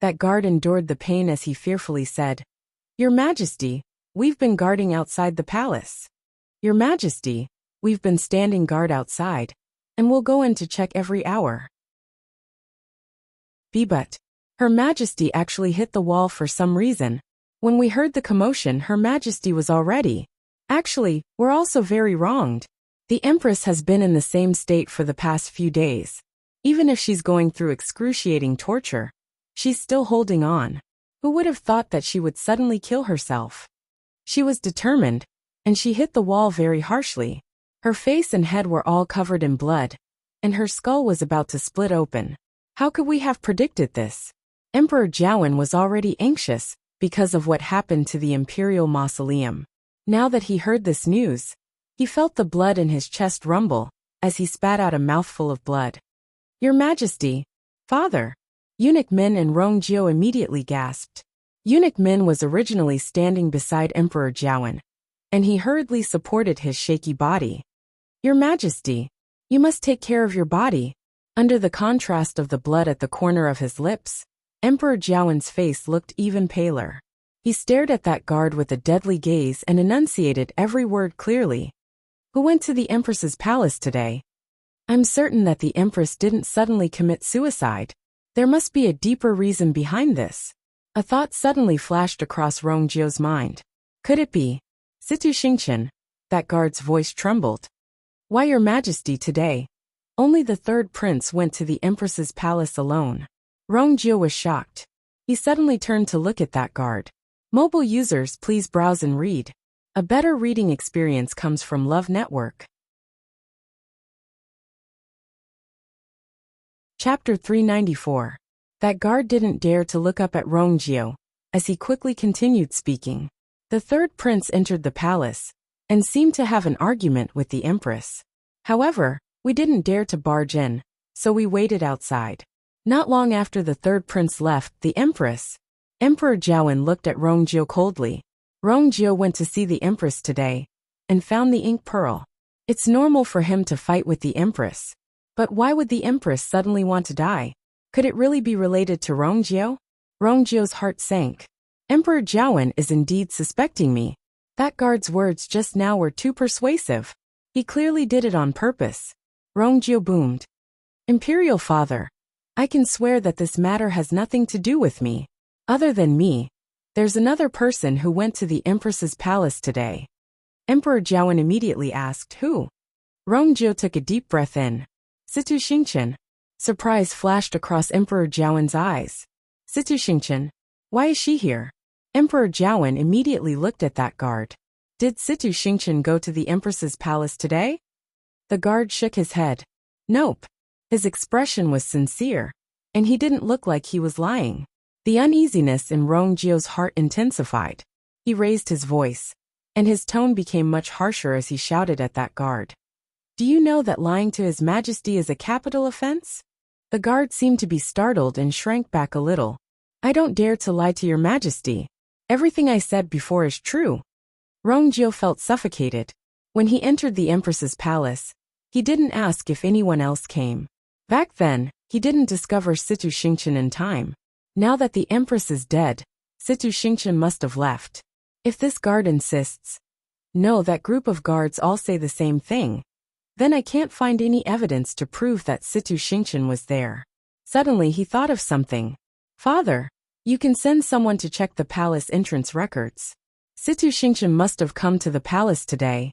That guard endured the pain as he fearfully said, Your Majesty, we've been guarding outside the palace. Your Majesty, we've been standing guard outside, and we'll go in to check every hour. But Her Majesty actually hit the wall for some reason. When we heard the commotion, Her Majesty was already. Actually, we're also very wronged. The Empress has been in the same state for the past few days. Even if she's going through excruciating torture, she's still holding on. Who would have thought that she would suddenly kill herself? She was determined, and she hit the wall very harshly. Her face and head were all covered in blood, and her skull was about to split open. How could we have predicted this? Emperor Jiawen was already anxious because of what happened to the Imperial Mausoleum. Now that he heard this news, he felt the blood in his chest rumble as he spat out a mouthful of blood. Your Majesty, Father! Eunuch Min and Rongjio immediately gasped. Eunuch Min was originally standing beside Emperor Jiawen, and he hurriedly supported his shaky body. Your Majesty, you must take care of your body. Under the contrast of the blood at the corner of his lips, Emperor Jiawen's face looked even paler. He stared at that guard with a deadly gaze and enunciated every word clearly. Who went to the Empress's palace today? I'm certain that the Empress didn't suddenly commit suicide. There must be a deeper reason behind this. A thought suddenly flashed across Rongjio's mind. Could it be Situ Xingqian? That guard's voice trembled. Why, Your Majesty, today? Only the third prince went to the Empress's palace alone. Rongjio was shocked. He suddenly turned to look at that guard. Mobile users, please browse and read. A better reading experience comes from Love Network. Chapter 394. That guard didn't dare to look up at Rongjio, as he quickly continued speaking. The third prince entered the palace, and seemed to have an argument with the Empress. However, we didn't dare to barge in, so we waited outside. Not long after the third prince left, the Empress, Emperor Jiawen, looked at Rongjio coldly. Rongjio went to see the Empress today, and found the ink pearl. It's normal for him to fight with the Empress. But why would the Empress suddenly want to die? Could it really be related to Rongjio? Rongjio's heart sank. Emperor Jiawen is indeed suspecting me. That guard's words just now were too persuasive. He clearly did it on purpose. Rongjio boomed. Imperial Father, I can swear that this matter has nothing to do with me. Other than me, there's another person who went to the Empress's palace today. Emperor Jiawen immediately asked, who? Rongjio took a deep breath in. Situ Xingqian. Surprise flashed across Emperor Jiawen's eyes. Situ Xingqian? Why is she here? Emperor Jiawen immediately looked at that guard. Did Situ Xingqian go to the Empress's palace today? The guard shook his head. Nope. His expression was sincere, and he didn't look like he was lying. The uneasiness in Rongjio's heart intensified. He raised his voice, and his tone became much harsher as he shouted at that guard. Do you know that lying to His Majesty is a capital offense? The guard seemed to be startled and shrank back a little. I don't dare to lie to Your Majesty. Everything I said before is true. Rongjio felt suffocated. When he entered the Empress's palace, he didn't ask if anyone else came. Back then, he didn't discover Situ Xingqian in time. Now that the Empress is dead, Situ Xingqian must have left. If this guard insists, no, that group of guards all say the same thing, then I can't find any evidence to prove that Situ Xingqian was there. Suddenly he thought of something. Father, you can send someone to check the palace entrance records. Situ Xingqian must have come to the palace today.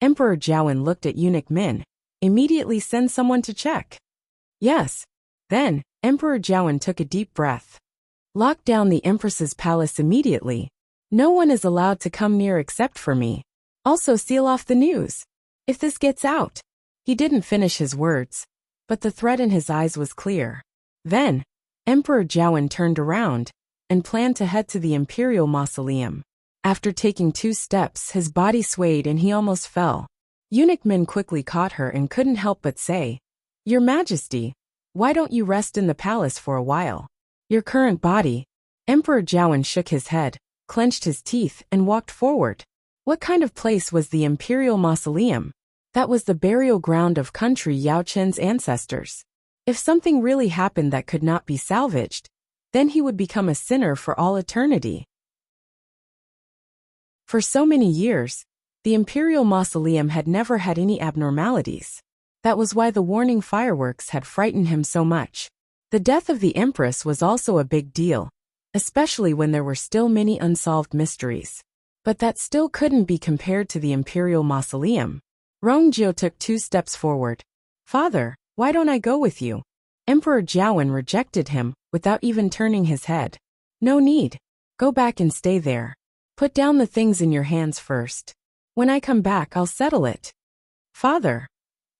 Emperor Jiawen looked at Eunuch Min. Immediately send someone to check. Yes. Then, Emperor Jiawen took a deep breath. Lock down the Empress's palace immediately. No one is allowed to come near except for me. Also seal off the news. If this gets out. He didn't finish his words, but the threat in his eyes was clear. Then, Emperor Jiawen turned around and planned to head to the Imperial Mausoleum. After taking 2 steps, his body swayed and he almost fell. Eunuch Min quickly caught her and couldn't help but say, Your Majesty, why don't you rest in the palace for a while? Your current body. Emperor Jiawen shook his head, clenched his teeth, and walked forward. What kind of place was the Imperial Mausoleum? That was the burial ground of country Yao Chen's ancestors. If something really happened that could not be salvaged, then he would become a sinner for all eternity. For so many years, the Imperial Mausoleum had never had any abnormalities. That was why the warning fireworks had frightened him so much. The death of the Empress was also a big deal, especially when there were still many unsolved mysteries. But that still couldn't be compared to the Imperial Mausoleum. Rongjio took 2 steps forward. Father, why don't I go with you? Emperor Jiawen rejected him, without even turning his head. No need. Go back and stay there. Put down the things in your hands first. When I come back, I'll settle it. Father.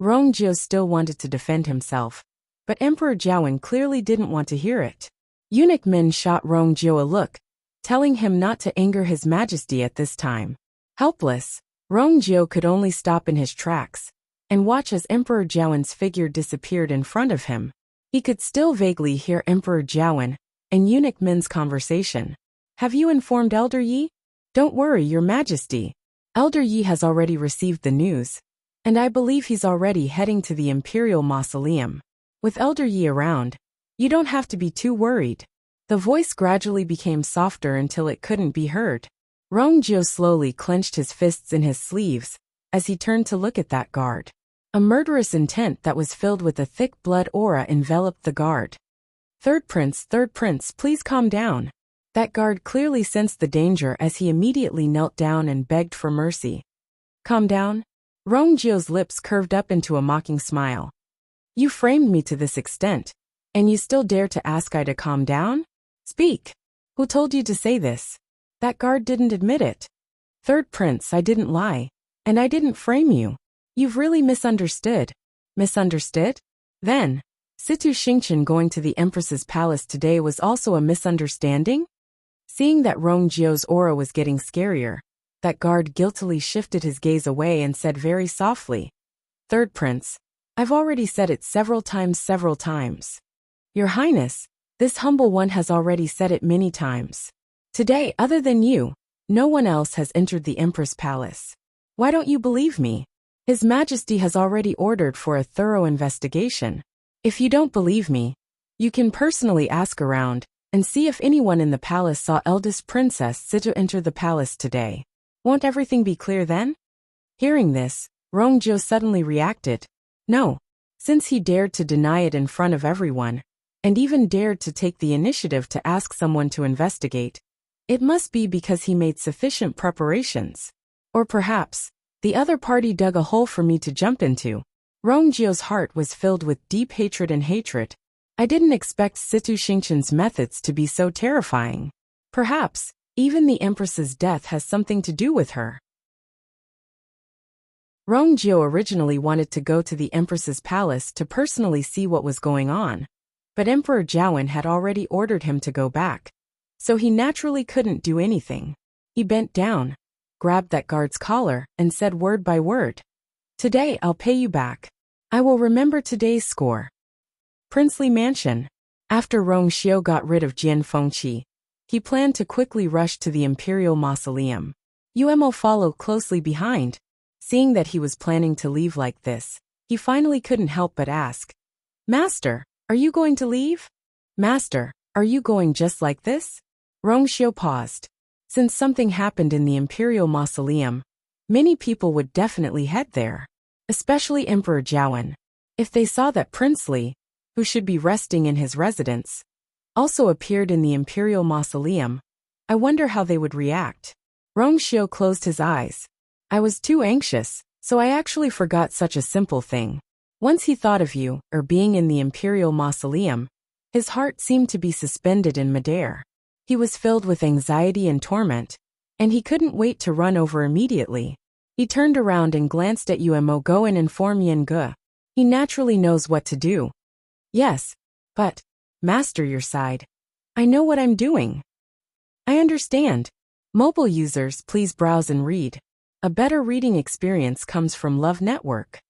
Rongjio still wanted to defend himself, but Emperor Jiawen clearly didn't want to hear it. Eunuch Min shot Rongjio a look, telling him not to anger His Majesty at this time. Helpless, Rongjio could only stop in his tracks and watch as Emperor Jiawen's figure disappeared in front of him. He could still vaguely hear Emperor Jiawen and Eunuch Min's conversation. Have you informed Elder Yi? Don't worry, Your Majesty. Elder Yi has already received the news, and I believe he's already heading to the Imperial Mausoleum. With Elder Yi around, you don't have to be too worried. The voice gradually became softer until it couldn't be heard. Rongjio slowly clenched his fists in his sleeves as he turned to look at that guard. A murderous intent that was filled with a thick blood aura enveloped the guard. Third prince, please calm down. That guard clearly sensed the danger as he immediately knelt down and begged for mercy. Calm down? Rongjio's lips curved up into a mocking smile. You framed me to this extent, and you still dare to ask I to calm down? Speak. Who told you to say this? That guard didn't admit it. Third prince, I didn't lie. And I didn't frame you. You've really misunderstood. Misunderstood? Then, Situ Xingqian going to the Empress's palace today was also a misunderstanding? Seeing that Rongjio's aura was getting scarier, that guard guiltily shifted his gaze away and said very softly, Third prince, I've already said it several times. Your Highness, this humble one has already said it many times. Today, other than you, no one else has entered the Empress Palace. Why don't you believe me? His Majesty has already ordered for a thorough investigation. If you don't believe me, you can personally ask around and see if anyone in the palace saw eldest Princess Situ enter the palace today. Won't everything be clear then? Hearing this, Rongjio suddenly reacted. No, since he dared to deny it in front of everyone, and even dared to take the initiative to ask someone to investigate, it must be because he made sufficient preparations. Or perhaps, the other party dug a hole for me to jump into. Rongjio's heart was filled with deep hatred and hatred. I didn't expect Situ Xingqian's methods to be so terrifying. Perhaps, even the Empress's death has something to do with her. Rongjio originally wanted to go to the Empress's palace to personally see what was going on, but Emperor Jiawen had already ordered him to go back, so he naturally couldn't do anything. He bent down, grabbed that guard's collar, and said word by word, Today I'll pay you back. I will remember today's score. Princely Mansion. After Rongjio got rid of Jian Fengqi, he planned to quickly rush to the Imperial Mausoleum. Yuemo followed closely behind. Seeing that he was planning to leave like this, he finally couldn't help but ask, Master, are you going to leave? Master, are you going just like this? Rongjio paused. Since something happened in the Imperial Mausoleum, many people would definitely head there, especially Emperor Jiawen. If they saw that Prince Li, who should be resting in his residence, also appeared in the Imperial Mausoleum, I wonder how they would react. Rongjio closed his eyes. I was too anxious, so I actually forgot such a simple thing. Once he thought of you, or being in the Imperial Mausoleum, his heart seemed to be suspended in midair. He was filled with anxiety and torment, and he couldn't wait to run over immediately. He turned around and glanced at Yuemo. Go and inform Yen Ge. He naturally knows what to do. Yes, but, Master, your side. I know what I'm doing. I understand. Mobile users, please browse and read. A better reading experience comes from Love Network.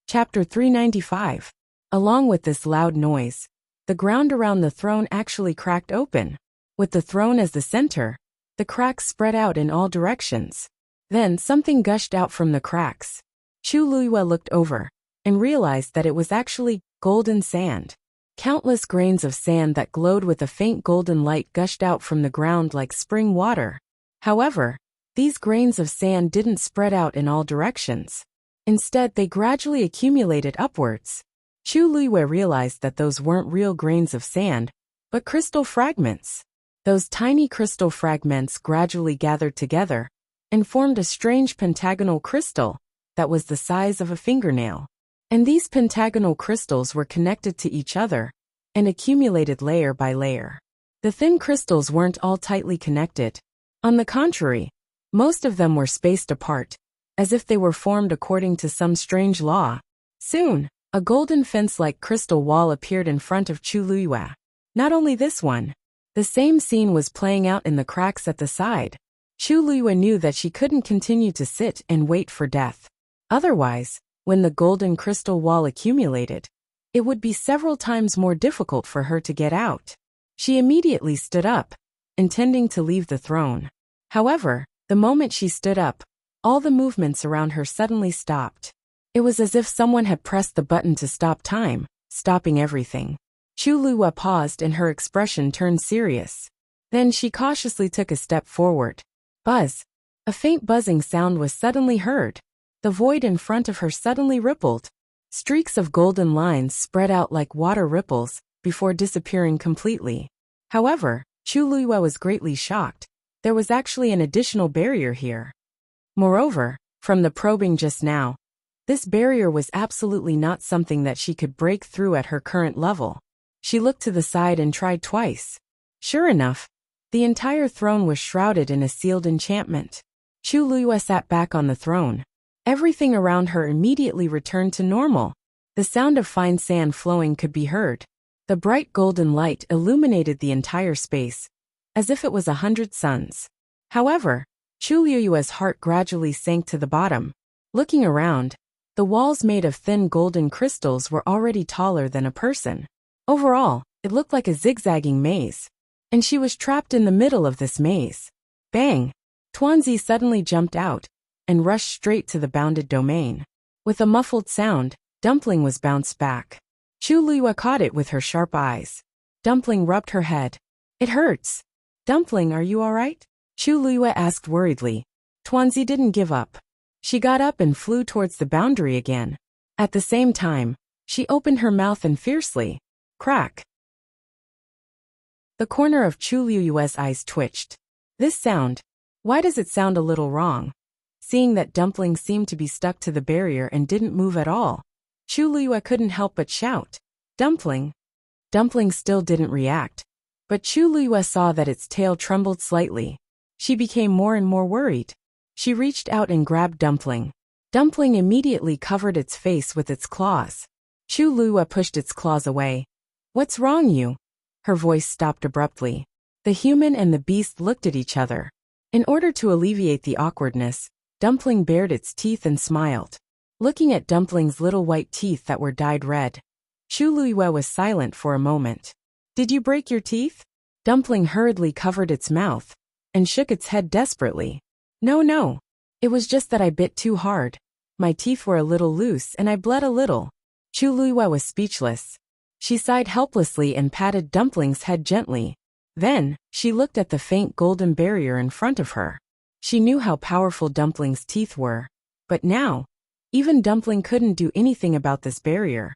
Chapter 395. Along with this loud noise, the ground around the throne actually cracked open. With the throne as the center, the cracks spread out in all directions. Then something gushed out from the cracks. Chu Luiyue looked over and realized that it was actually golden sand. Countless grains of sand that glowed with a faint golden light gushed out from the ground like spring water. However, these grains of sand didn't spread out in all directions. Instead, they gradually accumulated upwards. Chu Luiyue realized that those weren't real grains of sand, but crystal fragments. Those tiny crystal fragments gradually gathered together and formed a strange pentagonal crystal that was the size of a fingernail. And these pentagonal crystals were connected to each other and accumulated layer by layer. The thin crystals weren't all tightly connected. On the contrary, most of them were spaced apart, as if they were formed according to some strange law. Soon, a golden fence-like crystal wall appeared in front of Chu Luiyue. Not only this one, the same scene was playing out in the cracks at the side. Chu Luiyue knew that she couldn't continue to sit and wait for death. Otherwise, when the golden crystal wall accumulated, it would be several times more difficult for her to get out. She immediately stood up, intending to leave the throne. However, the moment she stood up, all the movements around her suddenly stopped. It was as if someone had pressed the button to stop time, stopping everything. Chu Luiyue paused and her expression turned serious. Then she cautiously took a step forward. Buzz! A faint buzzing sound was suddenly heard. The void in front of her suddenly rippled. Streaks of golden lines spread out like water ripples before disappearing completely. However, Chu Luiyue was greatly shocked. There was actually an additional barrier here. Moreover, from the probing just now, this barrier was absolutely not something that she could break through at her current level. She looked to the side and tried twice. Sure enough, the entire throne was shrouded in a sealed enchantment. Chu Luiyue sat back on the throne. Everything around her immediately returned to normal. The sound of fine sand flowing could be heard. The bright golden light illuminated the entire space, as if it was 100 suns. However, Chu Luiyue's heart gradually sank to the bottom. Looking around, the walls made of thin golden crystals were already taller than a person. Overall, it looked like a zigzagging maze. And she was trapped in the middle of this maze. Bang! Tuanzi suddenly jumped out and rushed straight to the bounded domain. With a muffled sound, Dumpling was bounced back. Chu Luiyue caught it with her sharp eyes. Dumpling rubbed her head. It hurts. Dumpling, are you all right? Chu Luiyue asked worriedly. Tuanzi didn't give up. She got up and flew towards the boundary again. At the same time, she opened her mouth and fiercely. Crack! The corner of Chu Luiyue's eyes twitched. This sound. Why does it sound a little wrong? Seeing that Dumpling seemed to be stuck to the barrier and didn't move at all, Chu Luiyue couldn't help but shout, Dumpling! Dumpling still didn't react, but Chu Luiyue saw that its tail trembled slightly. She became more and more worried. She reached out and grabbed Dumpling. Dumpling immediately covered its face with its claws. Chu Luiyue pushed its claws away. What's wrong, you? Her voice stopped abruptly. The human and the beast looked at each other. In order to alleviate the awkwardness, Dumpling bared its teeth and smiled. Looking at Dumpling's little white teeth that were dyed red, Chu Luiyue was silent for a moment. Did you break your teeth? Dumpling hurriedly covered its mouth and shook its head desperately. No. It was just that I bit too hard. My teeth were a little loose and I bled a little. Chu Luiyue was speechless. She sighed helplessly and patted Dumpling's head gently. Then, she looked at the faint golden barrier in front of her. She knew how powerful Dumpling's teeth were. But now, even Dumpling couldn't do anything about this barrier.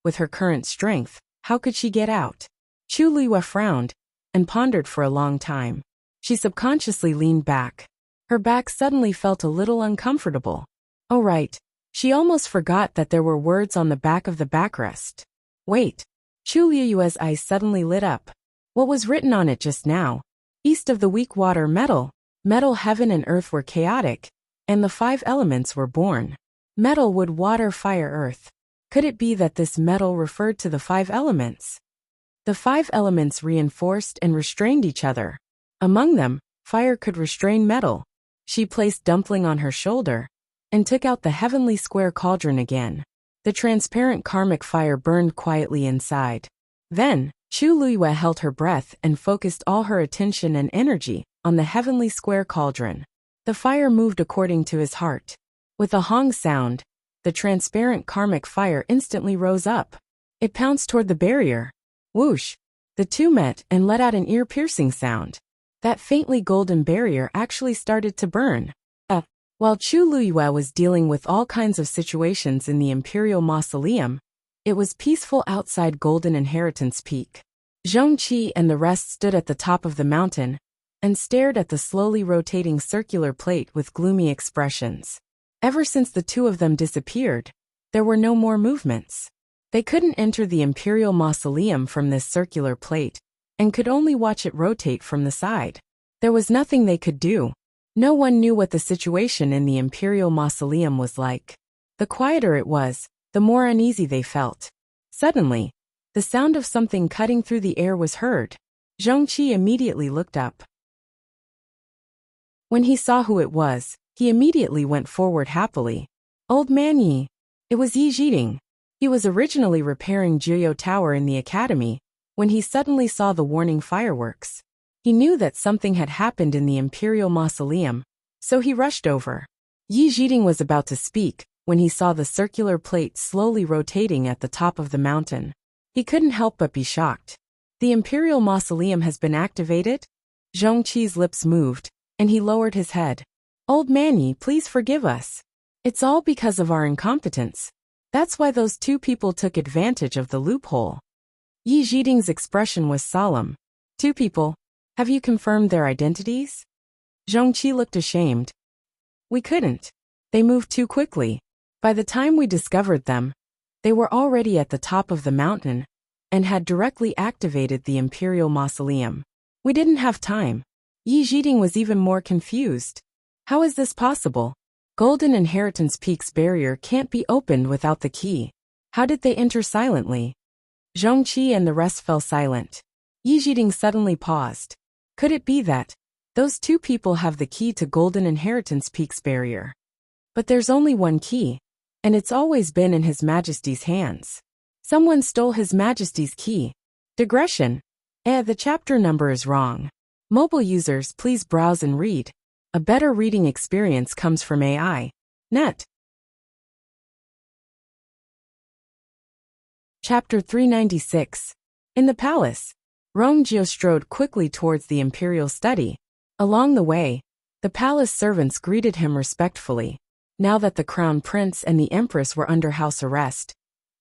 With her current strength, how could she get out? Chu Luiyue frowned and pondered for a long time. She subconsciously leaned back. Her back suddenly felt a little uncomfortable. Oh right, she almost forgot that there were words on the back of the backrest. Wait. Chu Luiyue's eyes suddenly lit up. What was written on it just now? East of the weak water metal. Metal, heaven and earth were chaotic, and the 5 elements were born. Metal, wood, water, fire, earth. Could it be that this metal referred to the 5 elements? The 5 elements reinforced and restrained each other. Among them, fire could restrain metal. She placed Dumpling on her shoulder and took out the heavenly square cauldron again. The transparent karmic fire burned quietly inside. Then, Chu Luiyue held her breath and focused all her attention and energy on the heavenly square cauldron. The fire moved according to his heart. With a hong sound, the transparent karmic fire instantly rose up. It pounced toward the barrier. Whoosh! The two met and let out an ear-piercing sound. That faintly golden barrier actually started to burn. While Chu Luiyue was dealing with all kinds of situations in the Imperial Mausoleum, it was peaceful outside Golden Inheritance Peak. Zhongqi and the rest stood at the top of the mountain and stared at the slowly rotating circular plate with gloomy expressions. Ever since the two of them disappeared, there were no more movements. They couldn't enter the Imperial Mausoleum from this circular plate and could only watch it rotate from the side. There was nothing they could do. No one knew what the situation in the Imperial Mausoleum was like. The quieter it was, the more uneasy they felt. Suddenly, the sound of something cutting through the air was heard. Zhongqi immediately looked up. When he saw who it was, he immediately went forward happily. Old man Yi. It was Yi Zhiding. He was originally repairing Jiuyou Tower in the academy when he suddenly saw the warning fireworks. He knew that something had happened in the Imperial Mausoleum, so he rushed over. Yi Zhiding was about to speak when he saw the circular plate slowly rotating at the top of the mountain. He couldn't help but be shocked. The Imperial Mausoleum has been activated? Zhongqi's lips moved, and he lowered his head. Old man Yi, please forgive us. It's all because of our incompetence. That's why those two people took advantage of the loophole. Yi Zhiding's expression was solemn. Two people? Have you confirmed their identities? Zhongqi looked ashamed. We couldn't. They moved too quickly. By the time we discovered them, they were already at the top of the mountain and had directly activated the Imperial mausoleum. We didn't have time. Yi Zhiding was even more confused. How is this possible? Golden Inheritance Peak's barrier can't be opened without the key. How did they enter silently? Zhongqi and the rest fell silent. Yi Zhiding suddenly paused. Could it be that those two people have the key to Golden Inheritance Peak's barrier? But there's only one key, and it's always been in His Majesty's hands. Someone stole His Majesty's key. Digression. The chapter number is wrong. Mobile users, please browse and read. A better reading experience comes from AI. Net. Chapter 396. In the palace, Rongjio strode quickly towards the Imperial study. Along the way, the palace servants greeted him respectfully. Now that the Crown Prince and the Empress were under house arrest,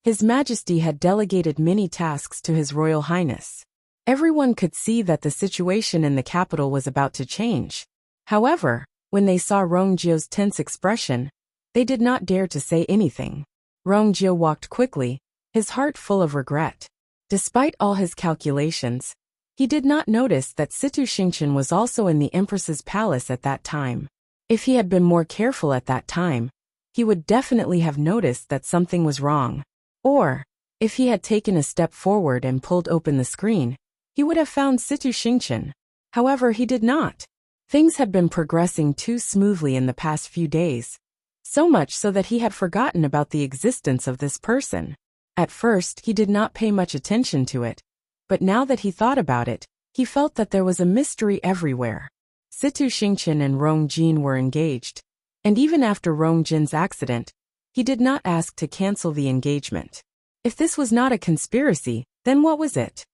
His Majesty had delegated many tasks to His Royal Highness. Everyone could see that the situation in the capital was about to change. However, when they saw Rongjio's tense expression, they did not dare to say anything. Rongjio walked quickly, his heart full of regret. Despite all his calculations, he did not notice that Situ Xingqian was also in the Empress's palace at that time. If he had been more careful at that time, he would definitely have noticed that something was wrong. Or, if he had taken a step forward and pulled open the screen, he would have found Situ Xingqian. However, he did not. Things had been progressing too smoothly in the past few days, so much so that he had forgotten about the existence of this person. At first, he did not pay much attention to it, but now that he thought about it, he felt that there was a mystery everywhere. Situ Xingqian and Rong Jin were engaged, and even after Rong Jin's accident, he did not ask to cancel the engagement. If this was not a conspiracy, then what was it?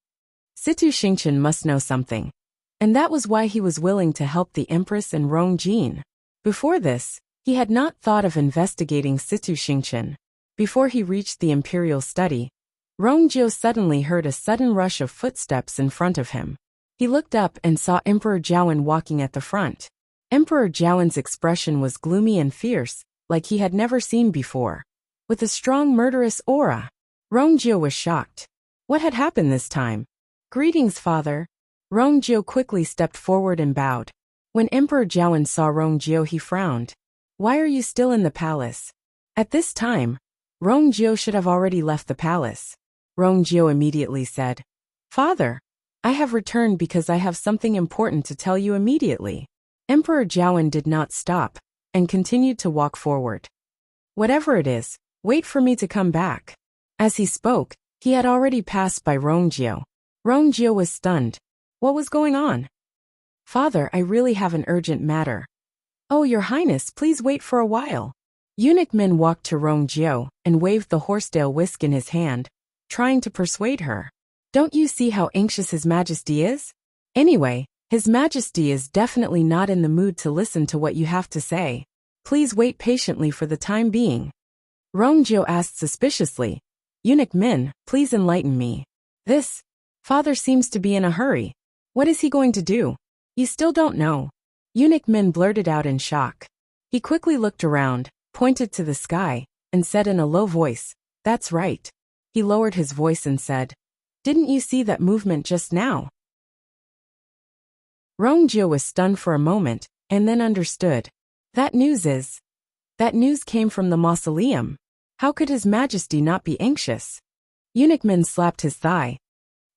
Situ Xingqian must know something, and that was why he was willing to help the Empress and Rong Jin. Before this, he had not thought of investigating Situ Xingqian. Before he reached the Imperial study, Rongjio suddenly heard a sudden rush of footsteps in front of him. He looked up and saw Emperor Jiawen walking at the front. Emperor Jiawen's expression was gloomy and fierce, like he had never seen before. With a strong murderous aura, Rongjio was shocked. What had happened this time? Greetings, father. Rongjio quickly stepped forward and bowed. When Emperor Jiawen saw Rongjio, he frowned. Why are you still in the palace? At this time, Rongjio should have already left the palace. Rongjio immediately said, Father, I have returned because I have something important to tell you immediately. Emperor Jiawen did not stop, and continued to walk forward. Whatever it is, wait for me to come back. As he spoke, he had already passed by Rongjio. Rongjio was stunned. What was going on? Father, I really have an urgent matter. Oh, Your Highness, please wait for a while. Eunuch Min walked to Rongjio and waved the horsetail whisk in his hand, trying to persuade her. Don't you see how anxious His Majesty is? Anyway, His Majesty is definitely not in the mood to listen to what you have to say. Please wait patiently for the time being. Rongjio asked suspiciously, Eunuch Min, please enlighten me. This father seems to be in a hurry. What is he going to do? You still don't know. Eunuch Min blurted out in shock. He quickly looked around, pointed to the sky, and said in a low voice, That's right. He lowered his voice and said, Didn't you see that movement just now? Rongjio was stunned for a moment, and then understood. That news came from the mausoleum. How could His Majesty not be anxious? Eunuch Min slapped his thigh.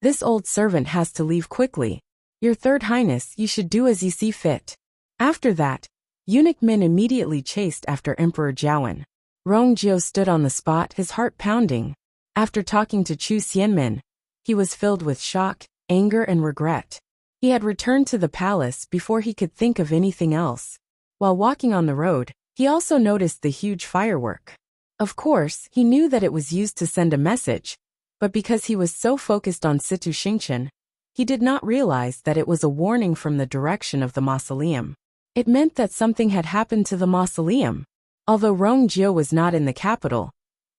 This old servant has to leave quickly. Your Third Highness, you should do as you see fit. After that, Eunuch Min immediately chased after Emperor Jiawen. Rongjio stood on the spot, his heart pounding. After talking to Chu Xianmin, he was filled with shock, anger, and regret. He had returned to the palace before he could think of anything else. While walking on the road, he also noticed the huge firework. Of course, he knew that it was used to send a message, but because he was so focused on Situ Xingqian, he did not realize that it was a warning from the direction of the mausoleum. It meant that something had happened to the mausoleum. Although Rongjio was not in the capital,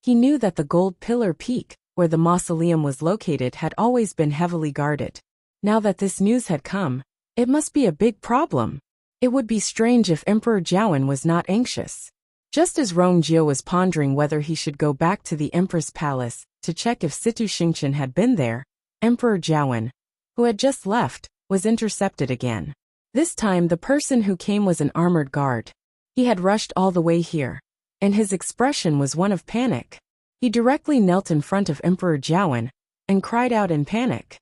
He knew that the gold pillar peak, where the mausoleum was located, had always been heavily guarded. Now that this news had come, it must be a big problem. It would be strange if Emperor Jiawen was not anxious. Just as Rongjie was pondering whether he should go back to the Empress Palace to check if Situ Xingqian had been there, Emperor Jiawen, who had just left, was intercepted again. This time the person who came was an armored guard. He had rushed all the way here, and his expression was one of panic. He directly knelt in front of Emperor Jiawen and cried out in panic.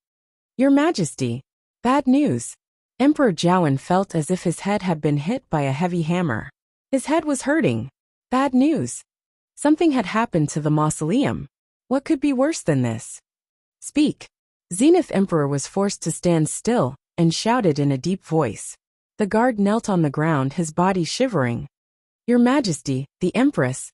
"Your Majesty, bad news." Emperor Jiawen felt as if his head had been hit by a heavy hammer. His head was hurting. Bad news. Something had happened to the mausoleum. What could be worse than this? Speak. Zenith Emperor was forced to stand still and shouted in a deep voice. The guard knelt on the ground, his body shivering. "Your Majesty, the Empress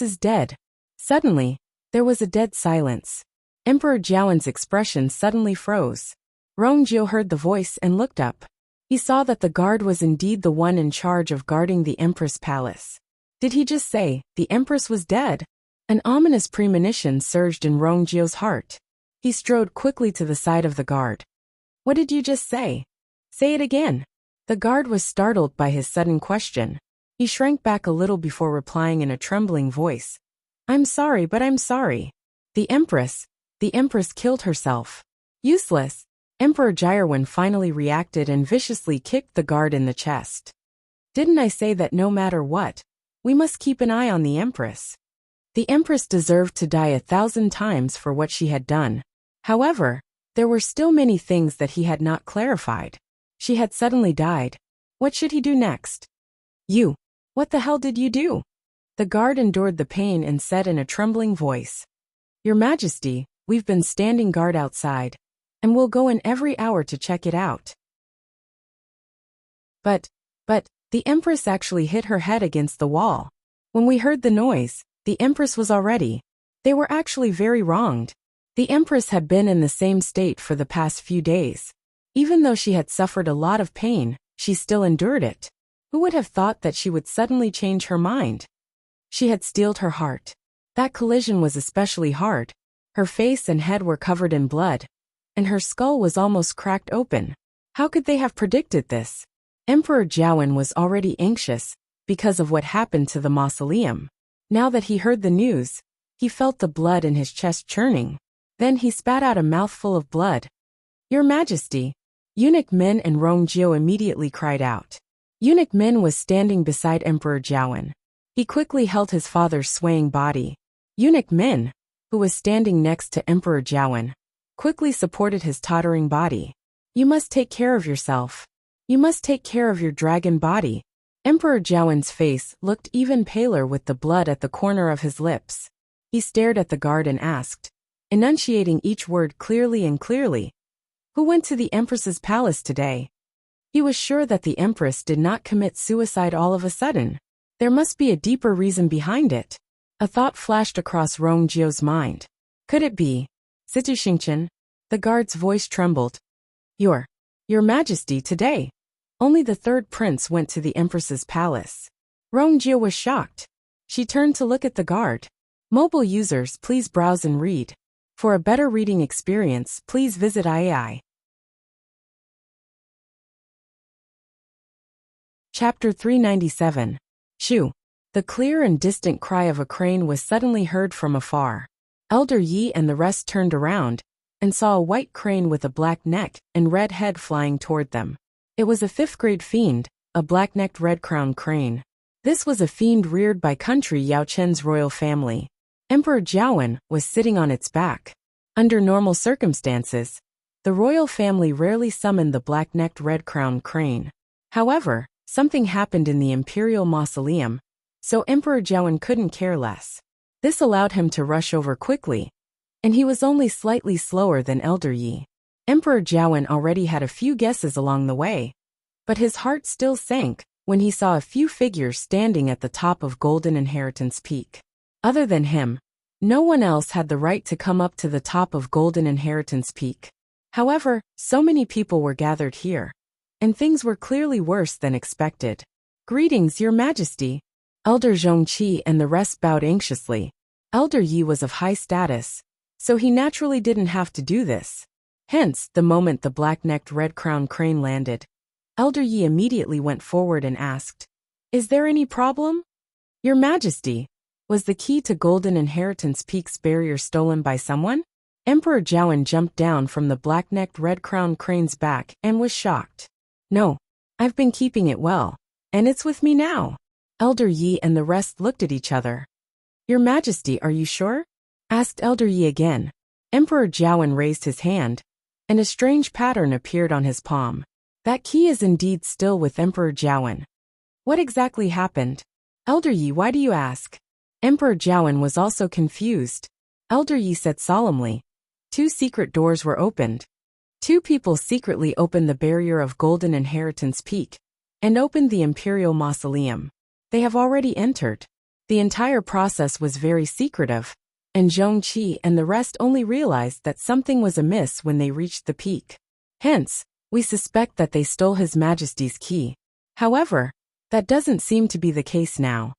is dead." Suddenly, there was a dead silence. Emperor Jiawen's expression suddenly froze. Rongjie heard the voice and looked up. He saw that the guard was indeed the one in charge of guarding the Empress Palace. Did he just say the Empress was dead? An ominous premonition surged in Rongjie's heart. He strode quickly to the side of the guard. "What did you just say? Say it again." The guard was startled by his sudden question. He shrank back a little before replying in a trembling voice. "I'm sorry, but I'm sorry. The Empress killed herself." Useless. Emperor Jiawen finally reacted and viciously kicked the guard in the chest. "Didn't I say that no matter what, we must keep an eye on the Empress?" The Empress deserved to die 1,000 times for what she had done. However, there were still many things that he had not clarified. She had suddenly died. What should he do next? What the hell did you do?" The guard endured the pain and said in a trembling voice. "Your Majesty, we've been standing guard outside, and we'll go in every hour to check it out." But, the Empress actually hit her head against the wall. When we heard the noise, the Empress was already. They were actually very wronged. The Empress had been in the same state for the past few days. Even though she had suffered a lot of pain, she still endured it. Who would have thought that she would suddenly change her mind? She had steeled her heart. That collision was especially hard. Her face and head were covered in blood, and her skull was almost cracked open. How could they have predicted this? Emperor Jiawen was already anxious because of what happened to the mausoleum. Now that he heard the news, he felt the blood in his chest churning. Then he spat out a mouthful of blood. "Your Majesty!" Eunuch Min and Rongjie immediately cried out. Eunuch Min was standing beside Emperor Jiawen. He quickly held his father's swaying body. Eunuch Min, who was standing next to Emperor Jiawen, quickly supported his tottering body. "You must take care of yourself. You must take care of your dragon body." Emperor Jiawen's face looked even paler with the blood at the corner of his lips. He stared at the guard and asked, enunciating each word clearly and clearly, "Who went to the Empress's palace today?" He was sure that the Empress did not commit suicide all of a sudden. There must be a deeper reason behind it. A thought flashed across Rongjie's mind. Could it be Situ Xingqian? The guard's voice trembled. Your Majesty, today. Only the third prince went to the Empress's palace." Rongjie was shocked. She turned to look at the guard. Mobile users, please browse and read. For a better reading experience, please visit IAI. Chapter 397. Shoo. The clear and distant cry of a crane was suddenly heard from afar. Elder Yi and the rest turned around and saw a white crane with a black neck and red head flying toward them. It was a 5th-grade fiend, a black-necked red-crowned crane. This was a fiend reared by country Yao Chen's royal family. Emperor Jiawen was sitting on its back. Under normal circumstances, the royal family rarely summoned the black-necked red-crowned crane. However, something happened in the Imperial mausoleum, so Emperor Jiawen couldn't care less. This allowed him to rush over quickly, and he was only slightly slower than Elder Yi. Emperor Jiawen already had a few guesses along the way, but his heart still sank when he saw a few figures standing at the top of Golden Inheritance Peak. Other than him, no one else had the right to come up to the top of Golden Inheritance Peak. However, so many people were gathered here, and things were clearly worse than expected. "Greetings, Your Majesty." Elder Zhongqi and the rest bowed anxiously. Elder Yi was of high status, so he naturally didn't have to do this. Hence, the moment the black-necked red-crowned crane landed, Elder Yi immediately went forward and asked, "Is there any problem?" "Your Majesty, was the key to Golden Inheritance Peak's barrier stolen by someone?" Emperor Zhaowen jumped down from the black-necked red-crowned crane's back and was shocked. "No, I've been keeping it well, and it's with me now." Elder Yi and the rest looked at each other. "Your Majesty, are you sure?" asked Elder Yi again. Emperor Zhaowen raised his hand, and a strange pattern appeared on his palm. That key is indeed still with Emperor Zhaowen. What exactly happened? Elder Yi, why do you ask? Emperor Zhaowen was also confused. Elder Yi said solemnly, "Two secret doors were opened. Two people secretly opened the barrier of Golden Inheritance Peak and opened the Imperial Mausoleum. They have already entered. The entire process was very secretive, and Zhongqi and the rest only realized that something was amiss when they reached the peak. Hence, we suspect that they stole His Majesty's key. However, that doesn't seem to be the case now."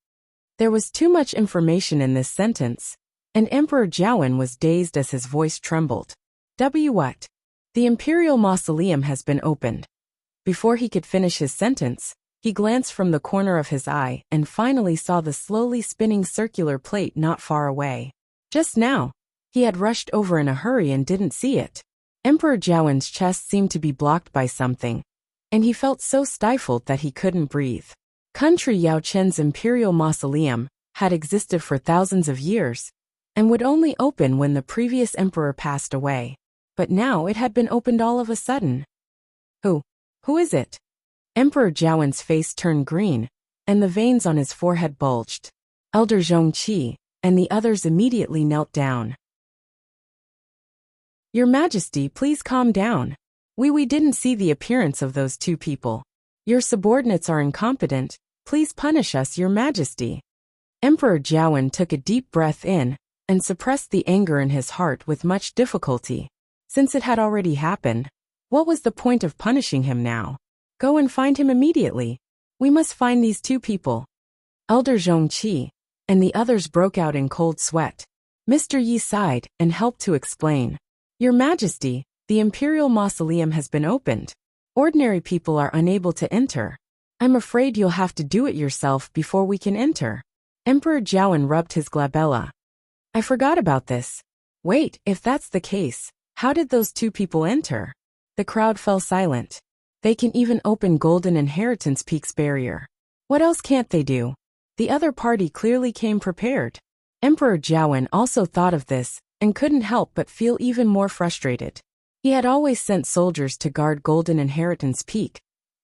There was too much information in this sentence, and Emperor Zhaowen was dazed as his voice trembled. What? The Imperial Mausoleum has been opened. Before he could finish his sentence, he glanced from the corner of his eye and finally saw the slowly spinning circular plate not far away. Just now, he had rushed over in a hurry and didn't see it. Emperor Zhaowen's chest seemed to be blocked by something, and he felt so stifled that he couldn't breathe. Country Yao Chen's Imperial Mausoleum had existed for thousands of years, and would only open when the previous emperor passed away. But now it had been opened all of a sudden. Who is it? Emperor Zhaowen's face turned green, and the veins on his forehead bulged. Elder Zhongqi and the others immediately knelt down. "Your Majesty, please calm down. We didn't see the appearance of those two people. Your subordinates are incompetent. Please punish us, Your Majesty." Emperor Zhaowen took a deep breath in and suppressed the anger in his heart with much difficulty. Since it had already happened, what was the point of punishing him now? "Go and find him immediately. We must find these two people." Elder Zhongqi and the others broke out in cold sweat. Mr. Yi sighed and helped to explain. "Your Majesty, the Imperial Mausoleum has been opened. Ordinary people are unable to enter. I'm afraid you'll have to do it yourself before we can enter." Emperor Zhaowen rubbed his glabella. "I forgot about this. Wait, if that's the case, how did those two people enter?" The crowd fell silent. "They can even open Golden Inheritance Peak's barrier. What else can't they do?" The other party clearly came prepared. Emperor Zhaowen also thought of this and couldn't help but feel even more frustrated. He had always sent soldiers to guard Golden Inheritance Peak,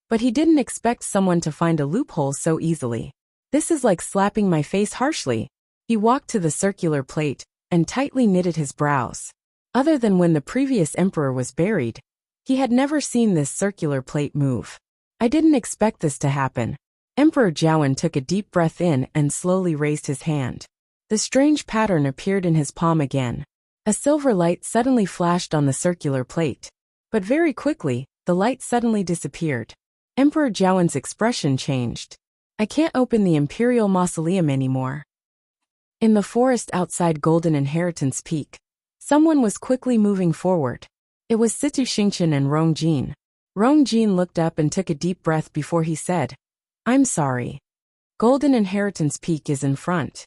but he didn't expect someone to find a loophole so easily. "This is like slapping my face harshly." He walked to the circular plate and tightly knitted his brows. Other than when the previous emperor was buried, he had never seen this circular plate move. "I didn't expect this to happen." Emperor Zhaowen took a deep breath in and slowly raised his hand. The strange pattern appeared in his palm again. A silver light suddenly flashed on the circular plate. But very quickly, the light suddenly disappeared. Emperor Zhaowen's expression changed. "I can't open the Imperial Mausoleum anymore." In the forest outside Golden Inheritance Peak, someone was quickly moving forward. It was Situ Xingqian and Rong Jin. Rong Jin looked up and took a deep breath before he said, "I'm sorry. Golden Inheritance Peak is in front."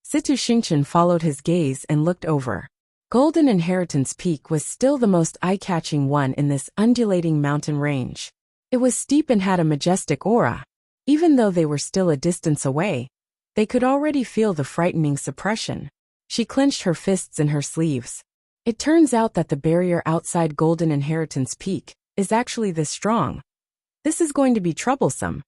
Situ Xingqian followed his gaze and looked over. Golden Inheritance Peak was still the most eye-catching one in this undulating mountain range. It was steep and had a majestic aura. Even though they were still a distance away, they could already feel the frightening suppression. She clenched her fists in her sleeves. It turns out that the barrier outside Golden Inheritance Peak is actually this strong. This is going to be troublesome.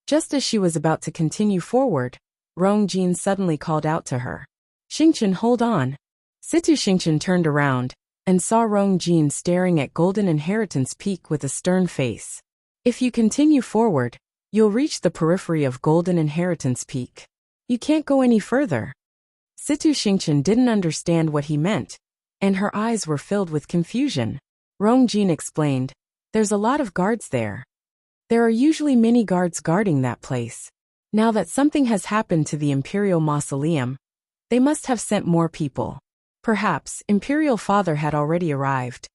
Just as she was about to continue forward, Rong Jin suddenly called out to her. "Xingqian, hold on." Situ Xingqian turned around and saw Rong Jin staring at Golden Inheritance Peak with a stern face. "If you continue forward, you'll reach the periphery of Golden Inheritance Peak. You can't go any further." Situ Xingqian didn't understand what he meant, and her eyes were filled with confusion. Rong Jin explained, "There's a lot of guards there. There are usually many guards guarding that place. Now that something has happened to the Imperial Mausoleum, They must have sent more people. Perhaps Imperial father had already arrived.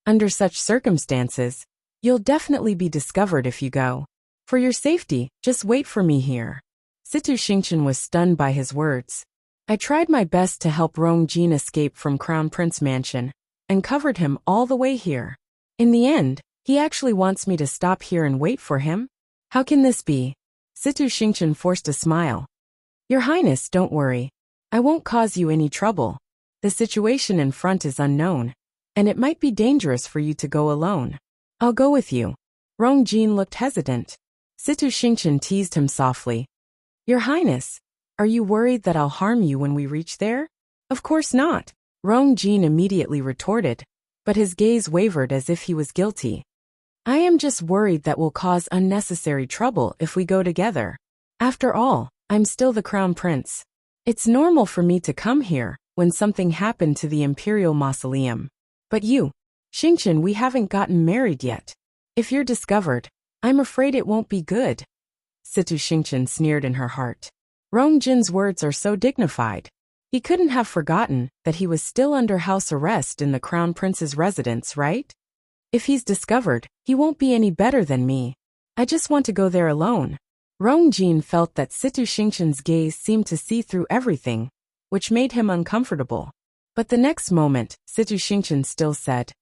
Under such circumstances, you'll definitely be discovered if you go. For your safety, just wait for me here. Situ Xingchen was stunned by his words. I tried my best to help Rong Jin escape from Crown Prince Mansion, and covered him all the way here. In the end, he actually wants me to stop here and wait for him? How can this be? Situ Xingchen forced a smile. Your Highness, don't worry. I won't cause you any trouble. The situation in front is unknown, and it might be dangerous for you to go alone. I'll go with you. Rong Jin looked hesitant. Situ Xingchen teased him softly. Your Highness, are you worried that I'll harm you when we reach there? Of course not. Rong Jin immediately retorted, but his gaze wavered as if he was guilty. I am just worried that we'll cause unnecessary trouble if we go together. After all, I'm still the Crown Prince. It's normal for me to come here when something happened to the Imperial Mausoleum. But you, Xingchen, we haven't gotten married yet. If you're discovered, I'm afraid it won't be good. Situ Xingchen sneered in her heart. Rong Jin's words are so dignified. He couldn't have forgotten that he was still under house arrest in the Crown Prince's residence, right? If he's discovered, he won't be any better than me. I just want to go there alone. Rong Jin felt that Situ Xingchen's gaze seemed to see through everything, which made him uncomfortable. But the next moment, Situ Xingchen still said,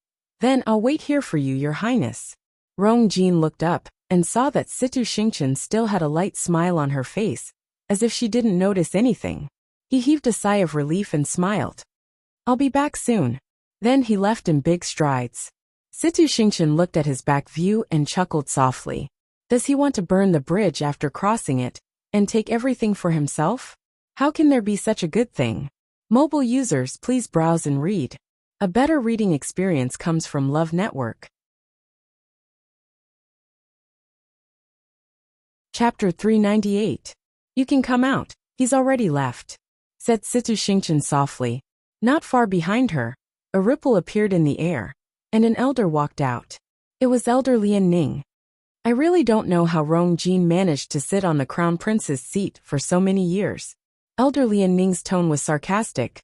Then I'll wait here for you, Your Highness. Rong Jin looked up and saw that Situ Xingchen still had a light smile on her face, as if she didn't notice anything. He heaved a sigh of relief and smiled. I'll be back soon. Then he left in big strides. Situ Xingchen looked at his back view and chuckled softly. Does he want to burn the bridge after crossing it, and take everything for himself? How can there be such a good thing? Mobile users, please browse and read. A better reading experience comes from Love Network. Chapter 398. You can come out, he's already left, said Situ Xingchen softly. Not far behind her, a ripple appeared in the air, and an elder walked out. It was Elder Lian Ning. I really don't know how Rong Jin managed to sit on the Crown Prince's seat for so many years. Elder Lian Ning's tone was sarcastic.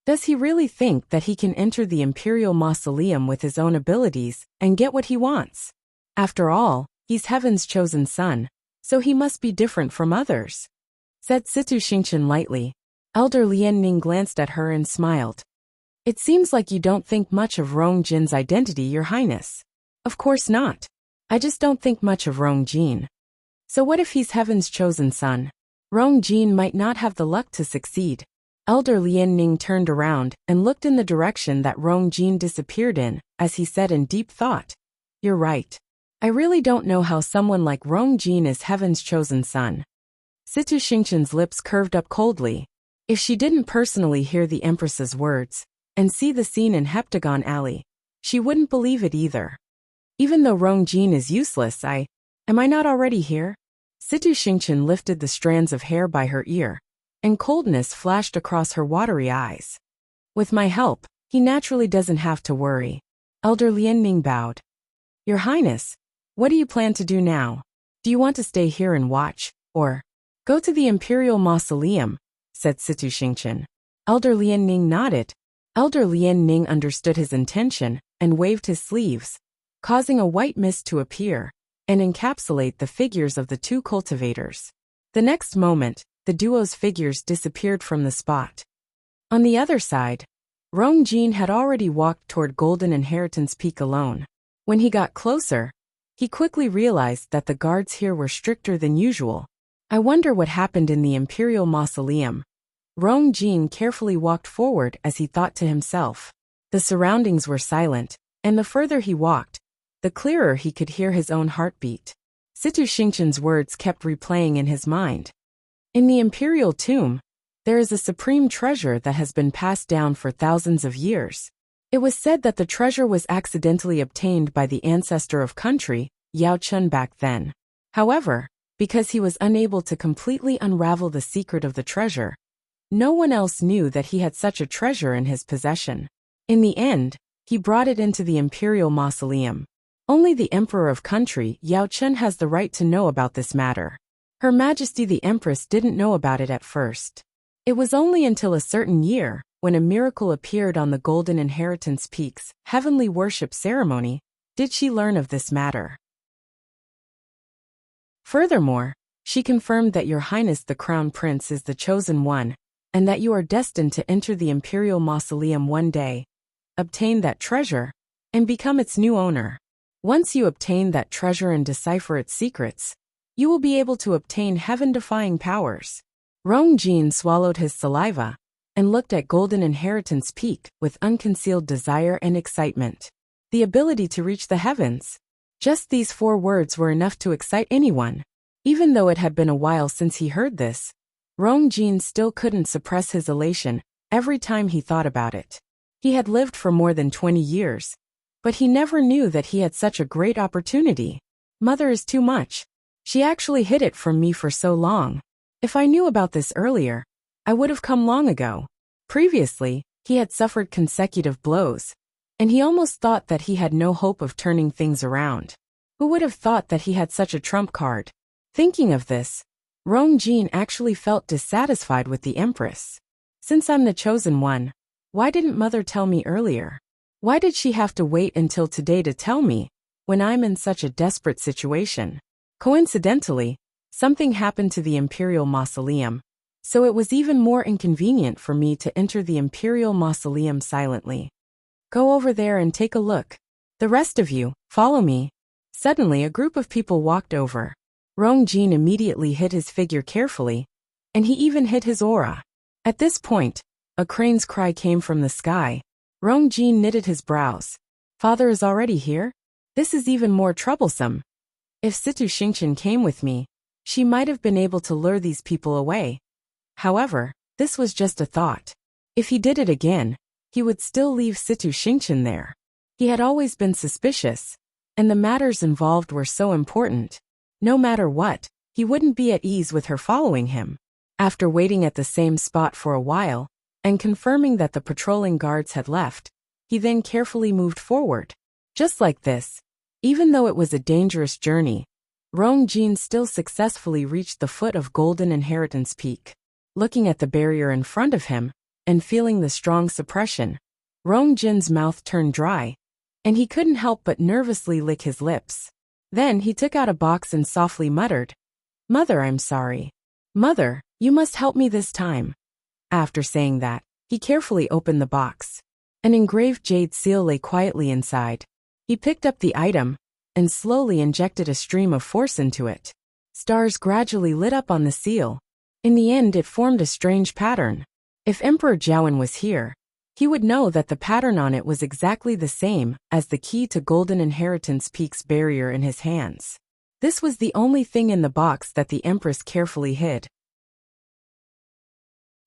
Does he really think that he can enter the Imperial Mausoleum with his own abilities and get what he wants? After all, he's heaven's chosen son, so he must be different from others, said Situ Xingchen lightly. Elder Lian Ning glanced at her and smiled. It seems like you don't think much of Rong Jin's identity, Your Highness. Of course not. I just don't think much of Rong Jin. So what if he's heaven's chosen son? Rong Jin might not have the luck to succeed. Elder Lian Ning turned around and looked in the direction that Rong Jin disappeared in, as he said in deep thought. You're right. I really don't know how someone like Rong Jin is heaven's chosen son. Situ Xingchen's lips curved up coldly. If she didn't personally hear the Empress's words, and see the scene in Heptagon Alley, she wouldn't believe it either. Even though Rong Jin is useless, am I not already here? Situ Xingchen lifted the strands of hair by her ear, and coldness flashed across her watery eyes. With my help, he naturally doesn't have to worry. Elder Lian Ning bowed. Your Highness, what do you plan to do now? Do you want to stay here and watch, or go to the Imperial Mausoleum? Said Situ Xingchen. Elder Lian Ning nodded. Elder Lian Ning understood his intention and waved his sleeves, causing a white mist to appear and encapsulate the figures of the two cultivators. The next moment, the duo's figures disappeared from the spot. On the other side, Rong Jin had already walked toward Golden Inheritance Peak alone. When he got closer, he quickly realized that the guards here were stricter than usual. I wonder what happened in the Imperial Mausoleum. Rong Jin carefully walked forward as he thought to himself. The surroundings were silent, and the further he walked, the clearer he could hear his own heartbeat. Situ Xingchen's words kept replaying in his mind. In the Imperial tomb, there is a supreme treasure that has been passed down for thousands of years. It was said that the treasure was accidentally obtained by the ancestor of country, Yao Chun, back then. However, because he was unable to completely unravel the secret of the treasure, no one else knew that he had such a treasure in his possession. In the end, he brought it into the Imperial Mausoleum. Only the Emperor of country, Yao Chun, has the right to know about this matter. Her Majesty the Empress didn't know about it at first. It was only until a certain year, when a miracle appeared on the Golden Inheritance Peak's heavenly worship ceremony, did she learn of this matter. Furthermore, she confirmed that Your Highness the Crown Prince is the chosen one, and that you are destined to enter the Imperial Mausoleum one day, obtain that treasure, and become its new owner. Once you obtain that treasure and decipher its secrets, you will be able to obtain heaven-defying powers. Rongjin swallowed his saliva and looked at Golden Inheritance Peak with unconcealed desire and excitement. The ability to reach the heavens. Just these 4 words were enough to excite anyone. Even though it had been a while since he heard this, Rongjin still couldn't suppress his elation every time he thought about it. He had lived for more than 20 years, but he never knew that he had such a great opportunity. Mother is too much. She actually hid it from me for so long. If I knew about this earlier, I would have come long ago. Previously, he had suffered consecutive blows, and he almost thought that he had no hope of turning things around. Who would have thought that he had such a trump card? Thinking of this, Rongjin actually felt dissatisfied with the Empress. Since I'm the chosen one, why didn't Mother tell me earlier? Why did she have to wait until today to tell me, when I'm in such a desperate situation? Coincidentally, something happened to the Imperial Mausoleum, so it was even more inconvenient for me to enter the Imperial Mausoleum silently. Go over there and take a look. The rest of you, follow me. Suddenly a group of people walked over. Rongjin immediately hid his figure carefully, and he even hid his aura. At this point, a crane's cry came from the sky. Rongjin knitted his brows. Father is already here? This is even more troublesome. If Situ Xingqian came with me, she might have been able to lure these people away. However, this was just a thought. If he did it again, he would still leave Situ Xingqian there. He had always been suspicious, and the matters involved were so important. No matter what, he wouldn't be at ease with her following him. After waiting at the same spot for a while, and confirming that the patrolling guards had left, he then carefully moved forward. Just like this, even though it was a dangerous journey, Rongjin still successfully reached the foot of Golden Inheritance Peak. Looking at the barrier in front of him, and feeling the strong suppression, Rongjin's mouth turned dry, and he couldn't help but nervously lick his lips. Then he took out a box and softly muttered, "Mother, I'm sorry. Mother, you must help me this time." After saying that, he carefully opened the box. An engraved jade seal lay quietly inside. He picked up the item, and slowly injected a stream of force into it. Stars gradually lit up on the seal. In the end it formed a strange pattern. If Emperor Jiawen was here, he would know that the pattern on it was exactly the same as the key to Golden Inheritance Peak's barrier in his hands. This was the only thing in the box that the Empress carefully hid.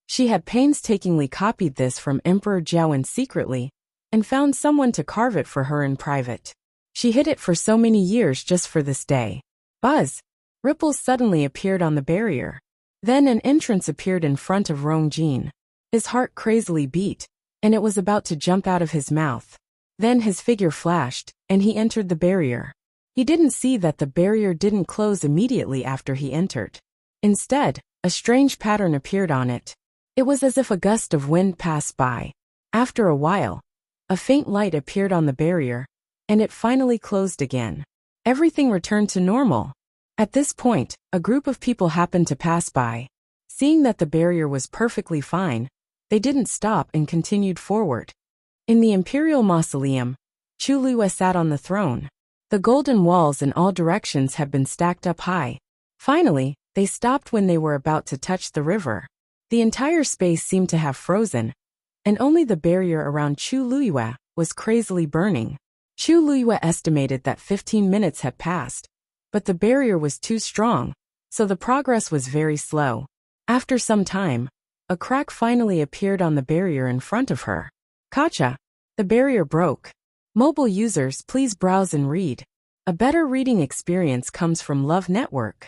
She had painstakingly copied this from Emperor Jiawen secretly, and found someone to carve it for her in private. She hid it for so many years just for this day. Buzz! Ripples suddenly appeared on the barrier. Then an entrance appeared in front of Rongjin. His heart crazily beat, and it was about to jump out of his mouth. Then his figure flashed, and he entered the barrier. He didn't see that the barrier didn't close immediately after he entered. Instead, a strange pattern appeared on it. It was as if a gust of wind passed by. After a while, a faint light appeared on the barrier, and it finally closed again. Everything returned to normal. At this point, a group of people happened to pass by. Seeing that the barrier was perfectly fine, they didn't stop and continued forward. In the Imperial Mausoleum, Chu Liyue sat on the throne. The golden walls in all directions had been stacked up high. Finally, they stopped when they were about to touch the river. The entire space seemed to have frozen, and only the barrier around Chu Liyue was crazily burning. Chu Liyue estimated that 15 minutes had passed, but the barrier was too strong, so the progress was very slow. After some time, a crack finally appeared on the barrier in front of her. Gotcha! The barrier broke. Mobile users, please browse and read. A better reading experience comes from Love Network.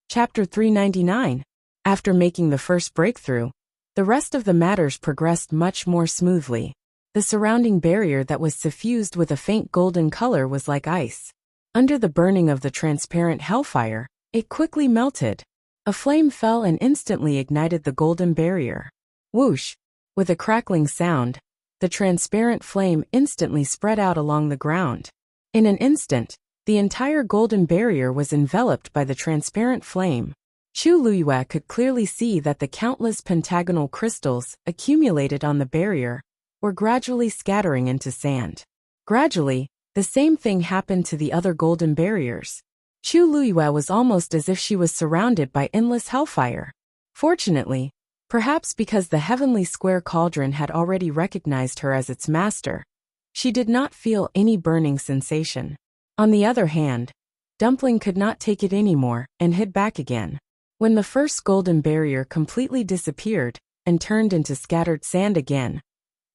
Chapter 399. After making the first breakthrough, the rest of the matters progressed much more smoothly. The surrounding barrier that was suffused with a faint golden color was like ice. Under the burning of the transparent hellfire, it quickly melted. A flame fell and instantly ignited the golden barrier. Whoosh! With a crackling sound, the transparent flame instantly spread out along the ground. In an instant, the entire golden barrier was enveloped by the transparent flame. Chu Luyue could clearly see that the countless pentagonal crystals accumulated on the barrier were gradually scattering into sand. Gradually, the same thing happened to the other golden barriers. Chu Luyue was almost as if she was surrounded by endless hellfire. Fortunately, perhaps because the heavenly square cauldron had already recognized her as its master, she did not feel any burning sensation. On the other hand, Dumpling could not take it anymore and hid back again. When the first golden barrier completely disappeared and turned into scattered sand again,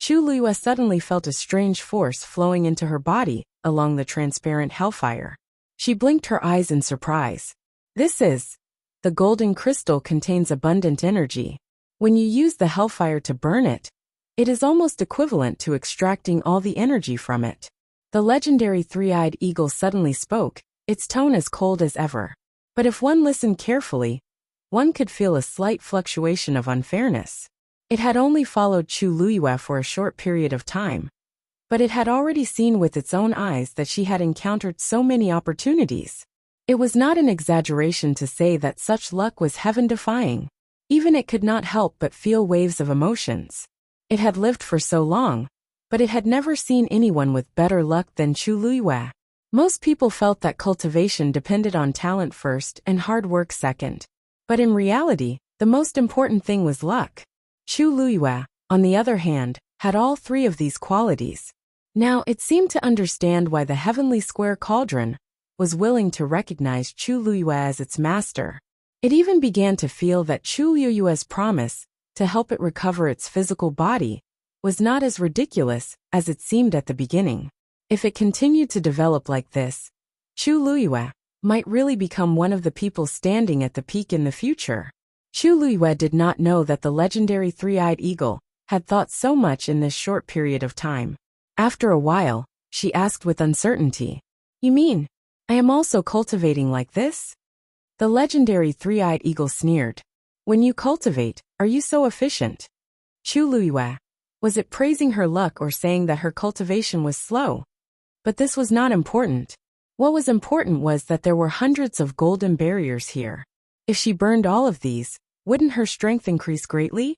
Chu Luyue suddenly felt a strange force flowing into her body along the transparent hellfire. She blinked her eyes in surprise. The golden crystal contains abundant energy. When you use the hellfire to burn it, it is almost equivalent to extracting all the energy from it. The legendary three-eyed eagle suddenly spoke, its tone as cold as ever. But if one listened carefully, one could feel a slight fluctuation of unfairness. It had only followed Chu Luyue for a short period of time, but it had already seen with its own eyes that she had encountered so many opportunities. It was not an exaggeration to say that such luck was heaven-defying. Even it could not help but feel waves of emotions. It had lived for so long, but it had never seen anyone with better luck than Chu Luyue. Most people felt that cultivation depended on talent first and hard work second. But in reality, the most important thing was luck. Chu Luyue, on the other hand, had all three of these qualities. Now it seemed to understand why the heavenly square cauldron was willing to recognize Chu Luyue as its master. It even began to feel that Chu Luyue's promise to help it recover its physical body was not as ridiculous as it seemed at the beginning. If it continued to develop like this, Chu Luyue might really become one of the people standing at the peak in the future. Chu Luyue did not know that the legendary three-eyed eagle had thought so much in this short period of time. After a while, she asked with uncertainty, "You mean, I am also cultivating like this?" The legendary three-eyed eagle sneered. "When you cultivate, are you so efficient?" Chu Luyue, was it praising her luck or saying that her cultivation was slow? But this was not important. What was important was that there were hundreds of golden barriers here. If she burned all of these, wouldn't her strength increase greatly?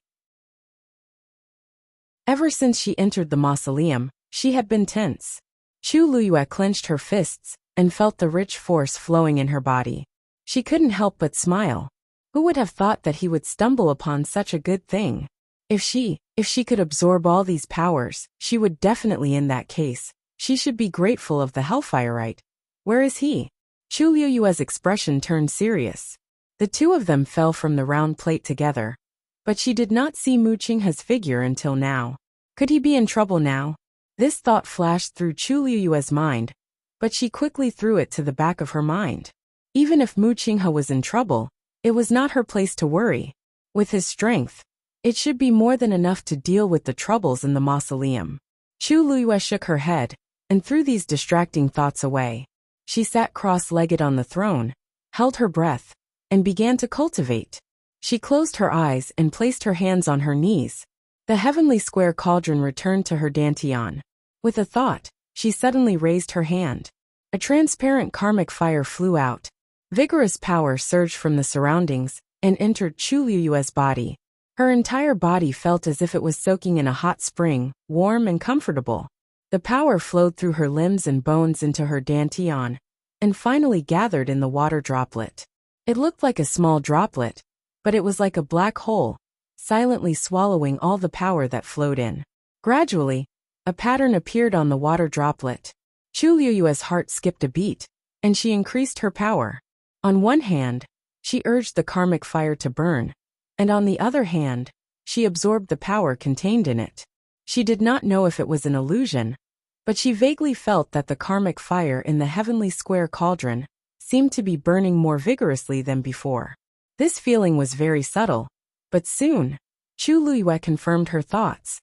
Ever since she entered the mausoleum, she had been tense. Chu Luyue clenched her fists and felt the rich force flowing in her body. She couldn't help but smile. Who would have thought that he would stumble upon such a good thing? If she could absorb all these powers, she would definitely in that case. She should be grateful of the Hellfirite. Where is he? Chu Luyue's expression turned serious. The two of them fell from the round plate together. But she did not see Mu Qinghe's figure until now. Could he be in trouble now? This thought flashed through Chu Luyue's mind, but she quickly threw it to the back of her mind. Even if Mu Qinghe was in trouble, it was not her place to worry. With his strength, it should be more than enough to deal with the troubles in the mausoleum. Chu Luyue shook her head and threw these distracting thoughts away. She sat cross-legged on the throne, held her breath, and began to cultivate. She closed her eyes and placed her hands on her knees. The heavenly square cauldron returned to her dantian. With a thought, she suddenly raised her hand. A transparent karmic fire flew out. Vigorous power surged from the surroundings and entered Chu Luyue's body. Her entire body felt as if it was soaking in a hot spring, warm and comfortable. The power flowed through her limbs and bones into her dantian, and finally gathered in the water droplet. It looked like a small droplet, but it was like a black hole, silently swallowing all the power that flowed in. Gradually, a pattern appeared on the water droplet. Chu Luyue's heart skipped a beat, and she increased her power. On one hand, she urged the karmic fire to burn, and on the other hand, she absorbed the power contained in it. She did not know if it was an illusion, but she vaguely felt that the karmic fire in the heavenly square cauldron seemed to be burning more vigorously than before. This feeling was very subtle, but soon, Chu Luyue confirmed her thoughts.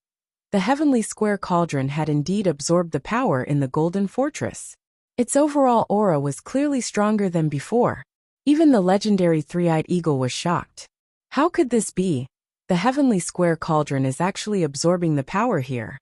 The heavenly square cauldron had indeed absorbed the power in the golden fortress. Its overall aura was clearly stronger than before. Even the legendary three-eyed eagle was shocked. How could this be? The heavenly square cauldron is actually absorbing the power here.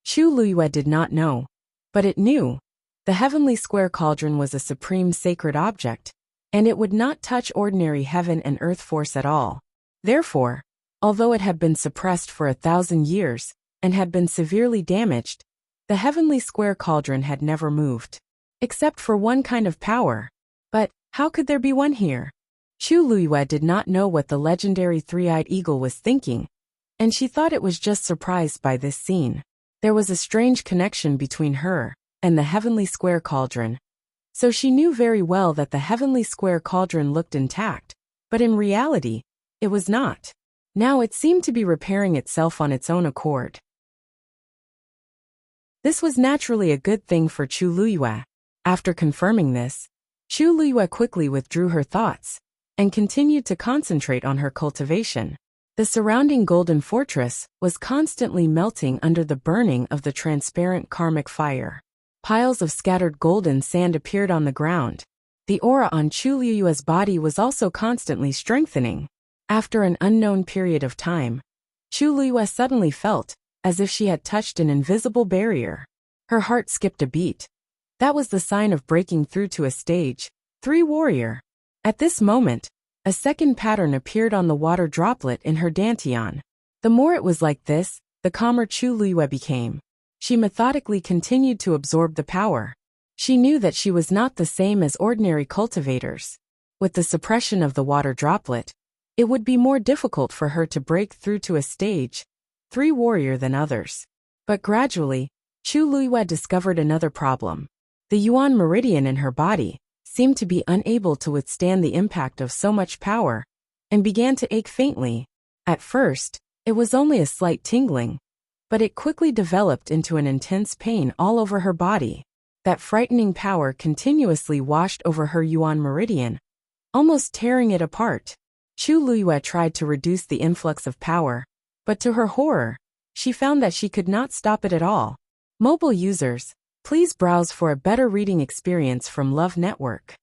Chu Luyue did not know, but it knew. The heavenly square cauldron was a supreme sacred object, and it would not touch ordinary heaven and earth force at all. Therefore, although it had been suppressed for 1,000 years, and had been severely damaged, the heavenly square cauldron had never moved. Except for one kind of power. But, how could there be one here? Chu Luyue did not know what the legendary three-eyed eagle was thinking, and she thought it was just surprised by this scene. There was a strange connection between her and the heavenly square cauldron. So she knew very well that the heavenly square cauldron looked intact, but in reality, it was not. Now it seemed to be repairing itself on its own accord. This was naturally a good thing for Chu Luyue. After confirming this, Chu Luyue quickly withdrew her thoughts and continued to concentrate on her cultivation. The surrounding golden fortress was constantly melting under the burning of the transparent karmic fire. Piles of scattered golden sand appeared on the ground. The aura on Chu Luyue's body was also constantly strengthening. After an unknown period of time, Chu Luyue suddenly felt as if she had touched an invisible barrier. Her heart skipped a beat. That was the sign of breaking through to a stage 3 warrior. At this moment, a second pattern appeared on the water droplet in her dantian. The more it was like this, the calmer Chu Luyue became. She methodically continued to absorb the power. She knew that she was not the same as ordinary cultivators. With the suppression of the water droplet, it would be more difficult for her to break through to a stage 3 warrior than others. But gradually, Chu Luyue discovered another problem. The yuan meridian in her body seemed to be unable to withstand the impact of so much power, and began to ache faintly. At first, it was only a slight tingling, but it quickly developed into an intense pain all over her body. That frightening power continuously washed over her yuan meridian, almost tearing it apart. Chu Luyue tried to reduce the influx of power, but to her horror, she found that she could not stop it at all. Mobile users, please browse for a better reading experience from Love Network.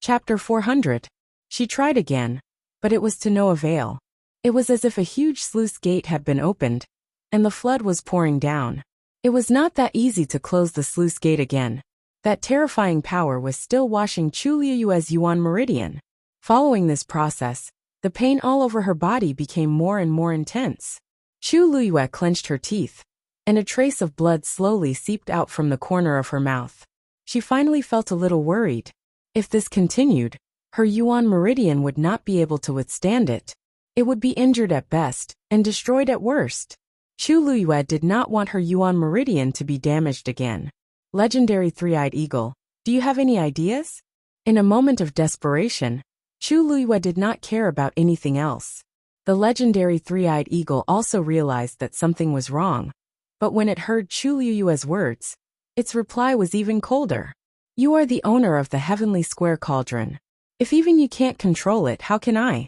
Chapter 400. She tried again, but it was to no avail. It was as if a huge sluice gate had been opened, and the flood was pouring down. It was not that easy to close the sluice gate again. That terrifying power was still washing Chu Luyue's yuan meridian. Following this process, the pain all over her body became more and more intense. Chu Luyue clenched her teeth, and a trace of blood slowly seeped out from the corner of her mouth. She finally felt a little worried. If this continued, her yuan meridian would not be able to withstand it. It would be injured at best, and destroyed at worst. Chu Luyue did not want her yuan meridian to be damaged again. Legendary three-eyed eagle, do you have any ideas? In a moment of desperation, Chu Luyue did not care about anything else. The legendary three-eyed eagle also realized that something was wrong, but when it heard Chu Luyue's words, its reply was even colder. You are the owner of the heavenly square cauldron. If even you can't control it, how can I?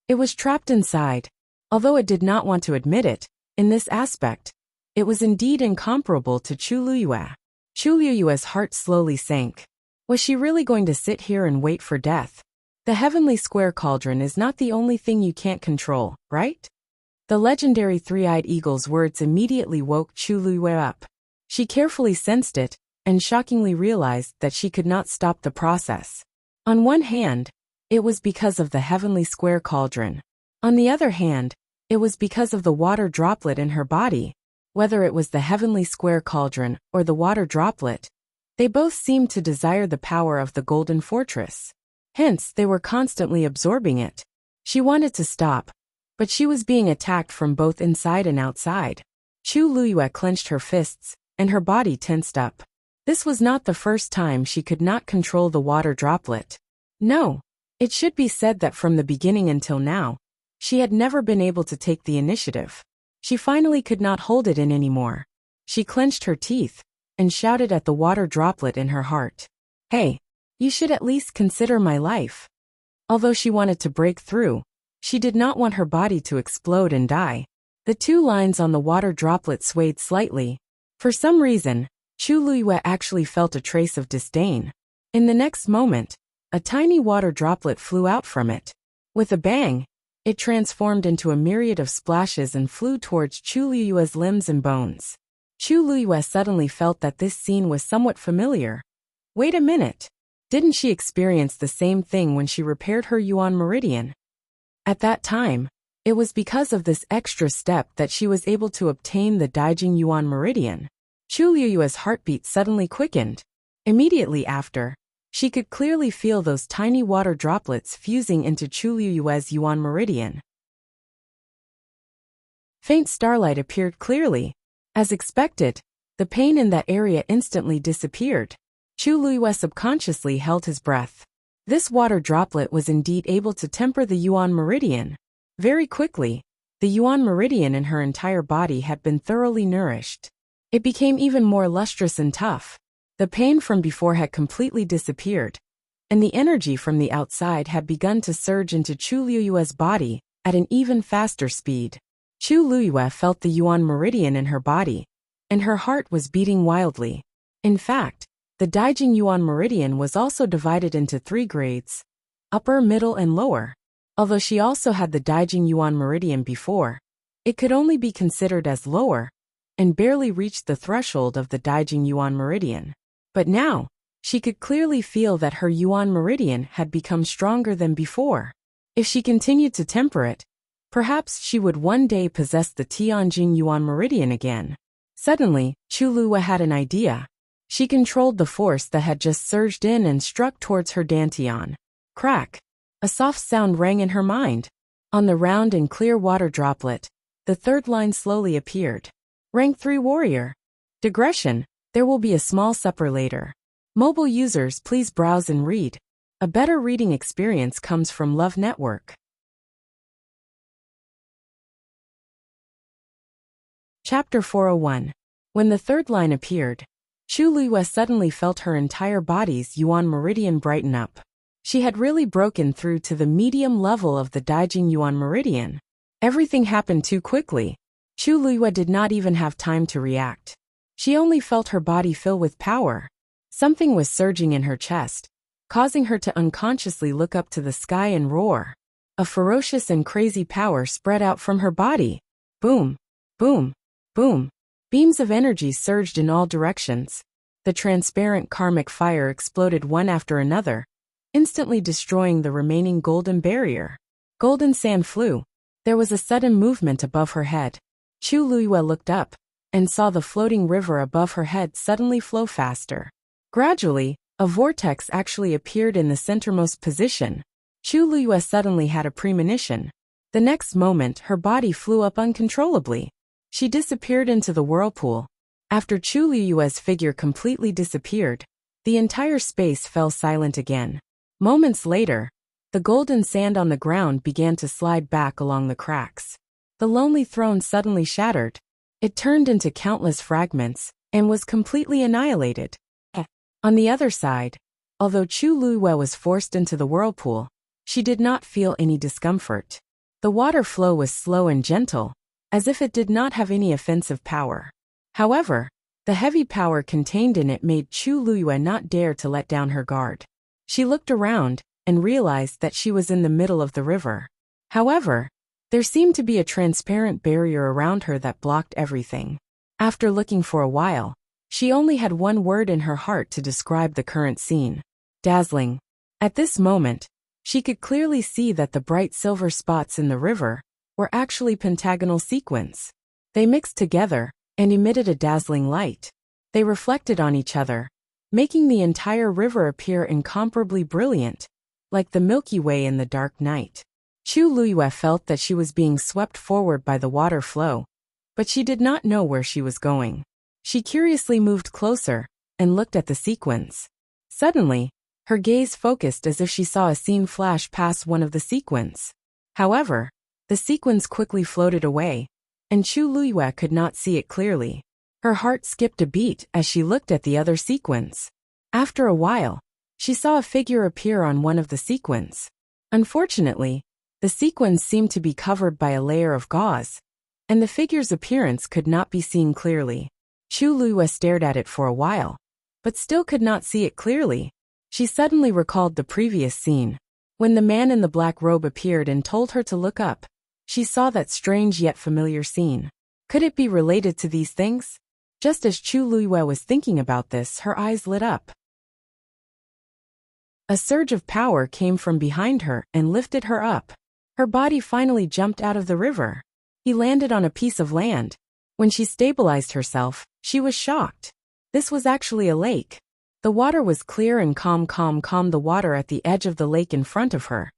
It was trapped inside. Although it did not want to admit it, in this aspect, it was indeed incomparable to Chu Luyue. Chu Luyue's heart slowly sank. Was she really going to sit here and wait for death? The heavenly square cauldron is not the only thing you can't control, right? The legendary three-eyed eagle's words immediately woke Chu Luyue up. She carefully sensed it, and shockingly realized that she could not stop the process. On one hand, it was because of the heavenly square cauldron. On the other hand, it was because of the water droplet in her body. Whether it was the heavenly square cauldron or the water droplet, they both seemed to desire the power of the golden fortress. Hence, they were constantly absorbing it. She wanted to stop, but she was being attacked from both inside and outside. Chu Luyue clenched her fists, and her body tensed up. This was not the first time she could not control the water droplet. No, it should be said that from the beginning until now, she had never been able to take the initiative. She finally could not hold it in anymore. She clenched her teeth, and shouted at the water droplet in her heart. Hey! You should at least consider my life. Although she wanted to break through, She did not want her body to explode and die. The two lines on the water droplet swayed slightly. For some reason, Chu Luyue actually felt a trace of disdain. In the next moment, a tiny water droplet flew out from it. With a bang, it transformed into a myriad of splashes and flew towards Chu Luyue's limbs and bones. Chu Luyue suddenly felt that this scene was somewhat familiar. Wait a minute. Didn't she experience the same thing when she repaired her Yuan Meridian? At that time, it was because of this extra step that she was able to obtain the Daijing Yuan Meridian. Chu Luyue's heartbeat suddenly quickened. Immediately after, she could clearly feel those tiny water droplets fusing into Chu Luyue's Yuan Meridian. Faint starlight appeared clearly. As expected, the pain in that area instantly disappeared. Chu Luyue subconsciously held his breath. This water droplet was indeed able to temper the Yuan Meridian. Very quickly, the Yuan Meridian in her entire body had been thoroughly nourished. It became even more lustrous and tough. The pain from before had completely disappeared, and the energy from the outside had begun to surge into Chu Luyue's body at an even faster speed. Chu Luyue felt the Yuan Meridian in her body, and her heart was beating wildly. In fact, the Daijing Yuan Meridian was also divided into 3 grades: upper, middle, and lower. Although she also had the Daijing Yuan Meridian before, it could only be considered as lower, and barely reached the threshold of the Daijing Yuan Meridian. But now, she could clearly feel that her Yuan Meridian had become stronger than before. If she continued to temper it, perhaps she would one day possess the Tianjin Yuan Meridian again. Suddenly, Chu Luyue had an idea. She controlled the force that had just surged in and struck towards her dantian. Crack! A soft sound rang in her mind. On the round and clear water droplet, the third line slowly appeared. Rank 3 Warrior. Digression, there will be a small supper later. Mobile users, please browse and read. A better reading experience comes from Love Network. Chapter 401. When the third line appeared, Chu Luyue suddenly felt her entire body's Yuan Meridian brighten up. She had really broken through to the medium level of the Daijing Yuan Meridian. Everything happened too quickly. Chu Luyue did not even have time to react. She only felt her body fill with power. Something was surging in her chest, causing her to unconsciously look up to the sky and roar. A ferocious and crazy power spread out from her body. Boom! Boom! Boom! Beams of energy surged in all directions. The transparent karmic fire exploded one after another, instantly destroying the remaining golden barrier. Golden sand flew. There was a sudden movement above her head. Chu Luyue looked up and saw the floating river above her head suddenly flow faster. Gradually, a vortex actually appeared in the centermost position. Chu Luyue suddenly had a premonition. The next moment, her body flew up uncontrollably. She disappeared into the whirlpool. After Chu Luyue's figure completely disappeared, the entire space fell silent again. Moments later, the golden sand on the ground began to slide back along the cracks. The lonely throne suddenly shattered. It turned into countless fragments and was completely annihilated. On the other side, although Chu Luyue was forced into the whirlpool, she did not feel any discomfort. The water flow was slow and gentle, as if it did not have any offensive power. However, the heavy power contained in it made Chu Luyue not dare to let down her guard. She looked around and realized that she was in the middle of the river. However, there seemed to be a transparent barrier around her that blocked everything. After looking for a while, she only had one word in her heart to describe the current scene: dazzling. At this moment, she could clearly see that the bright silver spots in the river were actually pentagonal sequins. They mixed together and emitted a dazzling light. They reflected on each other, making the entire river appear incomparably brilliant, like the Milky Way in the dark night. Chu Luyue felt that she was being swept forward by the water flow, but she did not know where she was going. She curiously moved closer and looked at the sequins. Suddenly, her gaze focused as if she saw a scene flash past one of the sequins. However, the sequins quickly floated away, and Chu Luyue could not see it clearly. Her heart skipped a beat as she looked at the other sequins. After a while, she saw a figure appear on one of the sequins. Unfortunately, The sequins seemed to be covered by a layer of gauze, and the figure's appearance could not be seen clearly. Chu Luiyue stared at it for a while, but still could not see it clearly. She suddenly recalled the previous scene. When the man in the black robe appeared and told her to look up, she saw that strange yet familiar scene. Could it be related to these things? Just as Chu Luiyue was thinking about this, her eyes lit up. A surge of power came from behind her and lifted her up. Her body finally jumped out of the river. He landed on a piece of land. When she stabilized herself, she was shocked. This was actually a lake. The water was clear and calm. The water at the edge of the lake in front of her.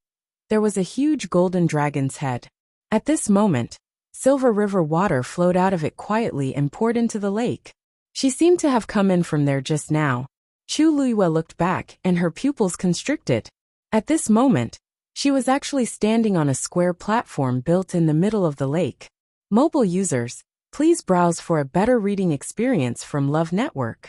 There was a huge golden dragon's head. At this moment, silver river water flowed out of it quietly and poured into the lake. She seemed to have come in from there just now. Chu Luiyue looked back and her pupils constricted. At this moment, she was actually standing on a square platform built in the middle of the lake. Mobile users, please browse for a better reading experience from Love Network.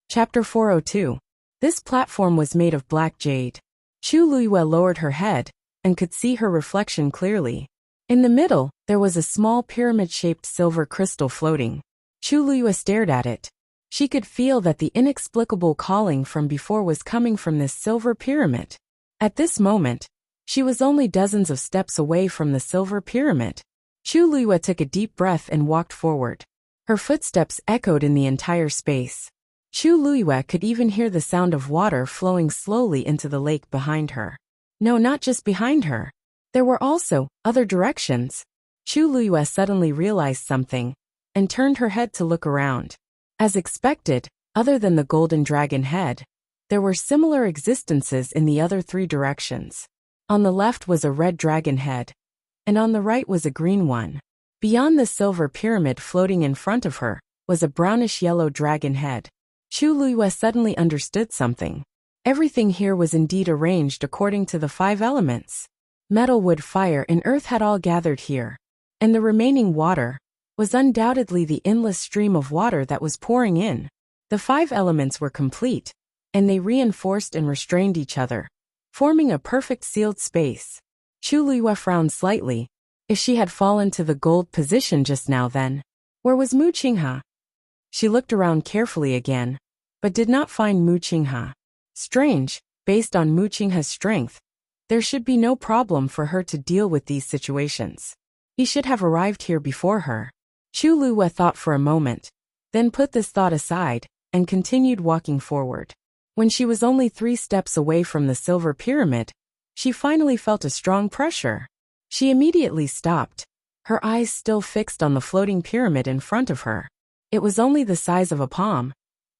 Chapter 402. This platform was made of black jade. Chu Luiyue lowered her head and could see her reflection clearly. In the middle, there was a small pyramid-shaped silver crystal floating. Chu Luiyue stared at it. She could feel that the inexplicable calling from before was coming from this silver pyramid. At this moment, she was only dozens of steps away from the silver pyramid. Chu Luiyue took a deep breath and walked forward. Her footsteps echoed in the entire space. Chu Luiyue could even hear the sound of water flowing slowly into the lake behind her. No, not just behind her. There were also other directions. Chu Luiyue suddenly realized something and turned her head to look around. As expected, other than the golden dragon head, there were similar existences in the other three directions. On the left was a red dragon head, and on the right was a green one. Beyond the silver pyramid floating in front of her was a brownish-yellow dragon head. Chu Luiyue suddenly understood something. Everything here was indeed arranged according to the 5 elements. Metal, wood, fire, and earth had all gathered here, and the remaining water was undoubtedly the endless stream of water that was pouring in. The 5 elements were complete, and they reinforced and restrained each other, forming a perfect sealed space. Chu Luiyue frowned slightly. If she had fallen to the gold position just now, then where was Mu Qinghe? She looked around carefully again, but did not find Mu Qinghe. Strange, based on Mu Qinghe's strength, there should be no problem for her to deal with these situations. He should have arrived here before her. Chu Luiyue thought for a moment, then put this thought aside, and continued walking forward. When she was only 3 steps away from the silver pyramid, she finally felt a strong pressure. She immediately stopped, her eyes still fixed on the floating pyramid in front of her. It was only the size of a palm,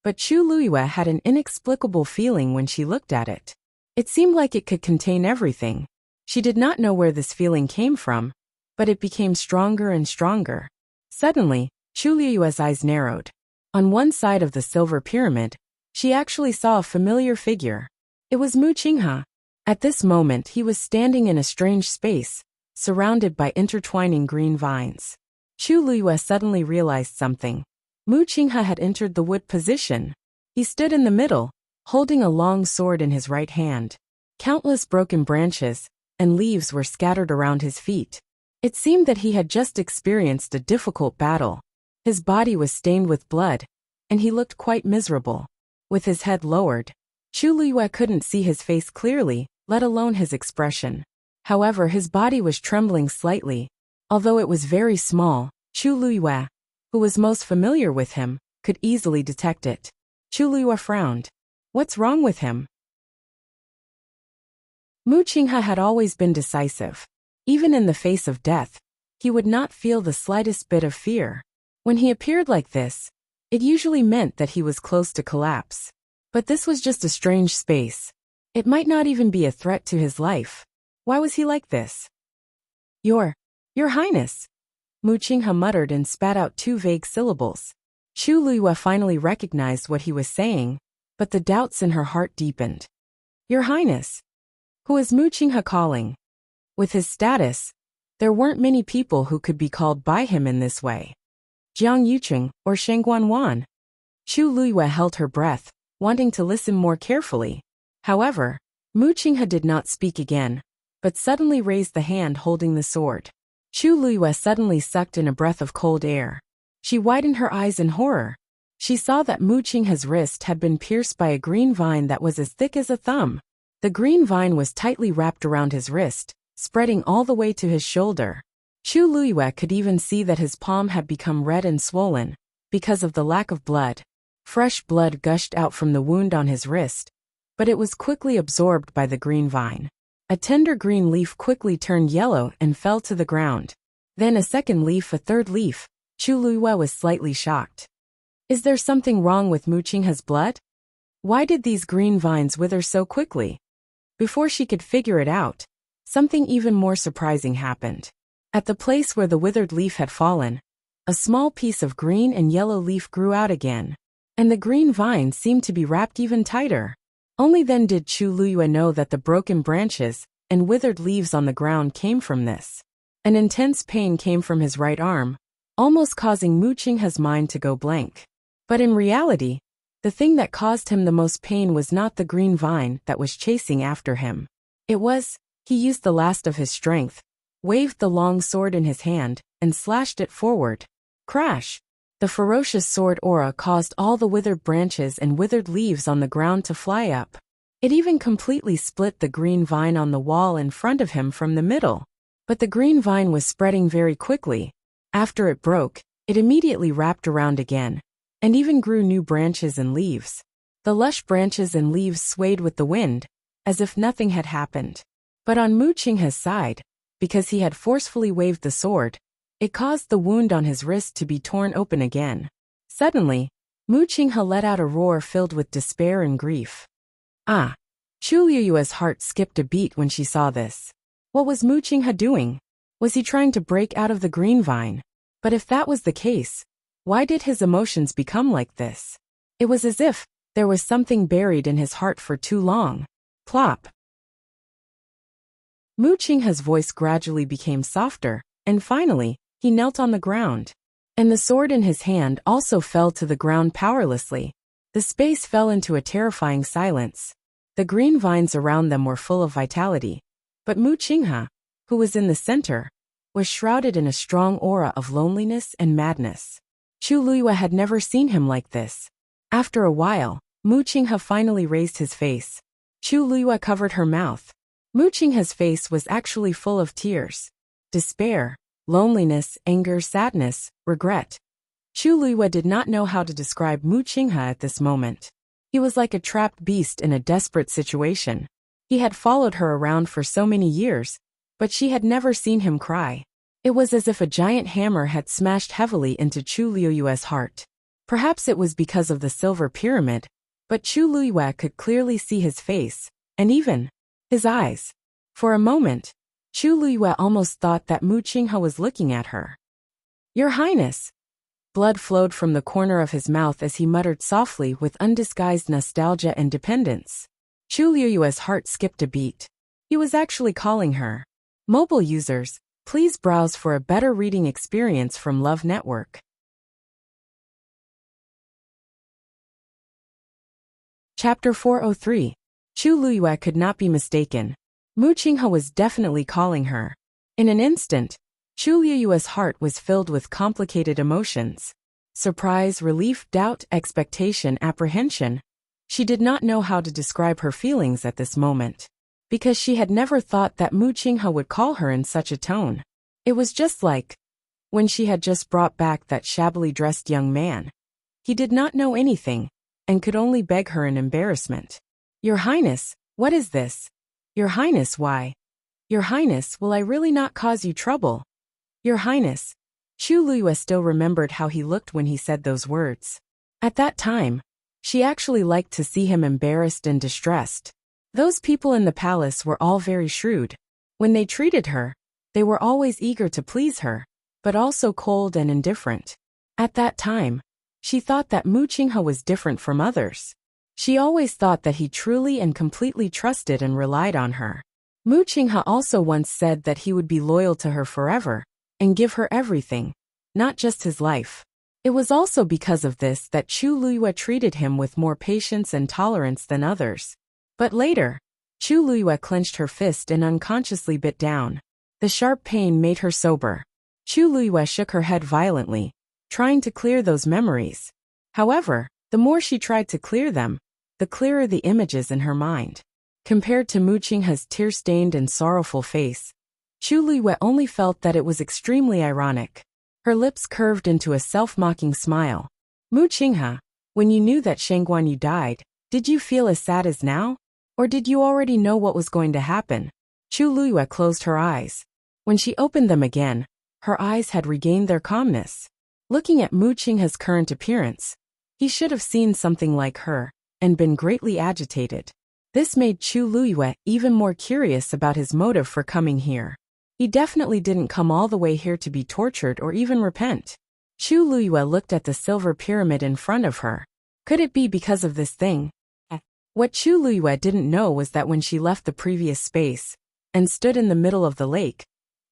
but Chu Luiyue had an inexplicable feeling when she looked at it. It seemed like it could contain everything. She did not know where this feeling came from, but it became stronger and stronger. Suddenly, Chu Luiyue's eyes narrowed. On one side of the silver pyramid, she actually saw a familiar figure. It was Mu Qinghe. At this moment he was standing in a strange space, surrounded by intertwining green vines. Chu Luiyue suddenly realized something. Mu Qinghe had entered the wood position. He stood in the middle, holding a long sword in his right hand. Countless broken branches and leaves were scattered around his feet. It seemed that he had just experienced a difficult battle. His body was stained with blood, and he looked quite miserable. With his head lowered, Chu Luiyue couldn't see his face clearly, let alone his expression. However, his body was trembling slightly. Although it was very small, Chu Luiyue, who was most familiar with him, could easily detect it. Chu Luiyue frowned. What's wrong with him? Mu Qinghe had always been decisive. Even in the face of death, he would not feel the slightest bit of fear. When he appeared like this, it usually meant that he was close to collapse. But this was just a strange space. It might not even be a threat to his life. Why was he like this? Your Highness, Mu Qinghe muttered and spat out 2 vague syllables. Chu Luiyue finally recognized what he was saying, but the doubts in her heart deepened. Your Highness. Who is Mu Qinghe calling? With his status, there weren't many people who could be called by him in this way. Jiang Yuqing or Sheng Guanwan? Chu Luiyue held her breath, wanting to listen more carefully. However, Mu Qinghe did not speak again, but suddenly raised the hand holding the sword. Chu Liyue suddenly sucked in a breath of cold air. She widened her eyes in horror. She saw that Mu Qinghe's wrist had been pierced by a green vine that was as thick as a thumb. The green vine was tightly wrapped around his wrist, spreading all the way to his shoulder. Chu Liyue could even see that his palm had become red and swollen, because of the lack of blood. Fresh blood gushed out from the wound on his wrist, but it was quickly absorbed by the green vine. A tender green leaf quickly turned yellow and fell to the ground. Then a second leaf, a third leaf. Chu Liyue was slightly shocked. Is there something wrong with Mu Qinghe's blood? Why did these green vines wither so quickly? Before she could figure it out, something even more surprising happened. At the place where the withered leaf had fallen, a small piece of green and yellow leaf grew out again, and the green vine seemed to be wrapped even tighter. Only then did Chu Liyue know that the broken branches and withered leaves on the ground came from this. An intense pain came from his right arm, almost causing Mu Qinghe's mind to go blank. But in reality, the thing that caused him the most pain was not the green vine that was chasing after him. He used the last of his strength, waved the long sword in his hand, and slashed it forward. Crash! The ferocious sword aura caused all the withered branches and withered leaves on the ground to fly up. It even completely split the green vine on the wall in front of him from the middle. But the green vine was spreading very quickly. After it broke, it immediately wrapped around again, and even grew new branches and leaves. The lush branches and leaves swayed with the wind, as if nothing had happened. But on Mu Qinghe's side, because he had forcefully waved the sword, it caused the wound on his wrist to be torn open again. Suddenly, Mu Qinghe let out a roar filled with despair and grief. Ah! Chu Liyue's heart skipped a beat when she saw this. What was Mu Qinghe doing? Was he trying to break out of the green vine? But if that was the case, why did his emotions become like this? It was as if there was something buried in his heart for too long. Plop! Mu Qinghe's voice gradually became softer, and finally, he knelt on the ground. And the sword in his hand also fell to the ground powerlessly. The space fell into a terrifying silence. The green vines around them were full of vitality. But Mu Qinghe, who was in the center, was shrouded in a strong aura of loneliness and madness. Chu Liyue had never seen him like this. After a while, Mu Qinghe finally raised his face. Chu Liyue covered her mouth. Mu Qinghe's face was actually full of tears. Despair, loneliness, anger, sadness, regret. Chu Liyue did not know how to describe Mu Qinghe at this moment. He was like a trapped beast in a desperate situation. He had followed her around for so many years, but she had never seen him cry. It was as if a giant hammer had smashed heavily into Chu Liyue's heart. Perhaps it was because of the silver pyramid, but Chu Liyue could clearly see his face, and even his eyes. For a moment, Chu Liyue almost thought that Mu Qinghe was looking at her. "Your Highness!" Blood flowed from the corner of his mouth as he muttered softly with undisguised nostalgia and dependence. Chu Liyue's heart skipped a beat. He was actually calling her. Mobile users, please browse for a better reading experience from Love Network. Chapter 403. Chu Liyue could not be mistaken. Mu Qinghe was definitely calling her. In an instant, Chu Liyue's heart was filled with complicated emotions. Surprise, relief, doubt, expectation, apprehension. She did not know how to describe her feelings at this moment, because she had never thought that Mu Qinghe would call her in such a tone. It was just like when she had just brought back that shabbily dressed young man. He did not know anything, and could only beg her in embarrassment. "Your Highness, what is this? Your Highness, why? Your Highness, will I really not cause you trouble? Your Highness." Chu Liyue still remembered how he looked when he said those words. At that time, she actually liked to see him embarrassed and distressed. Those people in the palace were all very shrewd. When they treated her, they were always eager to please her, but also cold and indifferent. At that time, she thought that Mu Qinghe was different from others. She always thought that he truly and completely trusted and relied on her. Mu Qinghe also once said that he would be loyal to her forever, and give her everything, not just his life. It was also because of this that Chu Liyue treated him with more patience and tolerance than others. But later, Chu Luyue clenched her fist and unconsciously bit down. The sharp pain made her sober. Chu Luyue shook her head violently, trying to clear those memories. However, the more she tried to clear them, the clearer the images in her mind. Compared to Mu Qinghe's tear-stained and sorrowful face, Chu Luyue only felt that it was extremely ironic. Her lips curved into a self-mocking smile. Mu Qinghe, when you knew that Shang Guanyu died, did you feel as sad as now? Or did you already know what was going to happen? Chu Luyue closed her eyes. When she opened them again, her eyes had regained their calmness. Looking at Mu Qinghe's current appearance, he should have seen something like her, and been greatly agitated. This made Chu Luyue even more curious about his motive for coming here. He definitely didn't come all the way here to be tortured or even repent. Chu Luyue looked at the silver pyramid in front of her. Could it be because of this thing? What Chu Luyue didn't know was that when she left the previous space and stood in the middle of the lake,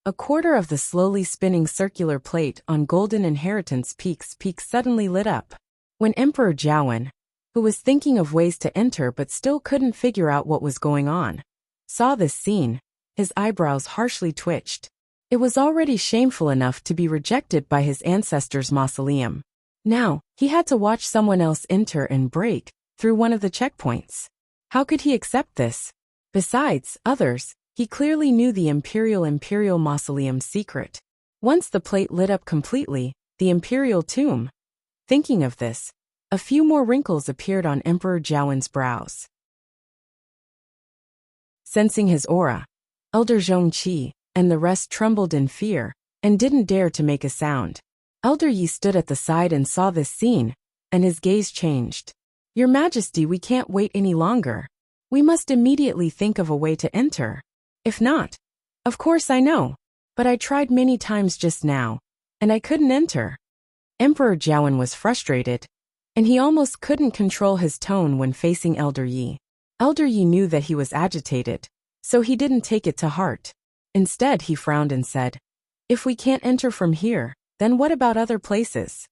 a quarter of the slowly spinning circular plate on Golden Inheritance Peak suddenly lit up. When Emperor Jiawen, who was thinking of ways to enter but still couldn't figure out what was going on, saw this scene, his eyebrows harshly twitched. It was already shameful enough to be rejected by his ancestors' mausoleum. Now, he had to watch someone else enter and break through one of the checkpoints. How could he accept this? Besides others, he clearly knew the Imperial Mausoleum's secret. Once the plate lit up completely, the Imperial tomb. Thinking of this, a few more wrinkles appeared on Emperor Jiawen's brows. Sensing his aura, Elder Zhongqi and the rest trembled in fear and didn't dare to make a sound. Elder Yi stood at the side and saw this scene, and his gaze changed. Your Majesty, we can't wait any longer. We must immediately think of a way to enter. If not, of course I know, but I tried many times just now, and I couldn't enter. Emperor Jiawen was frustrated, and he almost couldn't control his tone when facing Elder Yi. Elder Yi knew that he was agitated, so he didn't take it to heart. Instead, he frowned and said, "If we can't enter from here, then what about other places?"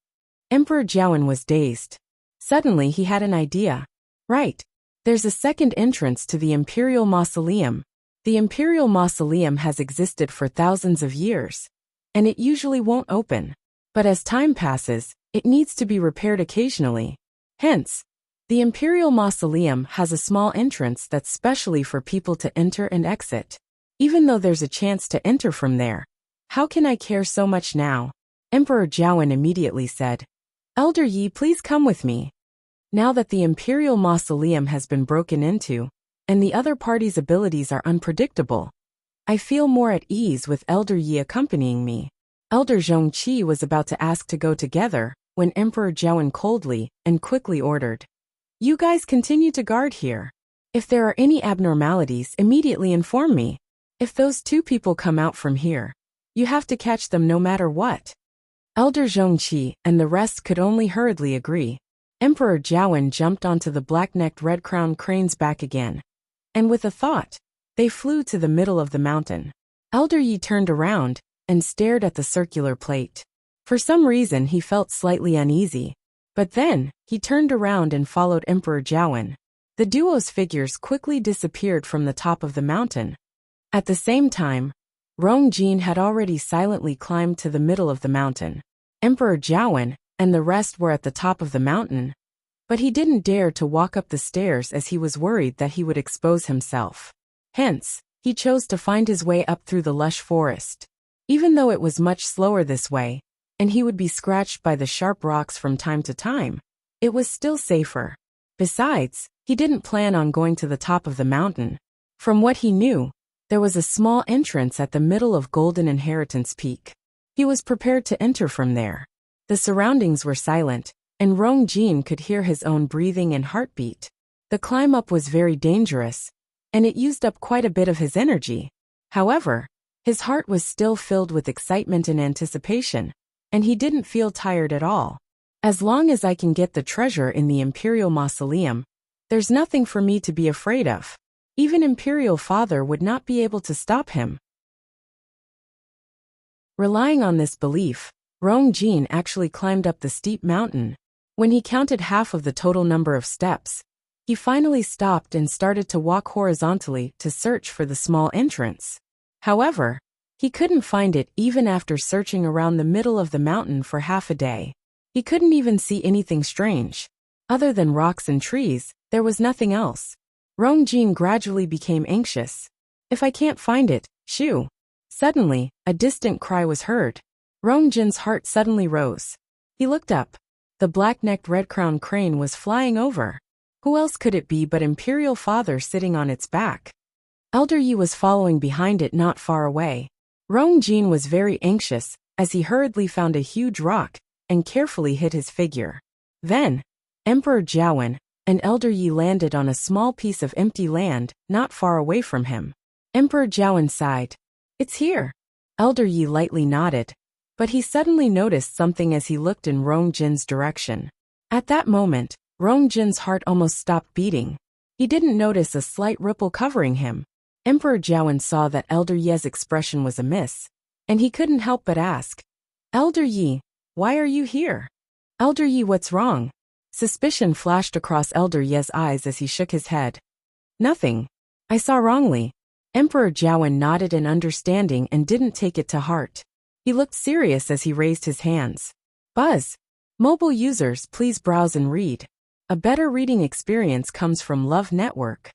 Emperor Jiawen was dazed. Suddenly, he had an idea. Right. There's a second entrance to the Imperial Mausoleum. The Imperial Mausoleum has existed for thousands of years, and it usually won't open. But as time passes, it needs to be repaired occasionally. Hence, the Imperial Mausoleum has a small entrance that's specially for people to enter and exit. Even though there's a chance to enter from there, how can I care so much now? Emperor Jiawen immediately said, "Elder Yi, please come with me." Now that the Imperial Mausoleum has been broken into, and the other party's abilities are unpredictable, I feel more at ease with Elder Yi accompanying me. Elder Zhongqi was about to ask to go together when Emperor Jiawen coldly and quickly ordered, "You guys continue to guard here. If there are any abnormalities, immediately inform me. If those two people come out from here, you have to catch them no matter what." Elder Zhongqi and the rest could only hurriedly agree. Emperor Jiawen jumped onto the black-necked red-crowned crane's back again, and with a thought, they flew to the middle of the mountain. Elder Yi turned around and stared at the circular plate. For some reason he felt slightly uneasy, but then he turned around and followed Emperor Jiawen. The duo's figures quickly disappeared from the top of the mountain. At the same time, Rong Jin had already silently climbed to the middle of the mountain. Emperor Jiawen and the rest were at the top of the mountain, but he didn't dare to walk up the stairs as he was worried that he would expose himself. Hence, he chose to find his way up through the lush forest. Even though it was much slower this way, and he would be scratched by the sharp rocks from time to time, it was still safer. Besides, he didn't plan on going to the top of the mountain. From what he knew, there was a small entrance at the middle of Golden Inheritance Peak. He was prepared to enter from there. The surroundings were silent, and Rong Jin could hear his own breathing and heartbeat. The climb up was very dangerous, and it used up quite a bit of his energy. However, his heart was still filled with excitement and anticipation, and he didn't feel tired at all. As long as I can get the treasure in the Imperial Mausoleum, there's nothing for me to be afraid of. Even Imperial Father would not be able to stop him. Relying on this belief, Rong Jin actually climbed up the steep mountain. When he counted half of the total number of steps, He finally stopped and started to walk horizontally to search for the small entrance. However, he couldn't find it even after searching around the middle of the mountain for half a day. He couldn't even see anything strange. Other than rocks and trees, there was nothing else. Rongjin gradually became anxious. If I can't find it, shoo. Suddenly, a distant cry was heard. Rongjin's heart suddenly rose. He looked up. The black-necked red-crowned crane was flying over. Who else could it be but Imperial Father sitting on its back? Elder Yi was following behind it not far away. Rongjin was very anxious, as he hurriedly found a huge rock, and carefully hid his figure. Then, Emperor Jiawen and Elder Yi landed on a small piece of empty land, not far away from him. Emperor Jiawen sighed. It's here. Elder Yi lightly nodded, but he suddenly noticed something as he looked in Rongjin's direction. At that moment, Rongjin's heart almost stopped beating. He didn't notice a slight ripple covering him. Emperor Jiawen saw that Elder Yi's expression was amiss, and he couldn't help but ask, Elder Yi, why are you here? Elder Yi, what's wrong? Suspicion flashed across Elder Yi's eyes as he shook his head. Nothing. I saw wrongly. Emperor Jiawen nodded in understanding and didn't take it to heart. He looked serious as he raised his hands. Buzz. Mobile users, please browse and read. A better reading experience comes from Love Network.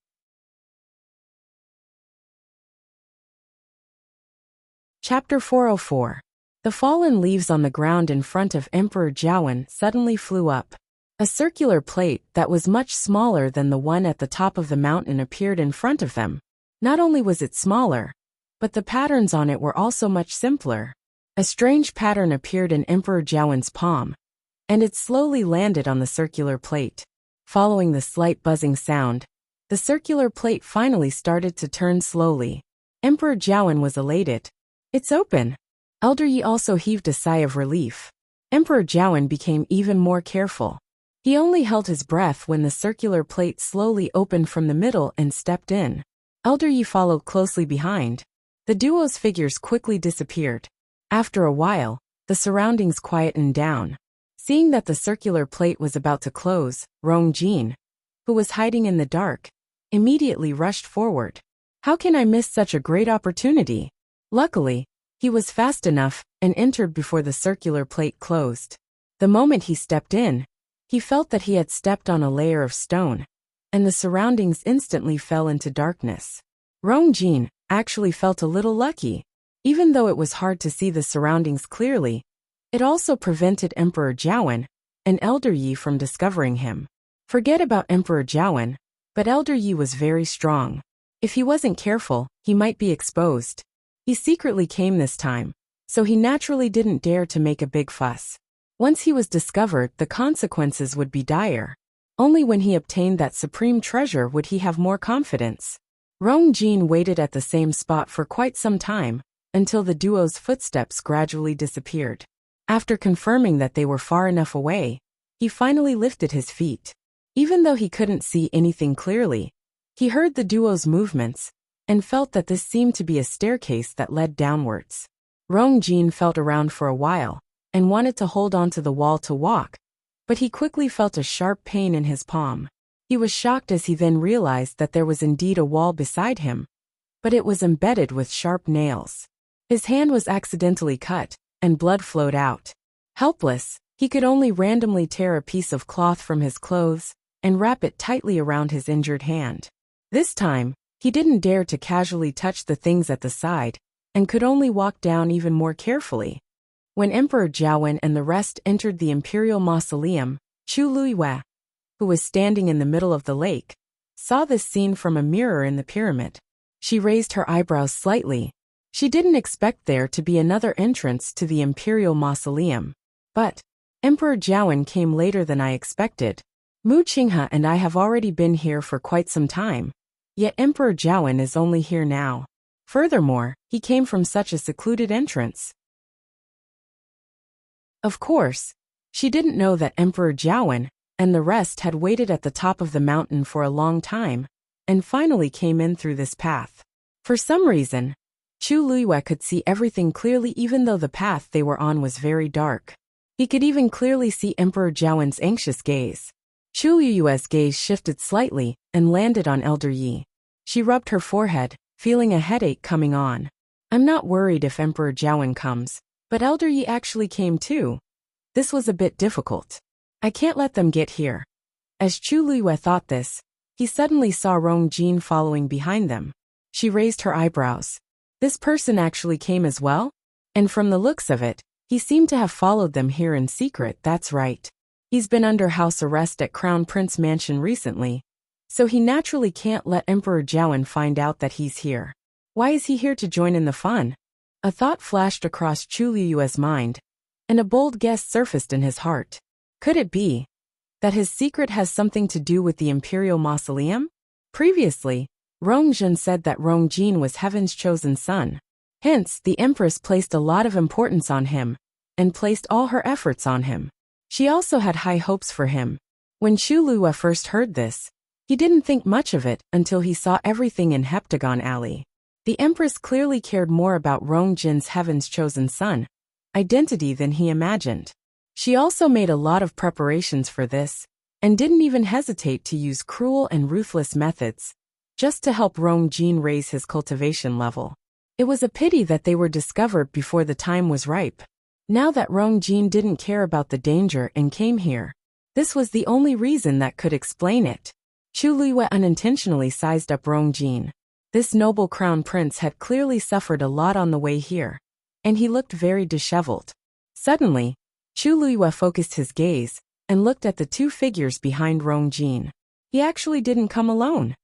Chapter 404. The fallen leaves on the ground in front of Emperor Jiawen suddenly flew up. A circular plate that was much smaller than the one at the top of the mountain appeared in front of them. Not only was it smaller, but the patterns on it were also much simpler. A strange pattern appeared in Emperor Jiawen's palm, and it slowly landed on the circular plate. Following the slight buzzing sound, the circular plate finally started to turn slowly. Emperor Jiawen was elated. It's open. Elder Yi also heaved a sigh of relief. Emperor Jiawen became even more careful. He only held his breath when the circular plate slowly opened from the middle and stepped in. Elder Yi followed closely behind. The duo's figures quickly disappeared. After a while, the surroundings quietened down. Seeing that the circular plate was about to close, Rongjin, who was hiding in the dark, immediately rushed forward. How can I miss such a great opportunity? Luckily, he was fast enough and entered before the circular plate closed. The moment he stepped in, he felt that he had stepped on a layer of stone, and the surroundings instantly fell into darkness. Rongjin actually felt a little lucky. Even though it was hard to see the surroundings clearly, it also prevented Emperor Jiawen and Elder Yi from discovering him. Forget about Emperor Jiawen, but Elder Yi was very strong. If he wasn't careful, he might be exposed. He secretly came this time, so he naturally didn't dare to make a big fuss. Once he was discovered, the consequences would be dire. Only when he obtained that supreme treasure would he have more confidence. Rongjin waited at the same spot for quite some time, until the duo's footsteps gradually disappeared. After confirming that they were far enough away, he finally lifted his feet. Even though he couldn't see anything clearly, he heard the duo's movements, and felt that this seemed to be a staircase that led downwards. Rongjin felt around for a while, and wanted to hold onto the wall to walk, but he quickly felt a sharp pain in his palm. He was shocked as he then realized that there was indeed a wall beside him, but it was embedded with sharp nails. His hand was accidentally cut, and blood flowed out. Helpless, he could only randomly tear a piece of cloth from his clothes and wrap it tightly around his injured hand. This time, he didn't dare to casually touch the things at the side, and could only walk down even more carefully. When Emperor Jiawen and the rest entered the Imperial Mausoleum, Chu Luiyue, who was standing in the middle of the lake, saw this scene from a mirror in the pyramid. She raised her eyebrows slightly. She didn't expect there to be another entrance to the Imperial Mausoleum. But Emperor Jiawen came later than I expected. Mu Qinghe and I have already been here for quite some time, yet Emperor Jiawen is only here now. Furthermore, he came from such a secluded entrance. Of course, she didn't know that Emperor Jiawen and the rest had waited at the top of the mountain for a long time, and finally came in through this path. For some reason, Chu Luiyue could see everything clearly even though the path they were on was very dark. He could even clearly see Emperor Jiawen's anxious gaze. Chu Liyue's gaze shifted slightly and landed on Elder Yi. She rubbed her forehead, feeling a headache coming on. I'm not worried if Emperor Jiawen comes, but Elder Yi actually came too. This was a bit difficult. I can't let them get here. As Chu Liyue thought this, he suddenly saw Rong Jin following behind them. She raised her eyebrows. This person actually came as well? And from the looks of it, he seemed to have followed them here in secret. That's right. He's been under house arrest at Crown Prince Mansion recently, so he naturally can't let Emperor Jiawen find out that he's here. Why is he here to join in the fun? A thought flashed across Chu Liyue's mind, and a bold guess surfaced in his heart. Could it be that his secret has something to do with the Imperial Mausoleum? Previously, Rong Jin said that Rong Jin was heaven's chosen son. Hence, the Empress placed a lot of importance on him, and placed all her efforts on him. She also had high hopes for him. When Chu Liyue first heard this, he didn't think much of it until he saw everything in Heptagon Alley. The Empress clearly cared more about Rong Jin's heaven's chosen son identity than he imagined. She also made a lot of preparations for this, and didn't even hesitate to use cruel and ruthless methods, just to help Rong Jin raise his cultivation level. It was a pity that they were discovered before the time was ripe. Now that Rong Jin didn't care about the danger and came here, this was the only reason that could explain it. Chu Liyue unintentionally sized up Rong Jin. This noble crown prince had clearly suffered a lot on the way here, and he looked very disheveled. Suddenly, Chu Liyue focused his gaze and looked at the two figures behind Rong Jin. He actually didn't come alone.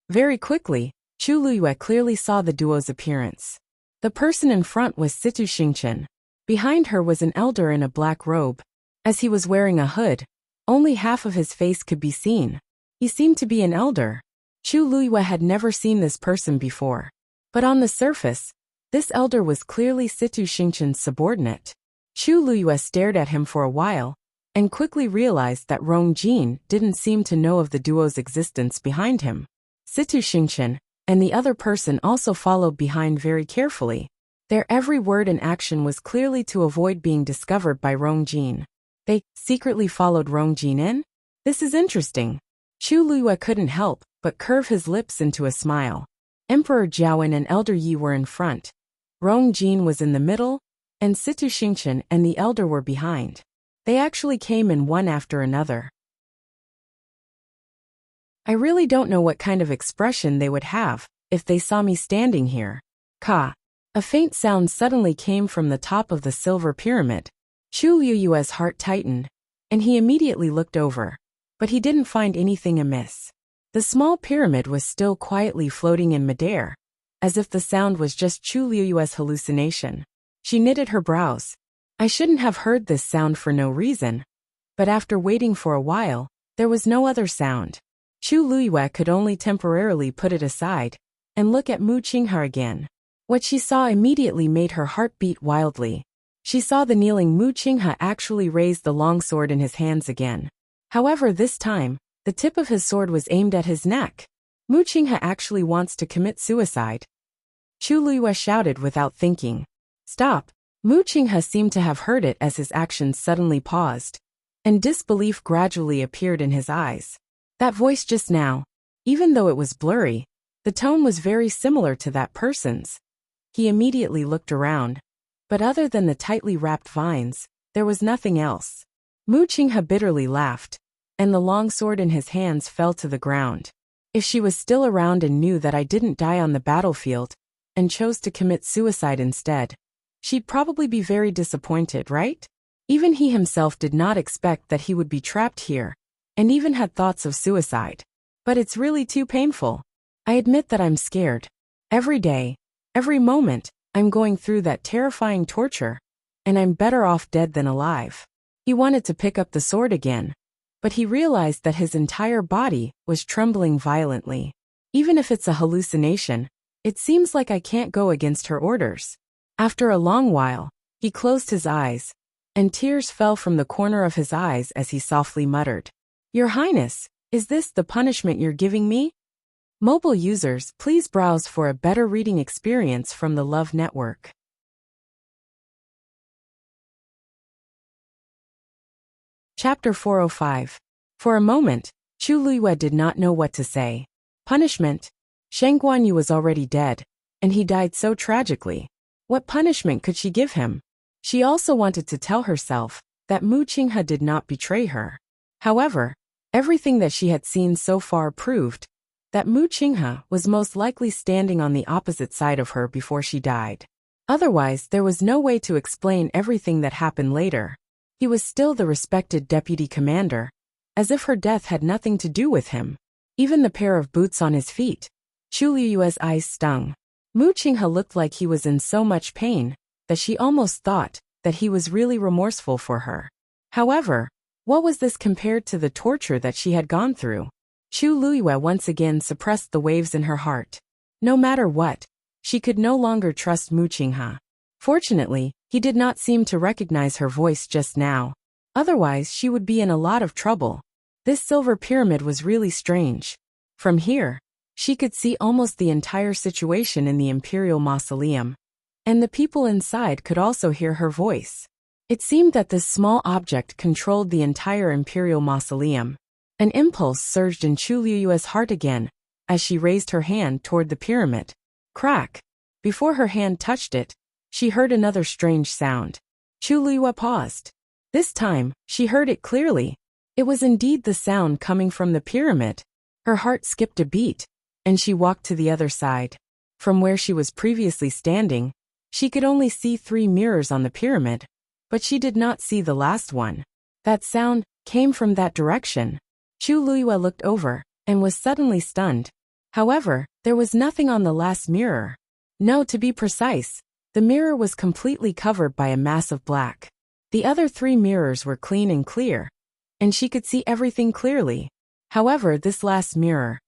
Very quickly, Chu Liyue clearly saw the duo's appearance. The person in front was Situ Xingchen. Behind her was an elder in a black robe. As he was wearing a hood, only half of his face could be seen. He seemed to be an elder. Chu Liyue had never seen this person before. But on the surface, this elder was clearly Situ Xingchen's subordinate. Chu Liyue stared at him for a while, and quickly realized that Rong Jin didn't seem to know of the duo's existence behind him. Situ Xingchen and the other person also followed behind very carefully. Their every word and action was clearly to avoid being discovered by Rong Jin. They secretly followed Rong Jin in? This is interesting. Chu Liyue couldn't help but curve his lips into a smile. Emperor Jiawen and Elder Yi were in front. Rong Jin was in the middle, and Situ Xingchen and the elder were behind. They actually came in one after another. I really don't know what kind of expression they would have if they saw me standing here. Ka. A faint sound suddenly came from the top of the silver pyramid. Chu Liyue's heart tightened, and he immediately looked over. But he didn't find anything amiss. The small pyramid was still quietly floating in midair, as if the sound was just Chu Liyue's hallucination. She knitted her brows. I shouldn't have heard this sound for no reason. But after waiting for a while, there was no other sound. Chu Liyue could only temporarily put it aside and look at Mu Qinghe again. What she saw immediately made her heart beat wildly. She saw the kneeling Mu Qinghe actually raise the longsword in his hands again. However, this time, the tip of his sword was aimed at his neck. Mu Qinghe actually wants to commit suicide. Chu Liyue shouted without thinking. Stop! Mu Qinghe seemed to have heard it as his actions suddenly paused, and disbelief gradually appeared in his eyes. That voice just now, even though it was blurry, the tone was very similar to that person's. He immediately looked around, but other than the tightly wrapped vines, there was nothing else. Mu Qinghe bitterly laughed, and the long sword in his hands fell to the ground. If she was still around and knew that I didn't die on the battlefield, and chose to commit suicide instead, she'd probably be very disappointed, right? Even he himself did not expect that he would be trapped here, and even had thoughts of suicide. But it's really too painful. I admit that I'm scared. Every day, every moment, I'm going through that terrifying torture, and I'm better off dead than alive. He wanted to pick up the sword again, but he realized that his entire body was trembling violently. Even if it's a hallucination, it seems like I can't go against her orders. After a long while, he closed his eyes, and tears fell from the corner of his eyes as he softly muttered, Your Highness, is this the punishment you're giving me? Mobile users, please browse for a better reading experience from the Love Network. Chapter 405. For a moment, Chu Luiyue did not know what to say. Punishment? Shang Guanyu was already dead, and he died so tragically. What punishment could she give him? She also wanted to tell herself that Mu Qinghe did not betray her. However, everything that she had seen so far proved that Mu Qinghe was most likely standing on the opposite side of her before she died. Otherwise, there was no way to explain everything that happened later. He was still the respected deputy commander, as if her death had nothing to do with him. Even the pair of boots on his feet. Chu Luiyue's eyes stung. Mu Qinghe looked like he was in so much pain that she almost thought that he was really remorseful for her. However, what was this compared to the torture that she had gone through? Chu Luiyue once again suppressed the waves in her heart. No matter what, she could no longer trust Mu Qinghe. Fortunately, he did not seem to recognize her voice just now. Otherwise, she would be in a lot of trouble. This silver pyramid was really strange. From here, she could see almost the entire situation in the Imperial Mausoleum. And the people inside could also hear her voice. It seemed that this small object controlled the entire Imperial Mausoleum. An impulse surged in Chu Luiyue's heart again, as she raised her hand toward the pyramid. Crack! Before her hand touched it, she heard another strange sound. Chu Luiyue paused. This time, she heard it clearly. It was indeed the sound coming from the pyramid. Her heart skipped a beat, and she walked to the other side. From where she was previously standing, she could only see 3 mirrors on the pyramid, but she did not see the last one. That sound came from that direction. Chu Luiyue looked over and was suddenly stunned. However, there was nothing on the last mirror. No, to be precise, the mirror was completely covered by a mass of black. The other 3 mirrors were clean and clear, and she could see everything clearly. However, this last mirror,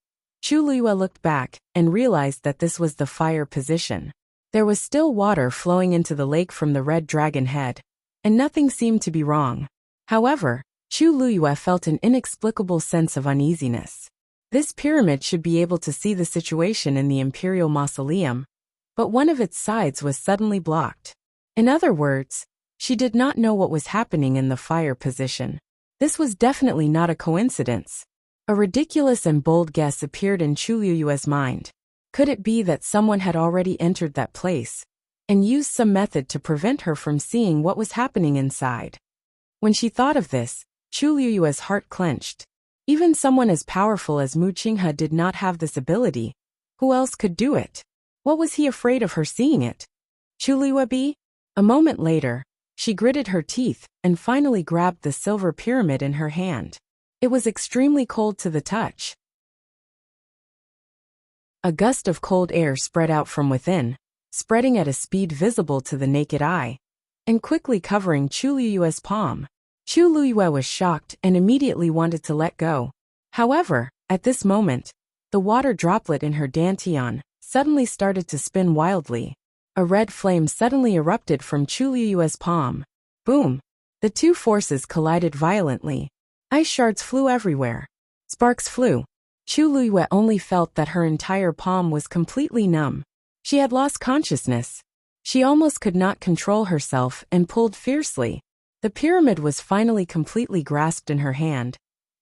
Chu Luiyue looked back and realized that this was the fire position. There was still water flowing into the lake from the red dragon head, and nothing seemed to be wrong. However, Chu Luiyue felt an inexplicable sense of uneasiness. This pyramid should be able to see the situation in the Imperial Mausoleum, but one of its sides was suddenly blocked. In other words, she did not know what was happening in the fire position. This was definitely not a coincidence. A ridiculous and bold guess appeared in Chu Luiyue's mind. Could it be that someone had already entered that place and used some method to prevent her from seeing what was happening inside? When she thought of this, Chu Luiyue's heart clenched. Even someone as powerful as Mu Qinghe did not have this ability. Who else could do it? What was he afraid of her seeing it? Chu Luiyue? A moment later, she gritted her teeth and finally grabbed the silver pyramid in her hand. It was extremely cold to the touch. A gust of cold air spread out from within, spreading at a speed visible to the naked eye, and quickly covering Chu Luiyue's palm. Chu Luiyue was shocked and immediately wanted to let go. However, at this moment, the water droplet in her dantian suddenly started to spin wildly. A red flame suddenly erupted from Chu Luiyue's palm. Boom! The 2 forces collided violently. Ice shards flew everywhere. Sparks flew. Chu Luiyue only felt that her entire palm was completely numb. She had lost consciousness. She almost could not control herself and pulled fiercely. The pyramid was finally completely grasped in her hand,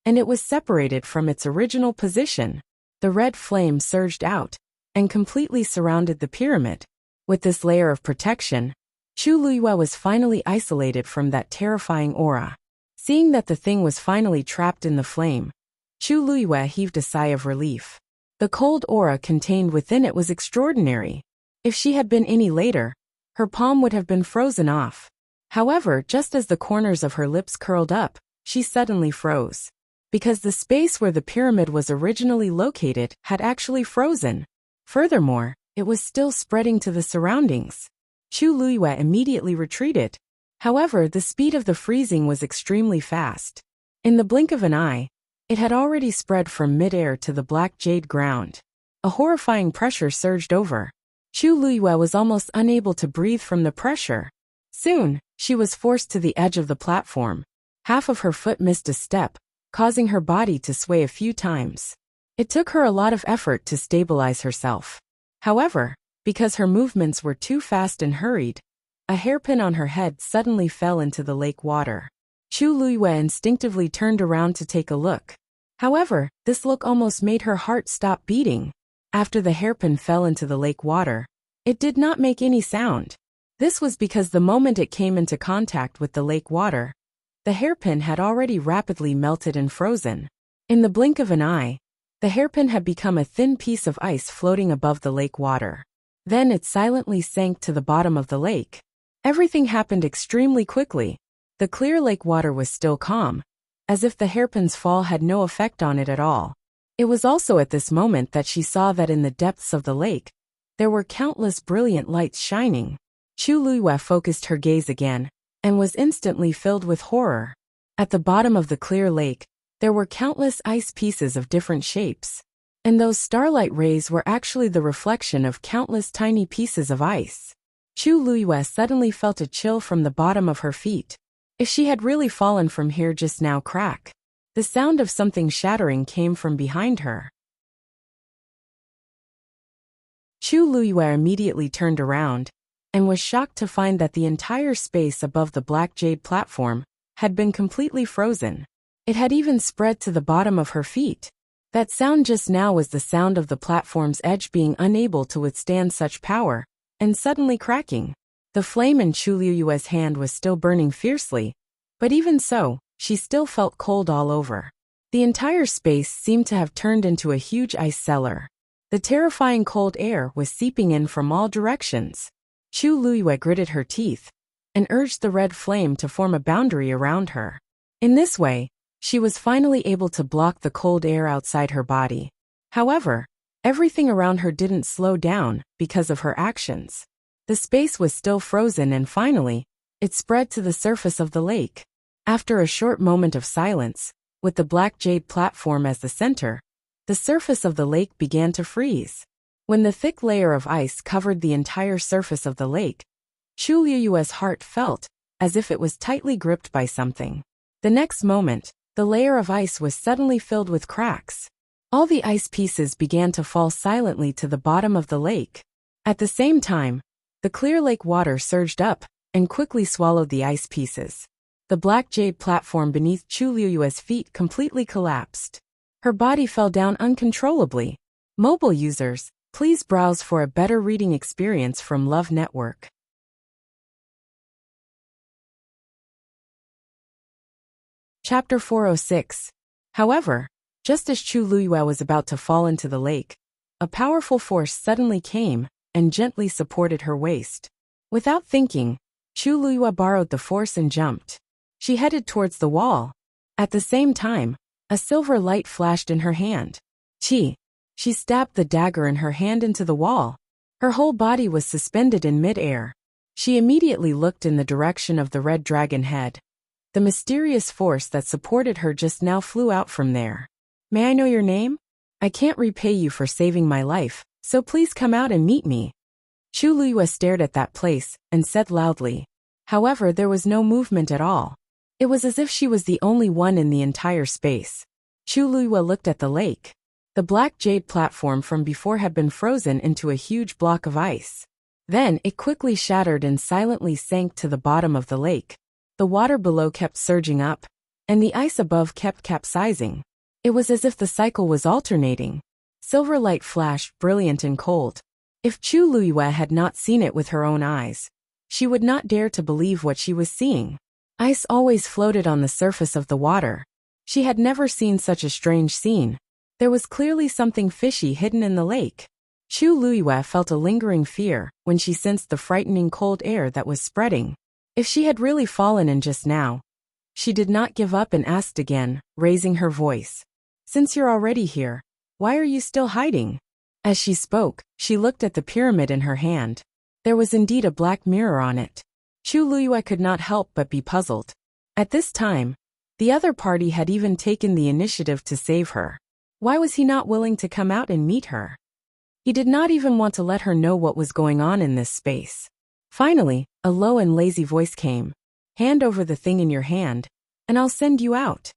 and it was separated from its original position. The red flame surged out and completely surrounded the pyramid. With this layer of protection, Chu Luiyue was finally isolated from that terrifying aura. Seeing that the thing was finally trapped in the flame, Chu Luiyue heaved a sigh of relief. The cold aura contained within it was extraordinary. If she had been any later, her palm would have been frozen off. However, just as the corners of her lips curled up, she suddenly froze. Because the space where the pyramid was originally located had actually frozen. Furthermore, it was still spreading to the surroundings. Chu Luiyue immediately retreated. However, the speed of the freezing was extremely fast. In the blink of an eye, it had already spread from mid-air to the black jade ground. A horrifying pressure surged over. Chu Luiyue was almost unable to breathe from the pressure. Soon, she was forced to the edge of the platform. Half of her foot missed a step, causing her body to sway a few times. It took her a lot of effort to stabilize herself. However, because her movements were too fast and hurried, a hairpin on her head suddenly fell into the lake water. Chu Luyue instinctively turned around to take a look. However, this look almost made her heart stop beating. After the hairpin fell into the lake water, it did not make any sound. This was because the moment it came into contact with the lake water, the hairpin had already rapidly melted and frozen. In the blink of an eye, the hairpin had become a thin piece of ice floating above the lake water. Then it silently sank to the bottom of the lake. Everything happened extremely quickly. The clear lake water was still calm, as if the hairpin's fall had no effect on it at all. It was also at this moment that she saw that in the depths of the lake, there were countless brilliant lights shining. Chu Luyue focused her gaze again, and was instantly filled with horror. At the bottom of the clear lake, there were countless ice pieces of different shapes. And those starlight rays were actually the reflection of countless tiny pieces of ice. Chu Luyue suddenly felt a chill from the bottom of her feet. If she had really fallen from here just now, crack. The sound of something shattering came from behind her. Chu Luyue immediately turned around, and was shocked to find that the entire space above the black jade platform had been completely frozen. It had even spread to the bottom of her feet. That sound just now was the sound of the platform's edge being unable to withstand such power, and suddenly cracking. The flame in Chu Luyue's hand was still burning fiercely, but even so, she still felt cold all over. The entire space seemed to have turned into a huge ice cellar. The terrifying cold air was seeping in from all directions. Chu Luyue gritted her teeth, and urged the red flame to form a boundary around her. In this way, she was finally able to block the cold air outside her body. However, everything around her didn't slow down because of her actions. The space was still frozen, and finally, it spread to the surface of the lake. After a short moment of silence, with the black jade platform as the center, the surface of the lake began to freeze. When the thick layer of ice covered the entire surface of the lake, Chu Luyue's heart felt as if it was tightly gripped by something. The next moment, the layer of ice was suddenly filled with cracks. All the ice pieces began to fall silently to the bottom of the lake. At the same time, the clear lake water surged up and quickly swallowed the ice pieces. The black jade platform beneath Chu Luyue's feet completely collapsed. Her body fell down uncontrollably. Mobile users, please browse for a better reading experience from Love Network. Chapter 406. However, just as Chu Luyue was about to fall into the lake, a powerful force suddenly came and gently supported her waist. Without thinking, Chu Luyue borrowed the force and jumped. She headed towards the wall. At the same time, a silver light flashed in her hand. She stabbed the dagger in her hand into the wall. Her whole body was suspended in mid-air. She immediately looked in the direction of the red dragon head. The mysterious force that supported her just now flew out from there. May I know your name? I can't repay you for saving my life, so please come out and meet me. Chu Luyue stared at that place and said loudly. However, there was no movement at all. It was as if she was the only one in the entire space. Chu Luyue looked at the lake. The black jade platform from before had been frozen into a huge block of ice. Then it quickly shattered and silently sank to the bottom of the lake. The water below kept surging up, and the ice above kept capsizing. It was as if the cycle was alternating. Silver light flashed, brilliant and cold. If Chu Luyue had not seen it with her own eyes, she would not dare to believe what she was seeing. Ice always floated on the surface of the water. She had never seen such a strange scene. There was clearly something fishy hidden in the lake. Chu Luyue felt a lingering fear when she sensed the frightening cold air that was spreading. If she had really fallen in just now, she did not give up and asked again, raising her voice. Since you're already here, why are you still hiding? As she spoke, she looked at the pyramid in her hand. There was indeed a black mirror on it. Chu Luyue could not help but be puzzled. At this time, the other party had even taken the initiative to save her. Why was he not willing to come out and meet her? He did not even want to let her know what was going on in this space. Finally, a low and lazy voice came. Hand over the thing in your hand, and I'll send you out.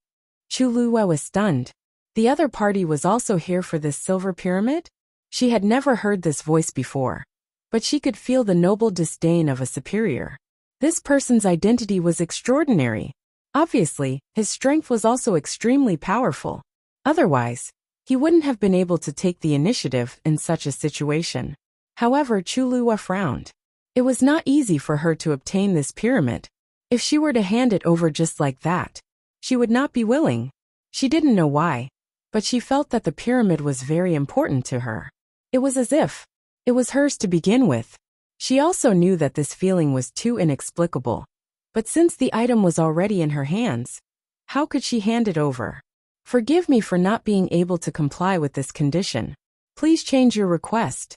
Chu Luyue was stunned. The other party was also here for this silver pyramid? She had never heard this voice before, but she could feel the noble disdain of a superior. This person's identity was extraordinary. Obviously, his strength was also extremely powerful. Otherwise, he wouldn't have been able to take the initiative in such a situation. However, Chulua frowned. It was not easy for her to obtain this pyramid. If she were to hand it over just like that, she would not be willing. She didn't know why, but she felt that the pyramid was very important to her. It was as if it was hers to begin with. She also knew that this feeling was too inexplicable. But since the item was already in her hands, how could she hand it over? Forgive me for not being able to comply with this condition. Please change your request.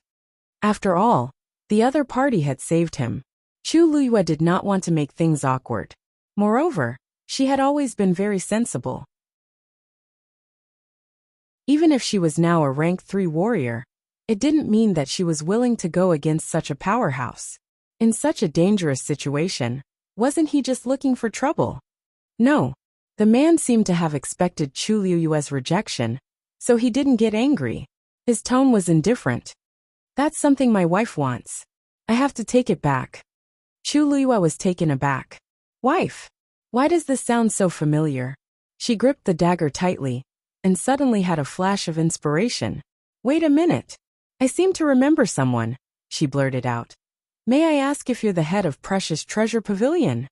After all, the other party had saved him. Chulua did not want to make things awkward. Moreover, she had always been very sensible. Even if she was now a rank 3 warrior, it didn't mean that she was willing to go against such a powerhouse. In such a dangerous situation, wasn't he just looking for trouble? No. The man seemed to have expected Chulua's rejection, so he didn't get angry. His tone was indifferent. That's something my wife wants. I have to take it back. Chulua was taken aback. Wife? Why does this sound so familiar? She gripped the dagger tightly, and suddenly had a flash of inspiration. Wait a minute. I seem to remember someone, she blurted out. May I ask if you're the head of Precious Treasure Pavilion?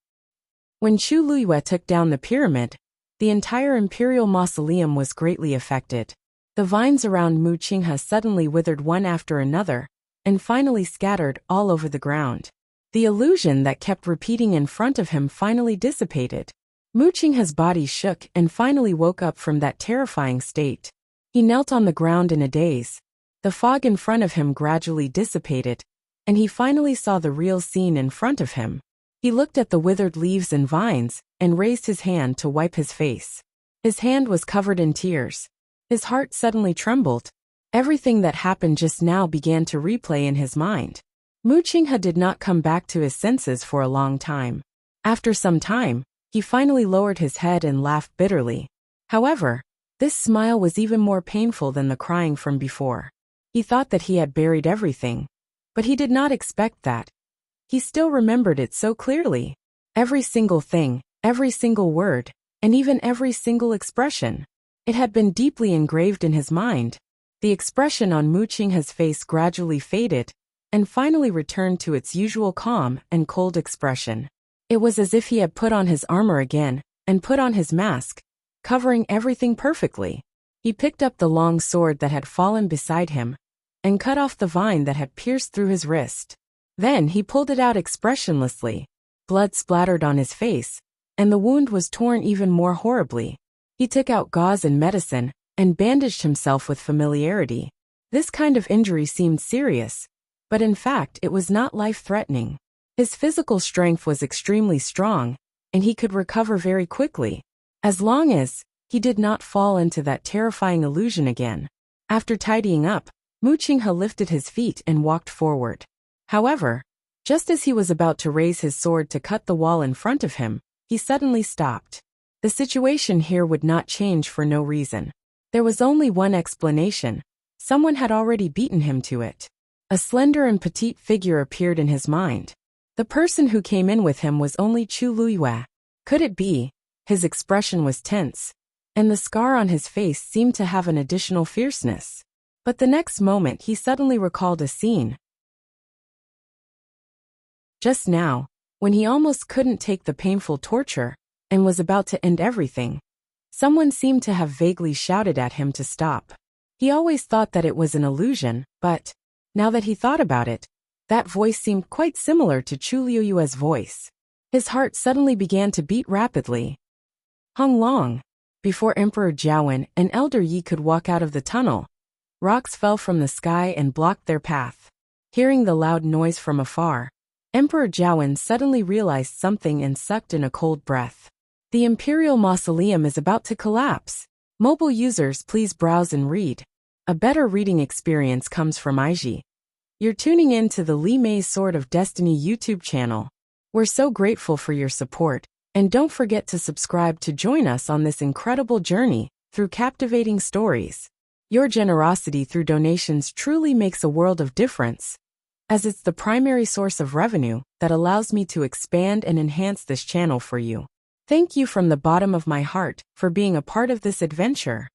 When Chulua took down the pyramid, the entire Imperial mausoleum was greatly affected. The vines around Muchingha suddenly withered one after another, and finally scattered all over the ground. The illusion that kept repeating in front of him finally dissipated. Muchingha's body shook and finally woke up from that terrifying state. He knelt on the ground in a daze. The fog in front of him gradually dissipated, and he finally saw the real scene in front of him. He looked at the withered leaves and vines, and raised his hand to wipe his face. His hand was covered in tears. His heart suddenly trembled. Everything that happened just now began to replay in his mind. Muchingha did not come back to his senses for a long time. After some time, he finally lowered his head and laughed bitterly. However, this smile was even more painful than the crying from before. He thought that he had buried everything, but he did not expect that. He still remembered it so clearly. Every single thing, every single word, and even every single expression. It had been deeply engraved in his mind. The expression on Muchingha's face gradually faded, and finally returned to its usual calm and cold expression. It was as if he had put on his armor again, and put on his mask, covering everything perfectly. He picked up the long sword that had fallen beside him, and cut off the vine that had pierced through his wrist. Then he pulled it out expressionlessly. Blood splattered on his face, and the wound was torn even more horribly. He took out gauze and medicine, and bandaged himself with familiarity. This kind of injury seemed serious, but in fact it was not life-threatening. His physical strength was extremely strong, and he could recover very quickly, as long as he did not fall into that terrifying illusion again. After tidying up, Muchingha lifted his feet and walked forward. However, just as he was about to raise his sword to cut the wall in front of him, he suddenly stopped. The situation here would not change for no reason. There was only one explanation. Someone had already beaten him to it. A slender and petite figure appeared in his mind. The person who came in with him was only Chulua. Could it be? His expression was tense, and the scar on his face seemed to have an additional fierceness. But the next moment he suddenly recalled a scene. Just now, when he almost couldn't take the painful torture, and was about to end everything, someone seemed to have vaguely shouted at him to stop. He always thought that it was an illusion, but, now that he thought about it, that voice seemed quite similar to Chulua's voice. His heart suddenly began to beat rapidly. Hung long. Before Emperor Jiawen and Elder Yi could walk out of the tunnel, rocks fell from the sky and blocked their path. Hearing the loud noise from afar, Emperor Jiawen suddenly realized something and sucked in a cold breath. The Imperial Mausoleum is about to collapse. Mobile users, please browse and read. A better reading experience comes from IG. You're tuning in to the Li Mei Sword of Destiny YouTube channel. We're so grateful for your support, and don't forget to subscribe to join us on this incredible journey through captivating stories. Your generosity through donations truly makes a world of difference, as it's the primary source of revenue that allows me to expand and enhance this channel for you. Thank you from the bottom of my heart for being a part of this adventure.